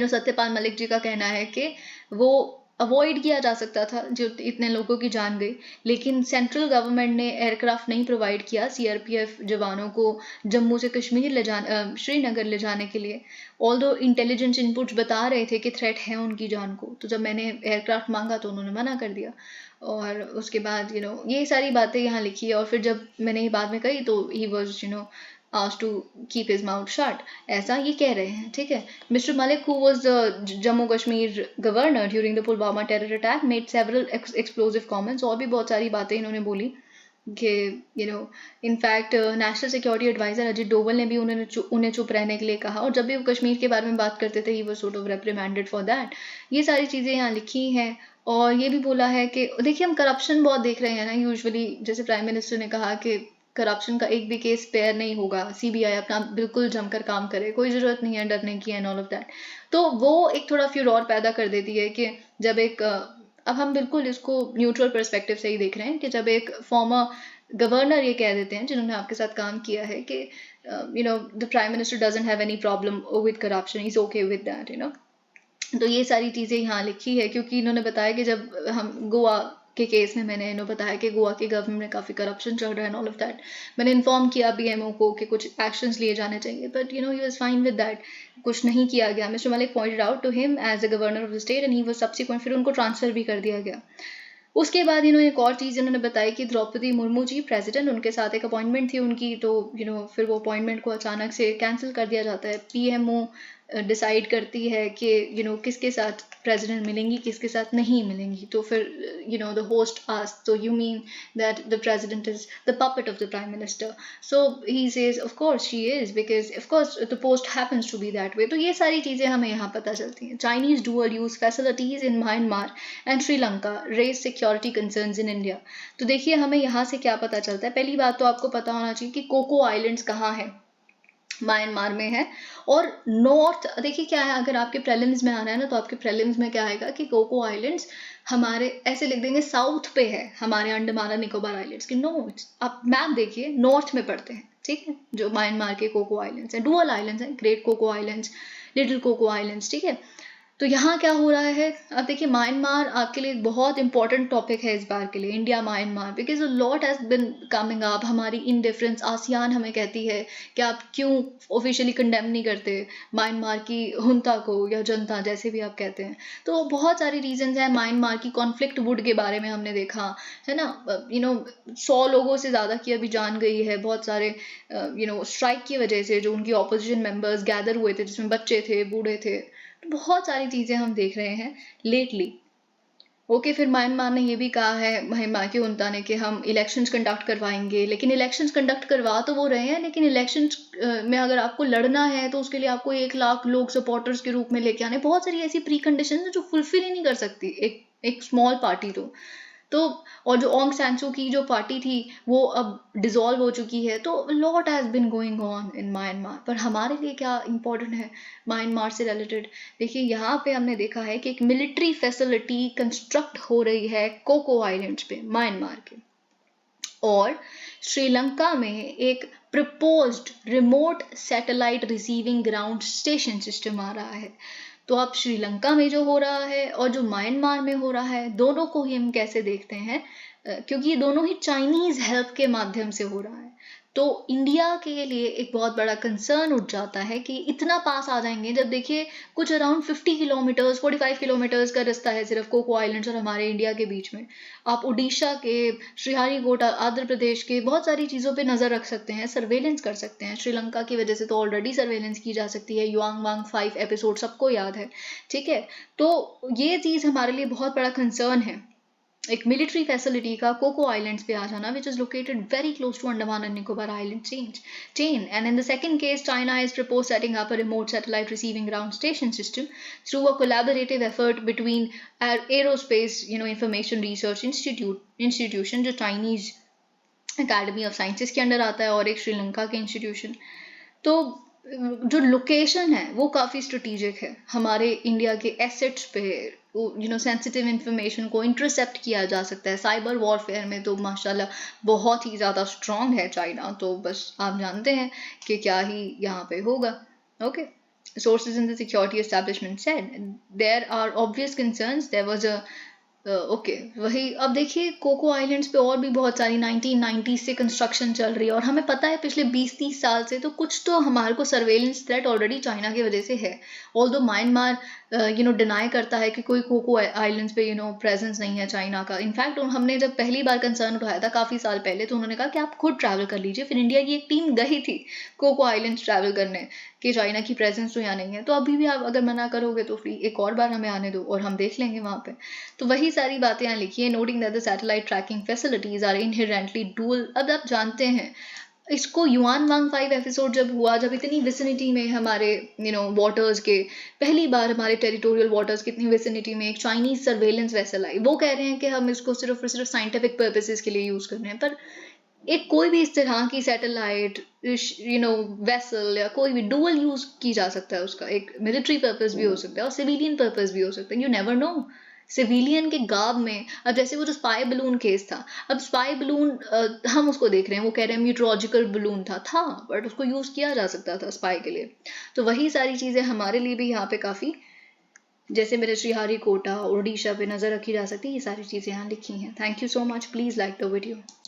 सत्यपाल मलिक जी का कहना है कि वो अवॉइड किया जा सकता था जो इतने लोगों की जान गई, लेकिन सेंट्रल गवर्नमेंट ने एयरक्राफ्ट नहीं प्रोवाइड किया सीआरपीएफ जवानों को जम्मू से कश्मीर श्रीनगर ले जाने के लिए। ऑल्दो इंटेलिजेंस इनपुट्स बता रहे थे कि थ्रेट है उनकी जान को, तो जब मैंने एयरक्राफ्ट मांगा तो उन्होंने मना कर दिया। और उसके बाद ये सारी बातें यहाँ लिखी है। और फिर जब मैंने ये बाद में कही तो he was asked to keep his mouth shut, ऐसा ये कह रहे हैं, ठीक है। Mr. Malik, who was the Jammu Kashmir governor during the Pulwama terror attack, made several explosive comments। और भी बहुत सारी बातें इन्होंने बोली कि in fact national security adviser Ajit Doval ने भी उन्हें चुप रहने के लिए कहा, और जब भी वो कश्मीर के बारे में बात करते थे he was sort of reprimanded for that. ये सारी चीज़ें यहाँ लिखी हैं। और ये भी बोला है कि देखिए हम करप्शन बहुत देख रहे हैं ना यूजुअली, जैसे प्राइम मिनिस्टर ने कहा कि करप्शन का एक भी केस स्पेयर नहीं होगा, सीबीआई अपना बिल्कुल जमकर काम करे, कोई ज़रूरत नहीं है डरने की एंड ऑल ऑफ दैट। तो वो एक थोड़ा फ्यूरोर पैदा कर देती है कि जब एक अब हम बिल्कुल इसको न्यूट्रल पर्सपेक्टिव से ही देख रहे हैं कि जब एक फॉर्मर गवर्नर ये कह देते हैं जिन्होंने आपके साथ काम किया है कि the prime minister doesn't have any problem with corruption, is okay with that. तो ये सारी चीज़ें यहाँ लिखी है, क्योंकि इन्होंने बताया कि जब हम गोवा के केस में मैंने बताया कि गोवा की गवर्नमेंट में काफ़ी करप्शन चल रहा है एंड ऑल ऑफ दैट, मैंने इन्फॉर्म किया बीएमओ को कि कुछ एक्शंस लिए जाने चाहिए, but he was fine with that, कुछ नहीं किया गया। Mr Malik pointed out to him as a governor of the state and he was subsequent, फिर उनको ट्रांसफर भी कर दिया गया। उसके बाद एक और चीज़ इन्होंने बताई कि द्रौपदी मुर्मू जी प्रेसिडेंट, उनके साथ एक अपॉइंटमेंट थी उनकी, तो फिर वो अपॉइंटमेंट को अचानक से कैंसिल कर दिया जाता है। पीएमओ डिसाइड करती है कि किसके साथ प्रेसिडेंट मिलेंगी, किसके साथ नहीं मिलेंगी। तो फिर the host asked, so you mean that the president is the puppet of the prime minister? So he says of course she is, because of course the post happens to be that way। तो ये सारी चीज़ें हमें यहाँ पता चलती हैं। Chinese dual use facilities in Myanmar and Sri Lanka raise security concerns in India। तो देखिए हमें यहाँ से क्या पता चलता है। पहली बात तो आपको पता होना चाहिए कि कोको आइलैंड्स कहाँ है, म्यांमार में है। और नॉर्थ देखिए क्या है, अगर आपके प्रीलिम्स में आना है ना तो आपके प्रीलिम्स में क्या आएगा कि कोको आइलैंड्स हमारे ऐसे लिख देंगे साउथ पे है हमारे अंडमान और निकोबार आइलैंड्स की। नो, आप मैप देखिए नॉर्थ में पड़ते हैं, ठीक है। जो म्यांमार के कोको आइलैंड्स हैं, डुअल आइलैंड्स हैं, Great Coco islands, Little Coco islands, ठीक है। तो यहाँ क्या हो रहा है, अब देखिए म्यांमार आपके लिए एक बहुत इंपॉर्टेंट टॉपिक है इस बार के लिए, India Myanmar, because lot has been coming up. हमारी इनडिफरेंस, आसियान हमें कहती है कि आप क्यों ऑफिशियली कंडेम नहीं करते म्यांमार की हुंता को या जनता, जैसे भी आप कहते हैं। तो बहुत सारी रीजंस हैं। म्यांमार की कॉन्फ्लिक्ट वुड के बारे में हमने देखा है ना, 100 लोगों से ज़्यादा की अभी जान गई है, बहुत सारे स्ट्राइक की वजह से जो उनकी ऑपोजिशन मेंबर्स गैदर हुए थे, जिसमें बच्चे थे, बूढ़े थे, बहुत सारी चीज़ें हम देख रहे हैं लेटली। ओके, फिर म्यांमार ने ये भी कहा है, म्यांमार की हुंता ने, कि हम इलेक्शंस कंडक्ट करवाएंगे। लेकिन इलेक्शंस कंडक्ट करवा तो वो रहे हैं, लेकिन इलेक्शंस में अगर आपको लड़ना है तो उसके लिए आपको 1 लाख लोग सपोर्टर्स के रूप में लेके आने, बहुत सारी ऐसी प्री कंडीशन है जो फुलफिल ही नहीं कर सकती एक स्मॉल पार्टी। तो और जो ऑन्ग सैन सू की जो पार्टी थी वो अब डिसॉल्व हो चुकी है। तो lot has been going on in Myanmar. पर हमारे लिए क्या इंपॉर्टेंट है म्यांमार से रिलेटेड, देखिए यहाँ पे हमने देखा है कि एक मिलिट्री फैसिलिटी कंस्ट्रक्ट हो रही है कोको आइलैंड्स पे म्यांमार के, और श्रीलंका में एक proposed remote satellite receiving ground station system आ रहा है। तो अब श्रीलंका में जो हो रहा है और जो म्यांमार में हो रहा है, दोनों को ही हम कैसे देखते हैं, क्योंकि ये दोनों ही चाइनीज हेल्प के माध्यम से हो रहा है। तो इंडिया के लिए एक बहुत बड़ा कंसर्न उठ जाता है कि इतना पास आ जाएंगे, जब देखिए कुछ अराउंड 50 किलोमीटर्स 45 किलोमीटर्स का रास्ता है सिर्फ कोको आइलैंड्स और हमारे इंडिया के बीच में। आप उड़ीसा के, श्रीहरिकोटा, आंध्र प्रदेश के बहुत सारी चीज़ों पे नज़र रख सकते हैं, सर्वेलेंस कर सकते हैं। श्रीलंका की वजह से तो ऑलरेडी सर्वेलेंस की जा सकती है, युआंग वांग 5 एपिसोड सबको याद है, ठीक है। तो ये चीज़ हमारे लिए बहुत बड़ा कंसर्न है, एक मिलिट्री फैसिलिटी का कोको आइलैंड्स पे आ जाना, which is located very close to Andaman and Nicobar Island chain. And in the second case, China has proposed setting up a remote satellite receiving ground station system through a collaborative effort between aerospace, information research institution जो Chinese Academy of Sciences के under आता है, और एक श्रीलंका के institution. तो जो location है वो काफ़ी स्ट्रेटेजिक है, हमारे इंडिया के एसेट्स पे सेंसिटिव इंफॉर्मेशन को इंटरसेप्ट किया जा सकता है। साइबर वॉरफेयर में तो माशाल्लाह बहुत ही ज़्यादा स्ट्रॉन्ग है चाइना, तो बस आप जानते हैं कि क्या ही यहाँ पे होगा। Okay, sources in the security establishment said. There are obvious concerns. There was a okay वही अब देखिए कोको आइलैंड्स पे और भी बहुत सारी 1990 से कंस्ट्रक्शन चल रही है और हमें पता है पिछले 20-30 साल से तो कुछ तो हमारे को सर्वेलेंस थ्रेट ऑलरेडी चाइना की वजह से है. ऑल्दो म्यांमार डिनाई करता है कि कोई कोको आइलैंड्स पे प्रेजेंस नहीं है चाइना का. इनफैक्ट हमने जब पहली बार कंसर्न उठाया था काफ़ी साल पहले तो उन्होंने कहा कि आप खुद ट्रैवल कर लीजिए. फिर इंडिया की एक टीम गई थी कोको आइलैंड्स ट्रैवल करने कि चाइना की प्रेजेंस तो यहाँ नहीं है. तो अभी भी आप अगर मना करोगे तो फिर एक और बार हमें आने दो और हम देख लेंगे वहाँ पे. तो वही सारी बातें यहाँ लिखी है. Noting that the satellite tracking facilities are inherently dual. अब आप जानते हैं इसको युआन वांग 5 एपिसोड जब हुआ, जब इतनी विसिनिटी में हमारे वाटर्स के पहली बार हमारे टेरिटोरियल वाटर्स की इतनी विसिनिटी में एक चाइनीज सर्वेलेंस वेसल आई. वो कह रहे हैं कि हम इसको सिर्फ और सिर्फ साइंटिफिक पर्पसेस के लिए यूज कर रहे हैं. पर एक कोई भी इस तरह की सैटेलाइट वेसल या कोई भी डुअल यूज की जा सकता है. उसका एक मिलिट्री पर्पस भी हो सकता है और सिविलियन पर्पस भी हो सकता है. You never no. सिविलियन के गाब में अब जैसे वो जो स्पाई बलून केस था, अब स्पाई बलून हम उसको देख रहे हैं, वो कह रहे हैं मीटरोलॉजिकल बलून था बट उसको यूज किया जा सकता था स्पाई के लिए. तो वही सारी चीजें हमारे लिए भी यहाँ पे काफी, जैसे मेरे श्रीहरिकोटा उड़ीसा पे नजर रखी जा सकती है. ये सारी चीजें यहाँ लिखी हैं. Thank you so much. Please like the video.